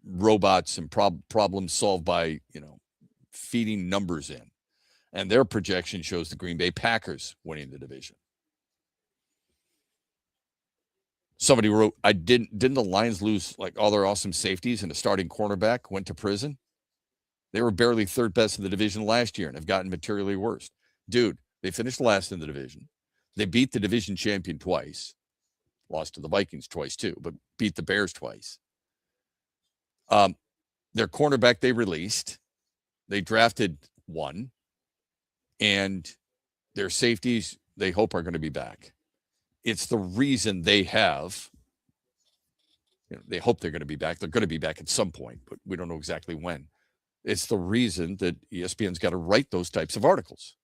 robots and problems solved by, feeding numbers in. And their projection shows the Green Bay Packers winning the division. Somebody wrote, didn't the Lions lose like all their awesome safeties and a starting cornerback went to prison? They were barely third best in the division last year and have gotten materially worse. Dude, they finished last in the division. They beat the division champion twice. Lost to the Vikings twice too, but beat the Bears twice. Their cornerback they released. They drafted one. And their safeties, they hope, are going to be back. It's the reason they have, they hope they're going to be back. They're going to be back at some point, but we don't know exactly when. It's the reason that ESPN's got to write those types of articles.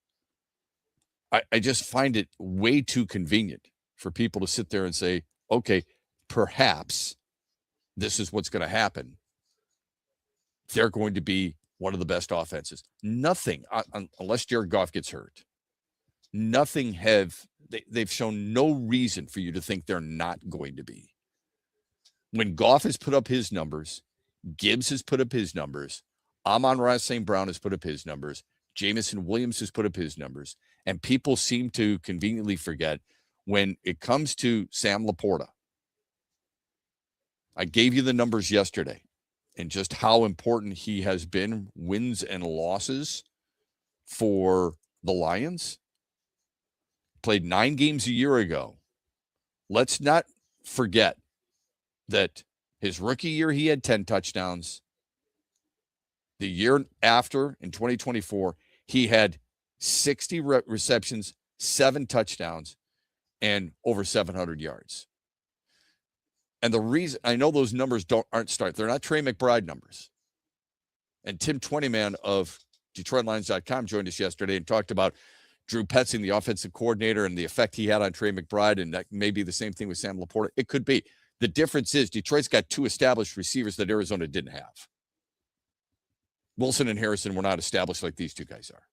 I just find it way too convenient for people to sit there and say, okay, perhaps this is what's going to happen. They're going to be one of the best offenses. Nothing, unless Jared Goff gets hurt, they've shown no reason for you to think they're not going to be. When Goff has put up his numbers, Gibbs has put up his numbers, Amon-Ra St. Brown has put up his numbers, Jameson Williams has put up his numbers, and people seem to conveniently forget when it comes to Sam Laporta. I gave you the numbers yesterday and just how important he has been, wins and losses for the Lions. Played 9 games a year ago. Let's not forget that his rookie year, he had 10 touchdowns. The year after, in 2024, he had 60 receptions, 7 touchdowns, and over 700 yards. And the reason I know those numbers aren't start, they're not Trey McBride numbers. And Tim Twentyman of DetroitLions.com joined us yesterday and talked about Drew Petzing, the offensive coordinator, and the effect he had on Trey McBride. And that may be the same thing with Sam Laporta. It could be. The difference is Detroit's got 2 established receivers that Arizona didn't have. Wilson and Harrison were not established like these 2 guys are.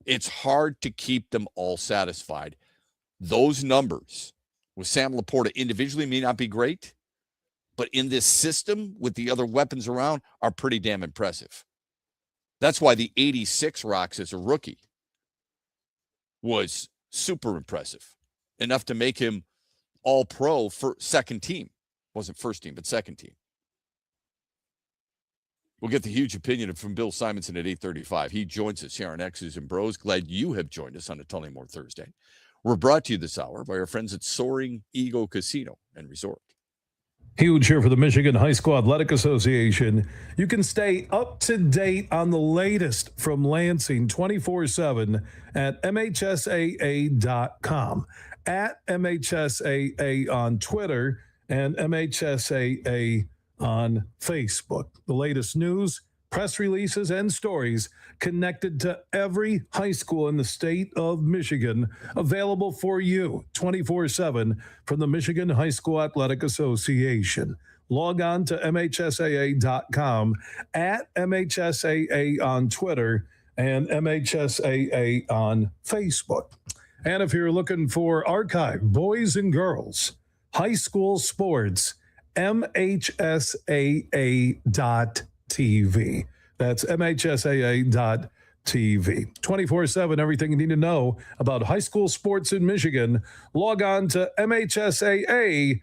It's hard to keep them all satisfied. Those numbers with Sam Laporta individually may not be great, but in this system with the other weapons around are pretty damn impressive. That's why the 86 rocks as a rookie was super impressive, enough to make him all pro for second team. Wasn't first team, but second team. We'll get the huge opinion from Bill Simonson at 8:35. He joins us here on X's and Bros. Glad you have joined us on a Tullymore Thursday. We're brought to you this hour by our friends at Soaring Eagle Casino and Resort. Huge here for the Michigan High School Athletic Association. You can stay up to date on the latest from Lansing 24/7 at MHSAA.com, at MHSAA on Twitter, and MHSAA on Facebook. The latest news, press releases, and stories connected to every high school in the state of Michigan, available for you 24/7 from the Michigan High School Athletic Association. Log on to MHSAA.com, at MHSAA on Twitter, and MHSAA on Facebook. And if you're looking for archive boys and girls high school sports, MHSAA.TV. That's MHSAA.TV. 24/7, everything you need to know about high school sports in Michigan. Log on to MHSAA.com.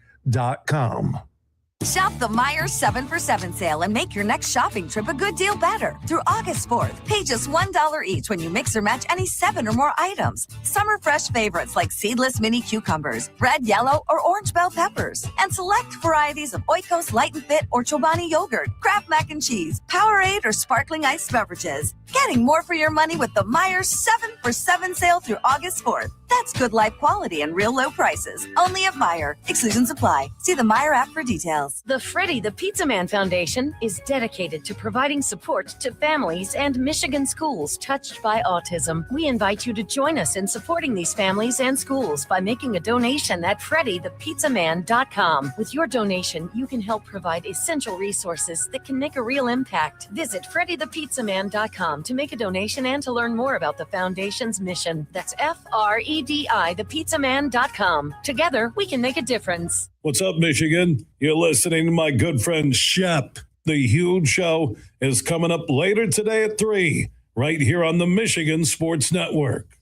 Shop the Meijer 7 for 7 sale and make your next shopping trip a good deal better. Through August 4th, pay just $1 each when you mix or match any 7 or more items. Summer fresh favorites like seedless mini cucumbers, red, yellow, or orange bell peppers, and select varieties of Oikos Light and Fit or Chobani yogurt, Kraft mac and cheese, Powerade, or sparkling iced beverages. Getting more for your money with the Meijer 7 for 7 sale through August 4th. That's good life quality and real low prices. Only at Meijer. Exclusions apply. See the Meijer app for details. The Freddie the Pizza Man Foundation is dedicated to providing support to families and Michigan schools touched by autism. We invite you to join us in supporting these families and schools by making a donation at freddythepizzaman.com. With your donation, you can help provide essential resources that can make a real impact. Visit freddythepizzaman.com to make a donation and to learn more about the foundation's mission. That's FREDI, thepizzaman.com. Together, we can make a difference. What's up, Michigan? You're listening to my good friend Shep. The Huge Show is coming up later today at 3, right here on the Michigan Sports Network.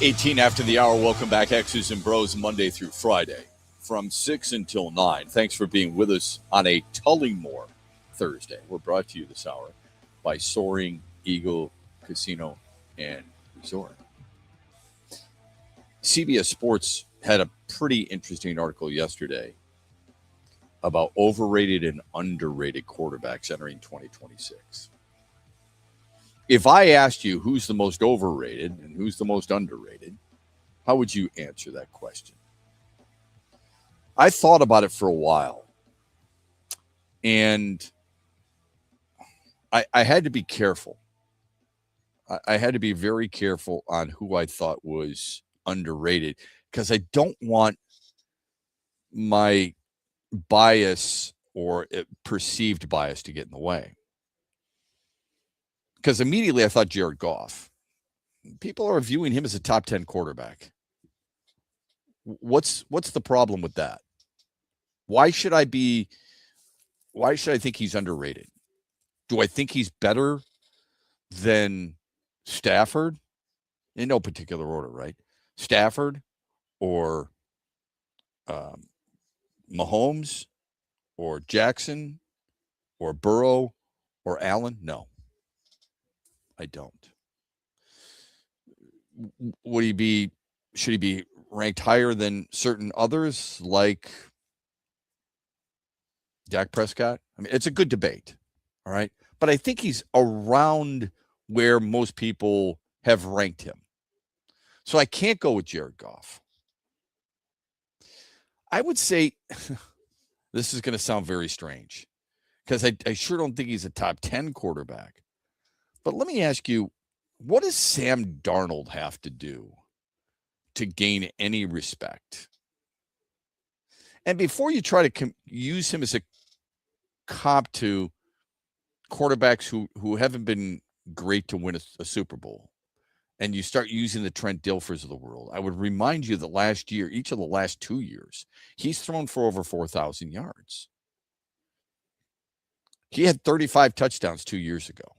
18 after the hour. Welcome back, X's and Bros, Monday through Friday from 6 until 9. Thanks for being with us on a Tullymore Thursday. We're brought to you this hour by Soaring Eagle Casino and Resort. CBS Sports had a pretty interesting article yesterday about overrated and underrated quarterbacks entering 2026. If I asked you who's the most overrated and who's the most underrated, how would you answer that question? I thought about it for a while, and I had to be careful. I had to be very careful on who I thought was underrated, because I don't want my bias or perceived bias to get in the way. Because immediately I thought Jared Goff. People are viewing him as a top 10 quarterback. What's the problem with that? Why should I think he's underrated? Do I think he's better than Stafford? In no particular order, right? Stafford or Mahomes or Jackson or Burrow or Allen? No, I don't. Should he be ranked higher than certain others like Dak Prescott? I mean, it's a good debate, all right? But I think he's around where most people have ranked him. So I can't go with Jared Goff. I would say, this is going to sound very strange, because I sure don't think he's a top 10 quarterback. But let me ask you, what does Sam Darnold have to do to gain any respect? And before you try to use him as a comp to quarterbacks who haven't been great to win a Super Bowl, and you start using the Trent Dilfers of the world, I would remind you that last year, each of the last 2 years, he's thrown for over 4,000 yards. He had 35 touchdowns 2 years ago,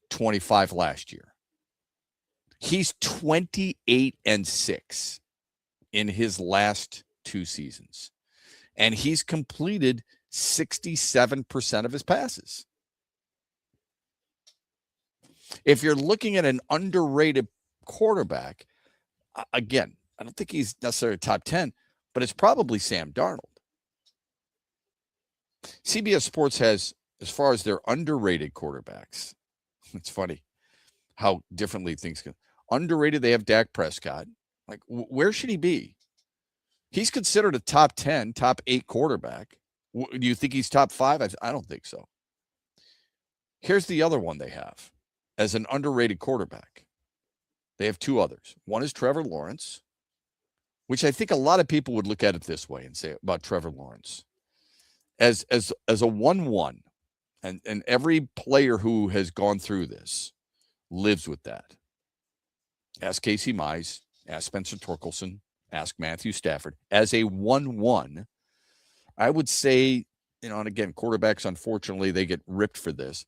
25 last year. He's 28-6 in his last 2 seasons, and he's completed 67% of his passes. If you're looking at an underrated quarterback, again, I don't think he's necessarily top 10, but it's probably Sam Darnold. CBS Sports has, as far as their underrated quarterbacks, it's funny how differently things can. Underrated, they have Dak Prescott. Like, where should he be? He's considered a top 10, top 8 quarterback. Do you think he's top 5? I don't think so. Here's the other one they have as an underrated quarterback. They have 2 others. One is Trevor Lawrence, which I think a lot of people would look at it this way and say about Trevor Lawrence. As a 1-1, and every player who has gone through this lives with that. Ask Casey Mize, ask Spencer Torkelson, ask Matthew Stafford. As a 1-1, I would say, and again, quarterbacks, unfortunately, they get ripped for this.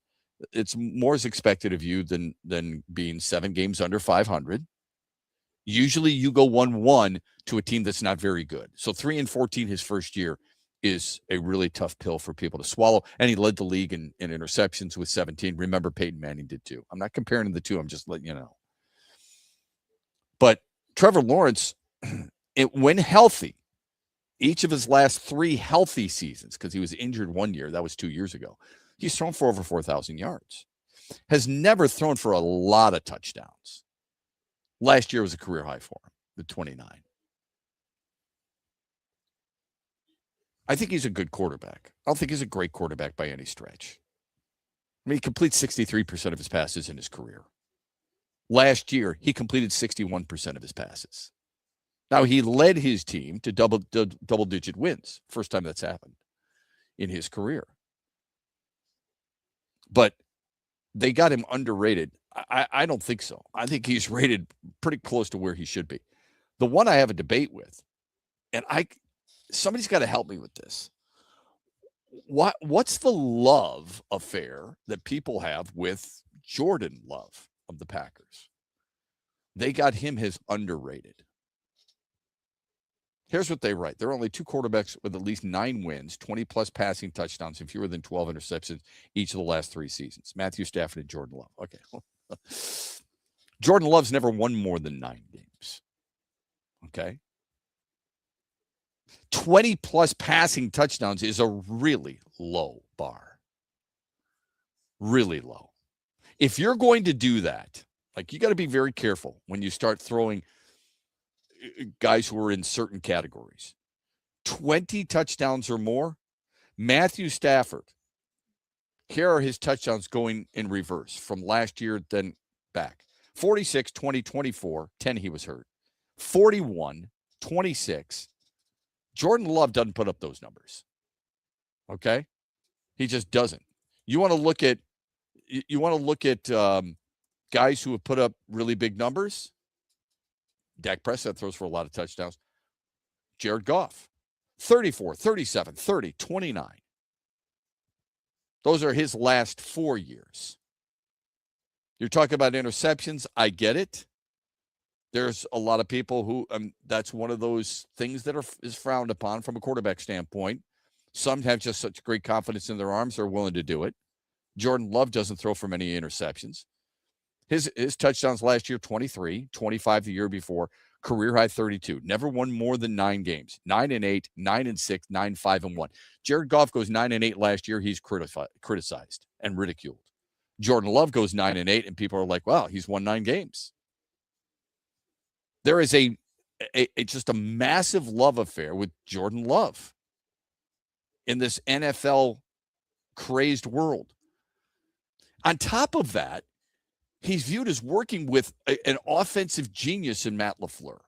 It's more is expected of you than being 7 games under 500. Usually you go 1-1 to a team that's not very good. So 3-14 his first year is a really tough pill for people to swallow. And he led the league in interceptions with 17. Remember, Peyton Manning did too. I'm not comparing the two. I'm just letting you know. But Trevor Lawrence, when healthy, each of his last 3 healthy seasons, because he was injured 1 year, that was 2 years ago, he's thrown for over 4,000 yards. Has never thrown for a lot of touchdowns. Last year was a career high for him, the 29. I think he's a good quarterback. I don't think he's a great quarterback by any stretch. I mean, he completes 63% of his passes in his career. Last year, he completed 61% of his passes. Now, he led his team to double-digit wins. First time that's happened in his career. But they got him underrated. I don't think so. I think he's rated pretty close to where he should be. The one I have a debate with, and somebody's got to help me with this. What's the love affair that people have with Jordan Love of the Packers? They got him as underrated. Here's what they write. There are only 2 quarterbacks with at least 9 wins, 20-plus passing touchdowns, and fewer than 12 interceptions each of the last 3 seasons. Matthew Stafford and Jordan Love. Okay. Jordan Love's never won more than 9 games. Okay. 20-plus passing touchdowns is a really low bar. Really low. If you're going to do that, like, you got to be very careful when you start throwing guys who are in certain categories. 20 touchdowns or more. Matthew Stafford. Here are his touchdowns going in reverse from last year, then back. 46, 20, 24, 10 he was hurt. 41, 26. Jordan Love doesn't put up those numbers. Okay? He just doesn't. You want to look at guys who have put up really big numbers? Dak Prescott throws for a lot of touchdowns. Jared Goff, 34, 37, 30, 29. Those are his last 4 years. You're talking about interceptions. I get it. There's a lot of people who that's one of those things that is frowned upon from a quarterback standpoint. Some have just such great confidence in their arms, they're willing to do it. Jordan Love doesn't throw for many interceptions. His touchdowns last year, 23, 25 the year before, career high 32. Never won more than 9 games. 9-8, 9-6, 9-5-1. Jared Goff goes 9-8 last year. He's criticized and ridiculed. Jordan Love goes 9-8, and people are like, wow, he's won 9 games. There is just a massive love affair with Jordan Love in this NFL crazed world. On top of that, he's viewed as working with an offensive genius in Matt LaFleur.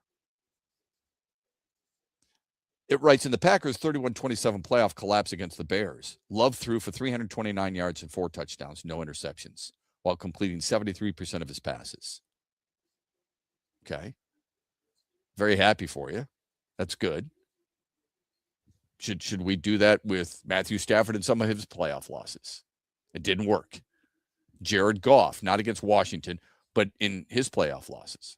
It writes, in the Packers' 31-27 playoff collapse against the Bears, Love threw for 329 yards and 4 touchdowns, no interceptions, while completing 73% of his passes. Okay. Very happy for you. That's good. Should we do that with Matthew Stafford and some of his playoff losses? It didn't work. Jared Goff, not against Washington, but in his playoff losses.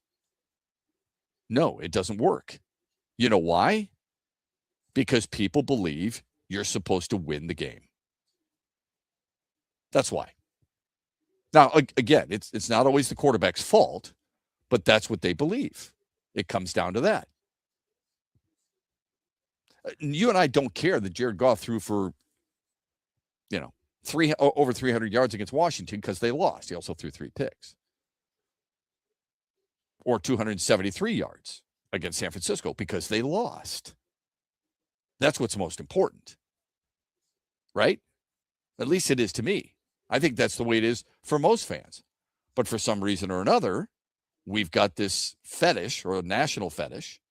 No, it doesn't work. You know why? Because people believe you're supposed to win the game. That's why. Now, again, it's not always the quarterback's fault, but that's what they believe. It comes down to that. You and I don't care that Jared Goff threw for, over 300 yards against Washington because they lost. He also threw 3 picks. Or 273 yards against San Francisco because they lost. That's what's most important. Right? At least it is to me. I think that's the way it is for most fans. But for some reason or another, we've got this fetish, or a national fetish,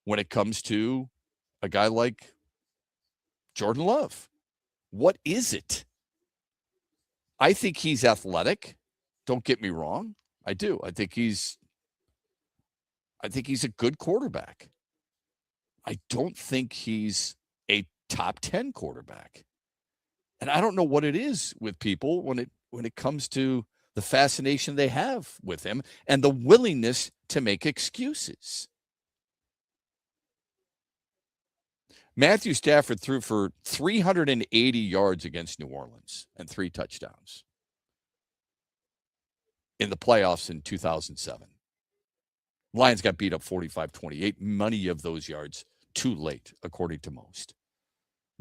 when it comes to a guy like Jordan Love. What is it? I think he's athletic. Don't get me wrong. I do. I think he's a good quarterback. I don't think he's a top 10 quarterback. And I don't know what it is with people when it comes to the fascination they have with him and the willingness to make excuses. Matthew Stafford threw for 380 yards against New Orleans and 3 touchdowns in the playoffs in 2007. Lions got beat up 45-28. Many of those yards too late, according to most.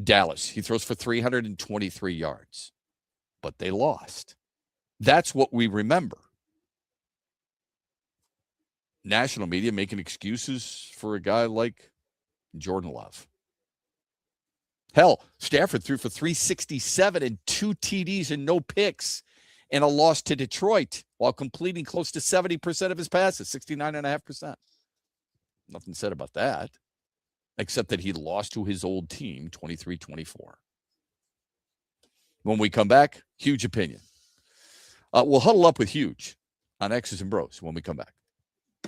Dallas, he throws for 323 yards, but they lost. That's what we remember. National media making excuses for a guy like Jordan Love. Hell, Stafford threw for 367 and 2 TDs and no picks in a loss to Detroit while completing close to 70% of his passes, 69.5%. Nothing said about that, except that he lost to his old team, 23-24. When we come back, Huge opinion. We'll huddle up with Huge on X's and Bros when we come back.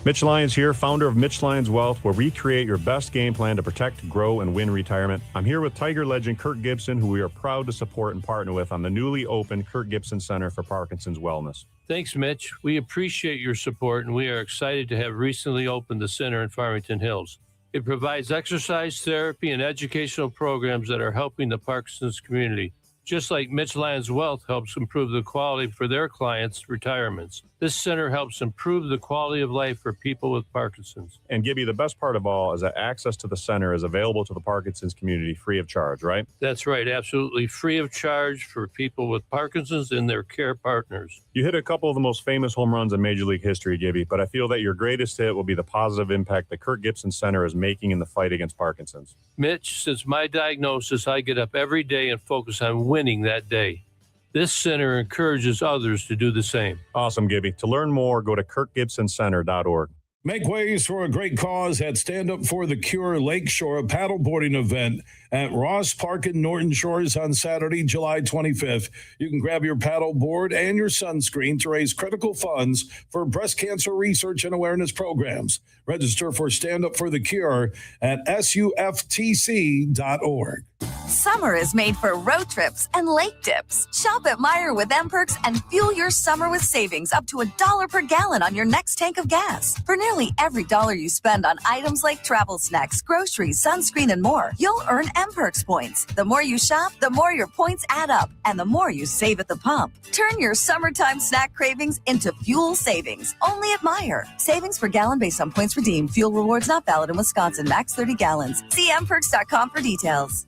Mitch Lyons here, founder of Mitch Lyons Wealth, where we create your best game plan to protect, grow, and win retirement. I'm here with Tiger legend Kirk Gibson, who we are proud to support and partner with on the newly opened Kirk Gibson Center for Parkinson's Wellness. Thanks, Mitch. We appreciate your support, and we are excited to have recently opened the center in Farmington Hills. It provides exercise therapy and educational programs that are helping the Parkinson's community, just like Mitch Lyons Wealth helps improve the quality for their clients' retirements. This center helps improve the quality of life for people with Parkinson's. And Gibby, the best part of all is that access to the center is available to the Parkinson's community free of charge, right? That's right, absolutely free of charge for people with Parkinson's and their care partners. You hit a couple of the most famous home runs in Major League history, Gibby, but I feel that your greatest hit will be the positive impact the Kirk Gibson Center is making in the fight against Parkinson's. Mitch, since my diagnosis, I get up every day and focus on winning that day. This center encourages others to do the same. Awesome, Gibby. To learn more, go to kirkgibsoncenter.org. Make ways for a great cause at Stand Up for the Cure Lakeshore, a paddleboarding event at Ross Park in Norton Shores on Saturday, July 25th. You can grab your paddleboard and your sunscreen to raise critical funds for breast cancer research and awareness programs. Register for Stand Up for the Cure at suftc.org. Summer is made for road trips and lake dips. Shop at Meijer with M-Perks and fuel your summer with savings up to $1 per gallon on your next tank of gas. For nearly every dollar you spend on items like travel snacks, groceries, sunscreen, and more, you'll earn M-Perks points. The more you shop, the more your points add up, and the more you save at the pump. Turn your summertime snack cravings into fuel savings, only at Meijer. Savings per gallon based on points redeemed. Fuel rewards not valid in Wisconsin. Max 30 gallons. See mperks.com for details.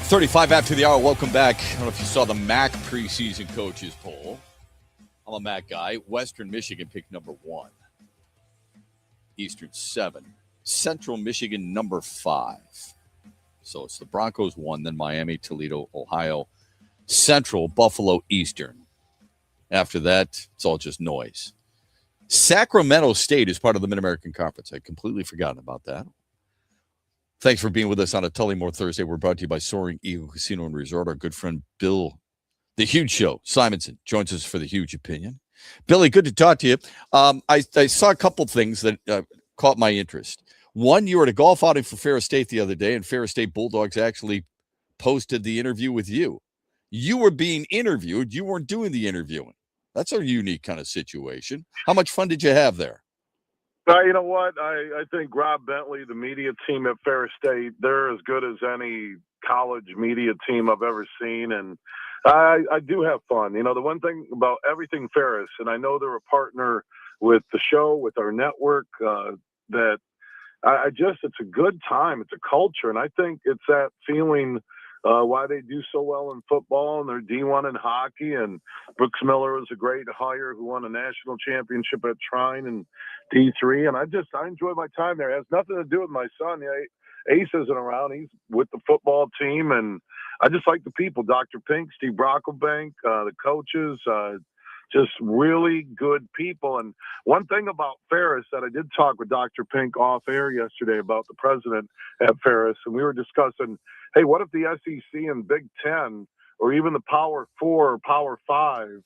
35 after the hour. Welcome back. I don't know if you saw the MAC preseason coaches poll. I'm a MAC guy. Western Michigan picked number 1. Eastern 7. Central Michigan number 5. So it's the Broncos 1, then Miami, Toledo, Ohio, Central, Buffalo, Eastern. After that, it's all just noise. Sacramento State is part of the Mid-American Conference. I'd completely forgotten about that. Thanks for being with us on a Tullymore Thursday. We're brought to you by Soaring Eagle Casino and Resort. Our good friend Bill, the Huge Show, Simonson, joins us for the Huge Opinion. Billy, good to talk to you. I saw a couple things that caught my interest. One, you were at a golf outing for Ferris State the other day, and Ferris State Bulldogs actually posted the interview with you. You were being interviewed. You weren't doing the interviewing. That's a unique kind of situation. How much fun did you have there? You know what? I think Rob Bentley, the media team at Ferris State, they're as good as any college media team I've ever seen. And I do have fun. You know, the one thing about everything Ferris, and I know they're a partner with the show, with our network, that it's a good time. It's a culture. And I think it's that feeling why they do so well in football, and they're D1 in hockey. And Brooks Miller was a great hire who won a national championship at Trine and D3. And I enjoy my time there. It has nothing to do with my son. Ace isn't around. He's with the football team. And I just like the people, Dr. Pink, Steve Brocklebank, the coaches, just really good people. And one thing about Ferris that I did talk with Dr. Pink off air yesterday about the president at Ferris, and we were discussing, hey, what if the SEC and Big Ten or even the Power 4 or Power 5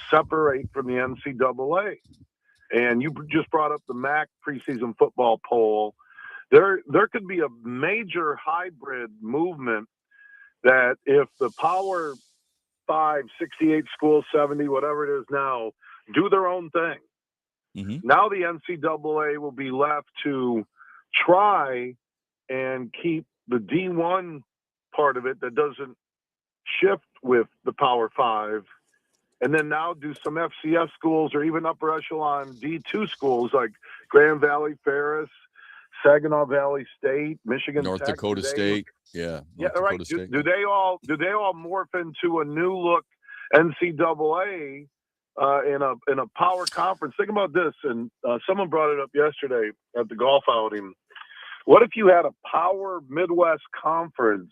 separate from the NCAA? And you just brought up the MAC preseason football poll. There could be a major hybrid movement that if the Power 5, 68 schools, 70, whatever it is now, do their own thing. Mm-hmm. Now the NCAA will be left to try and keep the D1 part of it that doesn't shift with the Power 5, and then now do some FCS schools or even upper echelon D2 schools like Grand Valley, Ferris, Saginaw Valley State, Michigan North Tech, Dakota State. Yeah. Yeah, right. Do they all morph into a new look NCAA in a power conference? Think about this, and someone brought it up yesterday at the golf outing. What if you had a power Midwest conference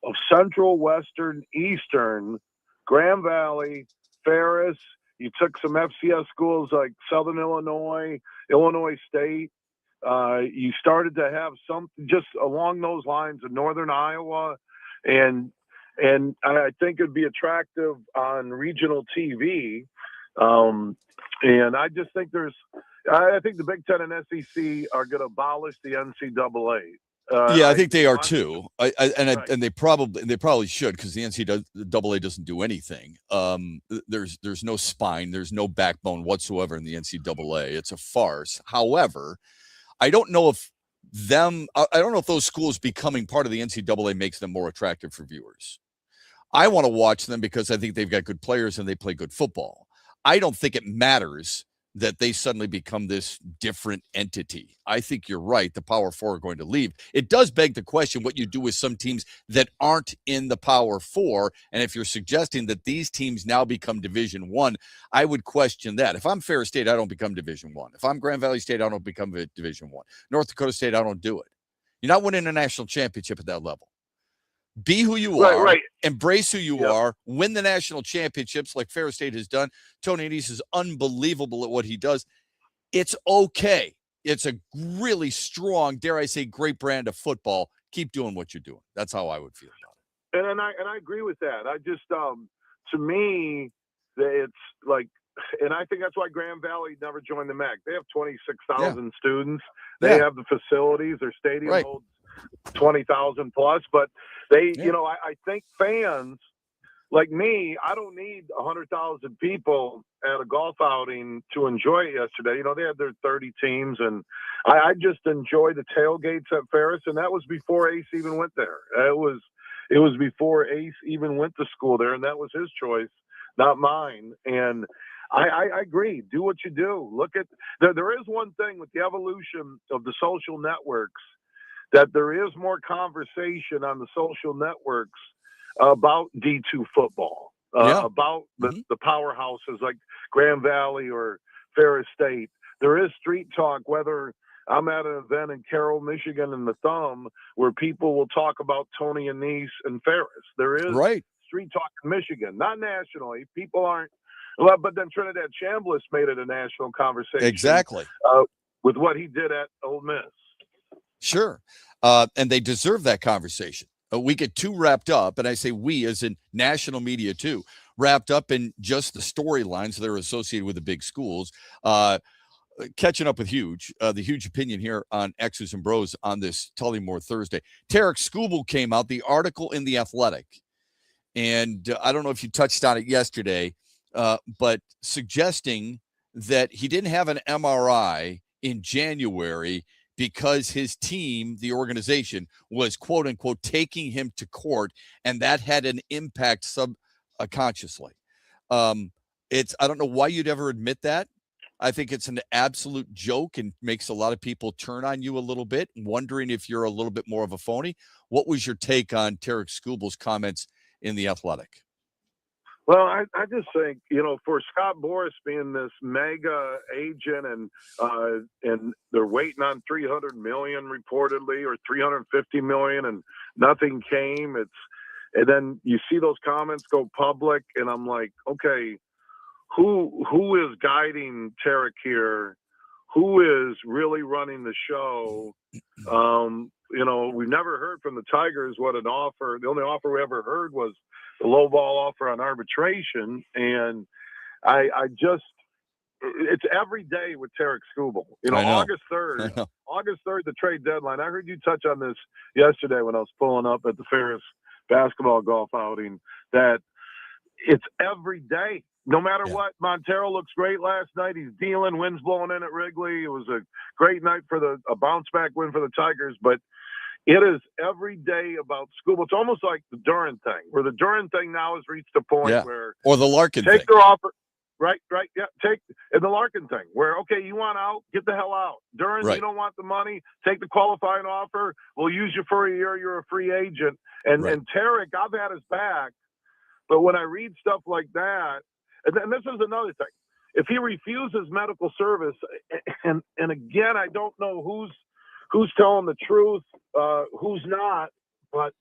of Central, Western, Eastern, Grand Valley, Ferris? You took some FCS schools like Southern Illinois, Illinois State. You started to have some just along those lines of Northern Iowa, and I think it'd be attractive on regional TV. And I just think I think the Big Ten and SEC are going to abolish the NCAA. I think they are too. And they probably should, because the NCAA doesn't do anything. There's no spine, there's no backbone whatsoever in the NCAA. It's a farce. However, I don't know if those schools becoming part of the NCAA makes them more attractive for viewers. I want to watch them because I think they've got good players and they play good football. I don't think it matters that they suddenly become this different entity. I think you're right. The Power 4 are going to leave. It does beg the question what you do with some teams that aren't in the Power 4. And if you're suggesting that these teams now become Division I, I would question that. If I'm Ferris State, I don't become Division I. If I'm Grand Valley State, I don't become Division I. North Dakota State, I don't do it. You're not winning a national championship at that level. Be who you are, right. Embrace who you are, win the national championships like Ferris State has done. Tony Annese is unbelievable at what he does. It's okay. It's a really strong, dare I say, great brand of football. Keep doing what you're doing. That's how I would feel about it. And I agree with that. I just, to me, it's like, and I think that's why Grand Valley never joined the MAC. They have 26,000 students. They have the facilities. Their stadium holds 20,000 plus, but they, I think fans like me, I don't need 100,000 people at a golf outing to enjoy it yesterday. They had their 30 teams, and I just enjoy the tailgates at Ferris, and that was before Ace even went there. It was before Ace even went to school there, and that was his choice, not mine. And I agree. Do what you do. Look at there is one thing with the evolution of the social networks that there is more conversation on the social networks about D2 football, about the powerhouses like Grand Valley or Ferris State. There is street talk, whether I'm at an event in Carroll, Michigan in the Thumb where people will talk about Tony Annese and Ferris. There is street talk in Michigan, not nationally. People aren't. Well, but then Trinidad Chambliss made it a national conversation. Exactly. With what he did at Ole Miss. Sure. And they deserve that conversation. We get too wrapped up, and I say we as in national media too, wrapped up in just the storylines that are associated with the big schools. Catching up with Huge, the Huge opinion here on X's and Bros on this Tullymore Thursday. Tarek Skubal came out, the article in The Athletic, and I don't know if you touched on it yesterday, but suggesting that he didn't have an MRI in January because his team, the organization, was quote unquote taking him to court, and that had an impact subconsciously. I don't know why you'd ever admit that. I think it's an absolute joke and makes a lot of people turn on you a little bit, wondering if you're a little bit more of a phony. What was your take on Tarek Skubal's comments in The Athletic? Well, I just think, for Scott Boras being this mega agent and they're waiting on $300 million reportedly or $350 million and nothing came. And then you see those comments go public and I'm like, okay, who is guiding Tarek here? Who is really running the show? We've never heard from the Tigers what an offer. The only offer we ever heard was the low ball offer on arbitration. And it's every day with Tarek Skubal. August 3rd, the trade deadline. I heard you touch on this yesterday when I was pulling up at the Ferris basketball golf outing, that it's every day. No matter what, Montero looks great last night. He's dealing, wind's blowing in at Wrigley. It was a great night for a bounce-back win for the Tigers. But it is every day about Skubal. It's almost like the Duran thing, where the Duran thing now has reached a point where or the Larkin take thing. their offer. Right, yeah. And the Larkin thing, where, okay, you want out, get the hell out. Duran, you don't want the money, take the qualifying offer. We'll use you for a year. You're a free agent. And Tarek, I've had his back. But when I read stuff like that, and this is another thing. If he refuses medical service, and again, I don't know who's telling the truth, who's not, but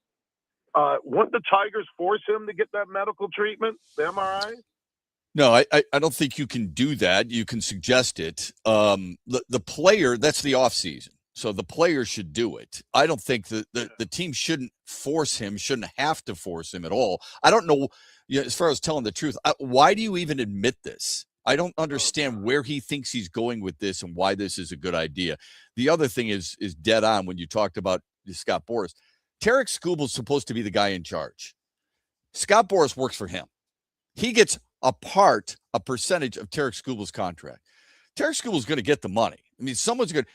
wouldn't the Tigers force him to get that medical treatment, the MRI? No, I don't think you can do that. You can suggest it. The player, that's the offseason. So the player should do it. I don't think the team shouldn't force him, shouldn't have to force him at all. I don't know, as far as telling the truth, why do you even admit this? I don't understand where he thinks he's going with this and why this is a good idea. The other thing is dead on when you talked about Scott Boras. Tarek Skubal's supposed to be the guy in charge. Scott Boras works for him. He gets a percentage of Tarek Skubal's contract. Tarek Skubal's going to get the money. I mean, someone's going to.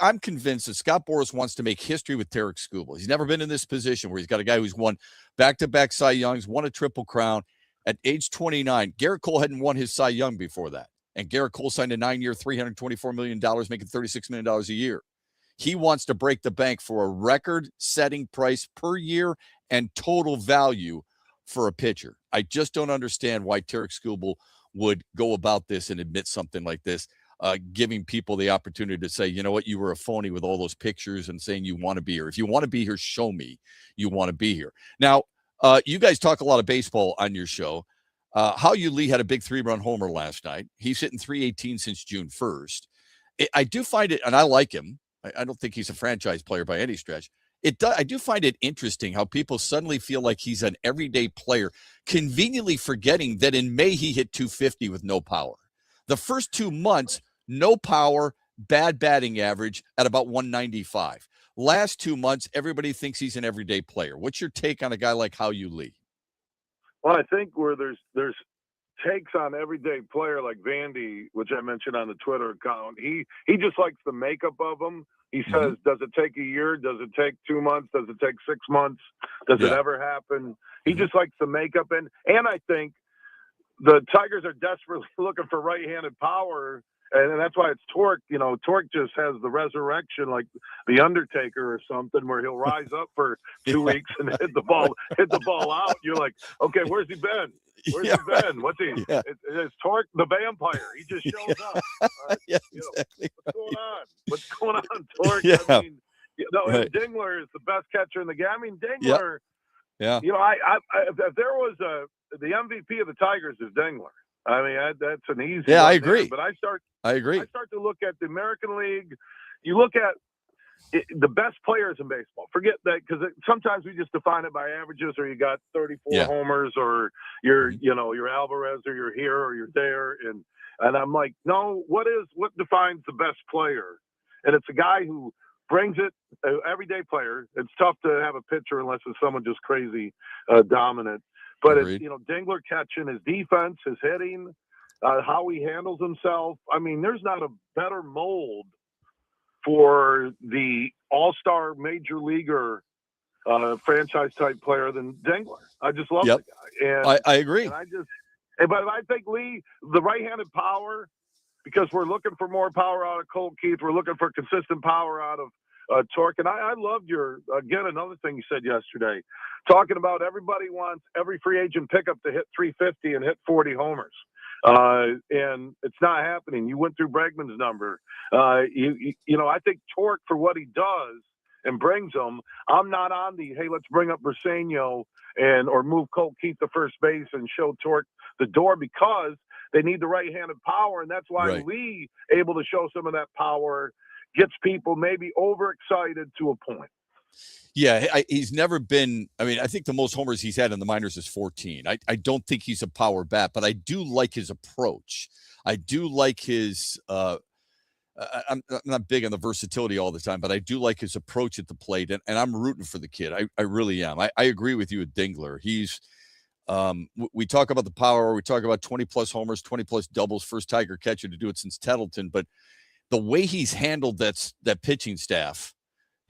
I'm convinced that Scott Boras wants to make history with Tarek Skubal. He's never been in this position where he's got a guy who's won back-to-back Cy Youngs, won a Triple Crown at age 29. Garrett Cole hadn't won his Cy Young before that. And Garrett Cole signed a 9-year, $324 million, making $36 million a year. He wants to break the bank for a record-setting price per year and total value for a pitcher. I just don't understand why Tarek Skubal would go about this and admit something like this, giving people the opportunity to say, you know what, you were a phony with all those pictures and saying you want to be here. If you want to be here, show me you want to be here. Now, you guys talk a lot of baseball on your show. Hao-Yu Lee had a big 3-run homer last night. He's hitting .318 since June 1st. I do find it, and I like him. I don't think he's a franchise player by any stretch. I do find it interesting how people suddenly feel like he's an everyday player, conveniently forgetting that in May he hit .250 with no power. The first 2 months, no power, bad batting average at about 195. Last 2 months, everybody thinks he's an everyday player. What's your take on a guy like Hao-Yu Lee? Well, I think where there's takes on everyday player like Vandy, which I mentioned on the Twitter account, he just likes the makeup of them. He says, does it take a year? Does it take 2 months? Does it take 6 months? Does it ever happen? He just likes the makeup. And I think the Tigers are desperately looking for right-handed power, And that's why it's Torque. You know, Torque just has the resurrection like the Undertaker or something, where he'll rise up for 2 weeks and hit the ball out. You're like, okay, where's he been? Where's he been? What's he? Yeah. It's Torque the vampire. He just shows up. Exactly. What's going on, Torque? Yeah. I mean, Right. Dingler is the best catcher in the game. I mean, Dingler. Yeah. You know, if there was the MVP of the Tigers is Dingler. I mean, that's an easy. Yeah, I one agree. there. But I agree. start to look at the American League. You look at the best players in baseball. Forget that, because sometimes we just define it by averages, or you got 34 homers, or you're Alvarez, or you're here, or you're there, and I'm like, no, what defines the best player? And it's a guy who brings it, everyday player. It's tough to have a pitcher unless it's someone just crazy dominant. But it's, Dingler catching, his defense, his hitting, how he handles himself. I mean, there's not a better mold for the all-star major leaguer franchise type player than Dingler. I just love the guy. And I agree. But I think Lee, the right-handed power, because we're looking for more power out of Colt Keith. We're looking for consistent power out of Torque. And I loved another thing you said yesterday, talking about everybody wants every free agent pickup to hit 350 and hit 40 homers. And it's not happening. You went through Bregman's number. I think Torque, for what he does and brings them, I'm not on hey, let's bring up Briseño or move Colt Keith to first base and show Torque the door, because they need the right-handed power. And that's why Lee, able to show some of that power, gets people maybe overexcited to a point. Yeah, he's never been. I mean, I think the most homers he's had in the minors is 14. I don't think he's a power bat, but I do like his approach. I do like his. I'm not big on the versatility all the time, but I do like his approach at the plate, and I'm rooting for the kid. I really am. I agree with you with Dingler. He's. We talk about the power. We talk about 20-plus homers, 20-plus doubles, first Tiger catcher to do it since Tettleton, but the way he's handled that pitching staff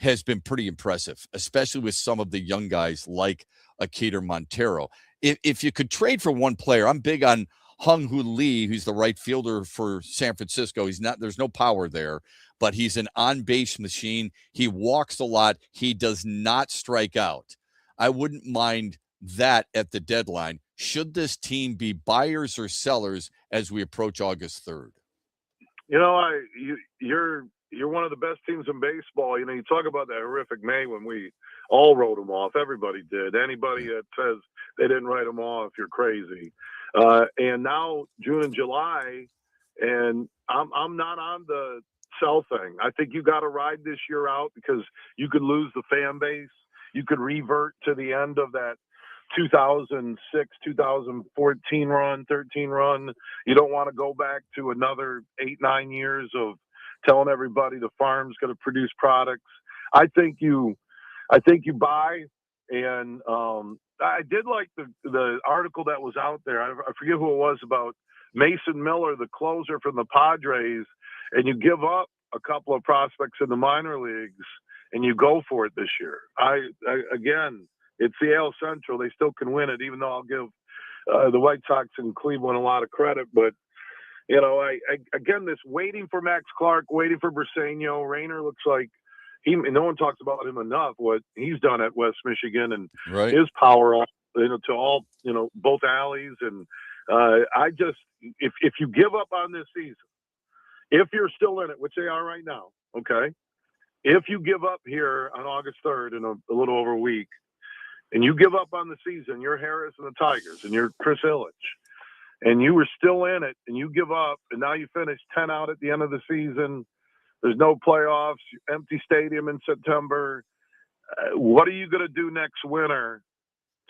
has been pretty impressive, especially with some of the young guys like Keiter Montero. If you could trade for one player, I'm big on Hung-Hoo Lee, who's the right fielder for San Francisco. There's no power there, but he's an on-base machine. He walks a lot. He does not strike out. I wouldn't mind that at the deadline. Should this team be buyers or sellers as we approach August 3rd? You're one of the best teams in baseball. You talk about that horrific May when we all wrote them off. Everybody did. Anybody that says they didn't write them off, you're crazy. And now June and July, and I'm not on the sell thing. I think you got to ride this year out, because you could lose the fan base. You could revert to the end of that 2006, 2014 run, 13 run. You don't want to go back to another 8-9 years of telling everybody the farm's going to produce products. I think you buy. And I did like the article that was out there. I forget who it was, about Mason Miller, the closer from the Padres, and you give up a couple of prospects in the minor leagues and you go for it this year. Again, it's the AL Central. They still can win it, even though I'll give the White Sox in Cleveland a lot of credit. But, again, this waiting for Max Clark, waiting for Briseño. Rayner looks like no one talks about him enough, what he's done at West Michigan and his power to all, both alleys. And if you give up on this season, if you're still in it, which they are right now, okay, if you give up here on August 3rd in a little over a week, and you give up on the season, you're Harris and the Tigers, and you're Chris Ilitch, and you were still in it, and you give up, and now you finish 10 out at the end of the season, there's no playoffs, empty stadium in September, what are you going to do next winter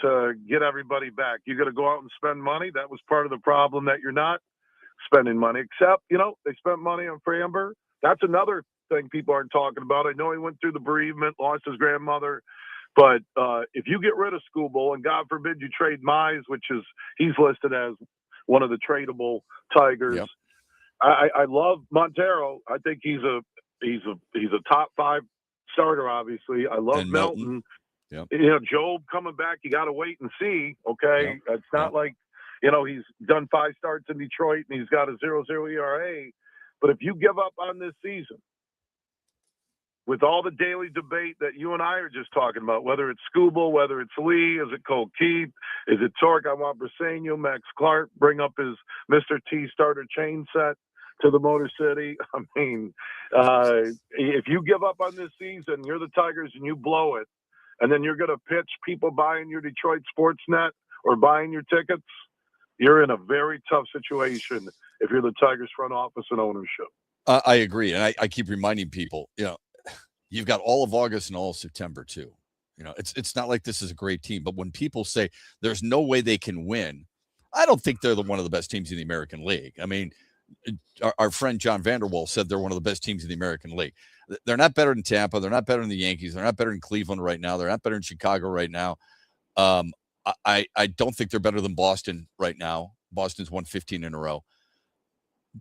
to get everybody back? You got to go out and spend money? That was part of the problem, that you're not spending money, except, they spent money on Framber. That's another thing people aren't talking about. I know he went through the bereavement, lost his grandmother. But if you get rid of Skubal, and God forbid you trade Mize, he's listed as one of the tradable Tigers. Yep. I love Montero. I think he's a top 5 starter. Obviously, I love Melton. Yep. Job coming back. You got to wait and see. Okay, It's not like he's done 5 starts in Detroit and he's got a 0.00 ERA. But if you give up on this season, with all the daily debate that you and I are just talking about, whether it's Scooble, whether it's Lee, is it Cole Keith, is it Torque? I want Briseno, Max Clark, bring up his Mr. T starter chain set to the Motor City. I mean, if you give up on this season, you're the Tigers and you blow it, and then you're going to pitch people buying your Detroit sports net or buying your tickets, you're in a very tough situation if you're the Tigers front office and ownership. I agree. And I keep reminding people, you've got all of August and all of September too. It's not like this is a great team, but when people say there's no way they can win, I don't think they're one of the best teams in the American League. I mean, our friend John Vanderwall said they're one of the best teams in the American League. They're not better than Tampa. They're not better than the Yankees. They're not better than Cleveland right now. They're not better than Chicago right now. I don't think they're better than Boston right now. Boston's won 15 in a row.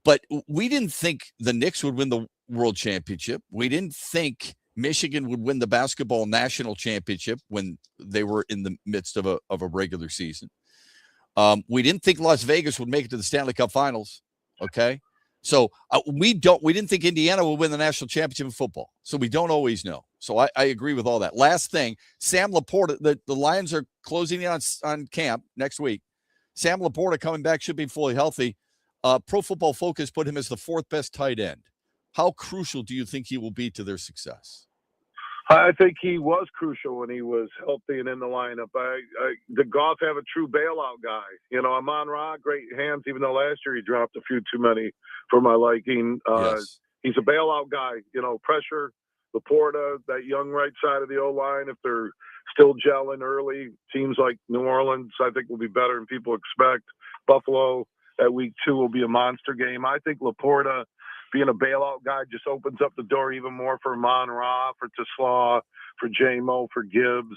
But we didn't think the Knicks would win the World Championship. We didn't think Michigan would win the basketball national championship when they were in the midst of a regular season. We didn't think Las Vegas would make it to the Stanley Cup Finals. Okay, so we didn't think Indiana would win the national championship in football. So we don't always know. So I agree with all that. Last thing, Sam Laporta. The Lions are closing in on camp next week. Sam Laporta coming back, should be fully healthy. Pro Football Focus put him as the 4th best tight end. How crucial do you think he will be to their success? I think he was crucial when he was healthy and in the lineup. The Goff have a true bailout guy. Amon-Ra, great hands, even though last year he dropped a few too many for my liking. Yes. He's a bailout guy. Pressure, Laporta, that young right side of the O-line, if they're still gelling early, teams like New Orleans, I think will be better than people expect. Buffalo at week 2 will be a monster game. I think Laporta being a bailout guy just opens up the door even more for Amon-Ra, for Tesla, for J-Mo, for Gibbs,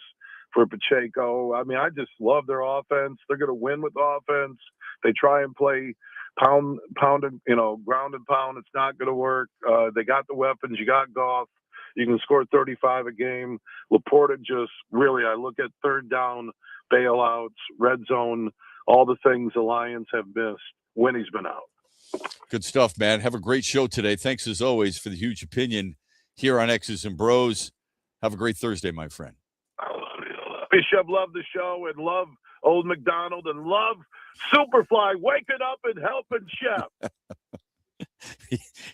for Pacheco. I mean, I just love their offense. They're going to win with offense. They try and play ground and pound. It's not going to work. They got the weapons. You got Goff. You can score 35 a game. Laporta just really, I look at third down bailouts, red zone, all the things the Lions have missed when he's been out. Good stuff, man. Have a great show today. Thanks, as always, for the huge opinion here on X's and Bros. Have a great Thursday, my friend. Bishop, love the show and love Old McDonald and love Superfly waking up and helping Chef.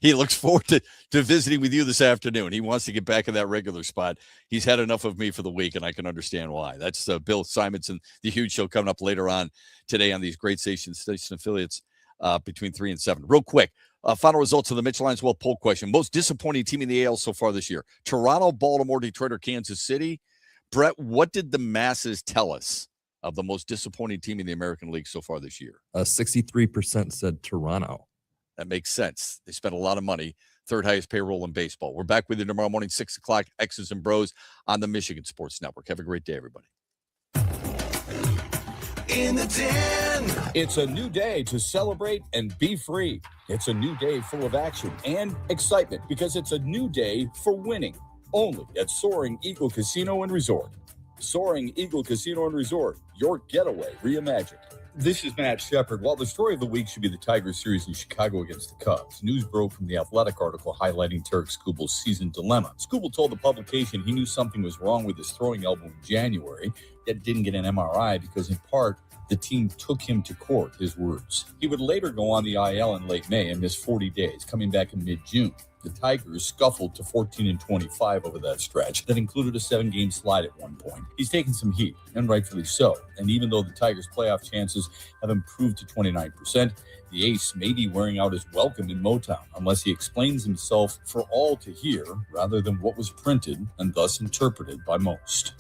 He looks forward to visiting with you this afternoon. He wants to get back in that regular spot. He's had enough of me for the week, and I can understand why. That's Bill Simonson, the huge show coming up later on today on these great station affiliates. Between 3 and 7. Real quick, final results of the Mitch Lions Well poll question. Most disappointing team in the AL so far this year. Toronto, Baltimore, Detroit, or Kansas City? Brett, what did the masses tell us of the most disappointing team in the American League so far this year? 63% said Toronto. That makes sense. They spent a lot of money. 3rd highest payroll in baseball. We're back with you tomorrow morning, 6 o'clock, X's and Bros on the Michigan Sports Network. Have a great day, everybody. In the Den. It's a new day to celebrate and be free. It's a new day full of action and excitement because it's a new day for winning. Only at Soaring Eagle Casino and Resort. Soaring Eagle Casino and Resort, your getaway reimagined. This is Matt Shepard. While the story of the week should be the Tigers series in Chicago against the Cubs, news broke from the Athletic article highlighting Tarik Skubal's season dilemma. Skubal told the publication he knew something was wrong with his throwing elbow in January, yet didn't get an MRI because, in part, the team took him to court, his words. He would later go on the IL in late May and miss 40 days, coming back in mid-June. The Tigers scuffled to 14-25 over that stretch. That included a 7-game slide at one point. He's taken some heat, and rightfully so. And even though the Tigers' playoff chances have improved to 29%, the ace may be wearing out his welcome in Motown unless he explains himself for all to hear rather than what was printed and thus interpreted by most.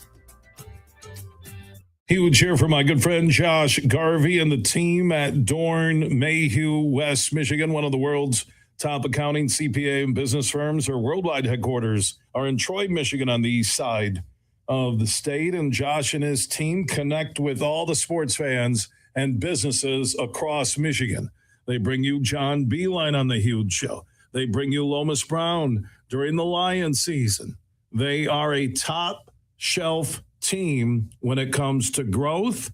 Huge here for my good friend Josh Garvey and the team at Dorn Mayhew, West Michigan, one of the world's top accounting, CPA, and business firms. Their worldwide headquarters are in Troy, Michigan, on the east side of the state. And Josh and his team connect with all the sports fans and businesses across Michigan. They bring you John Beeline on the Huge Show. They bring you Lomas Brown during the Lions season. They are a top shelf team when it comes to growth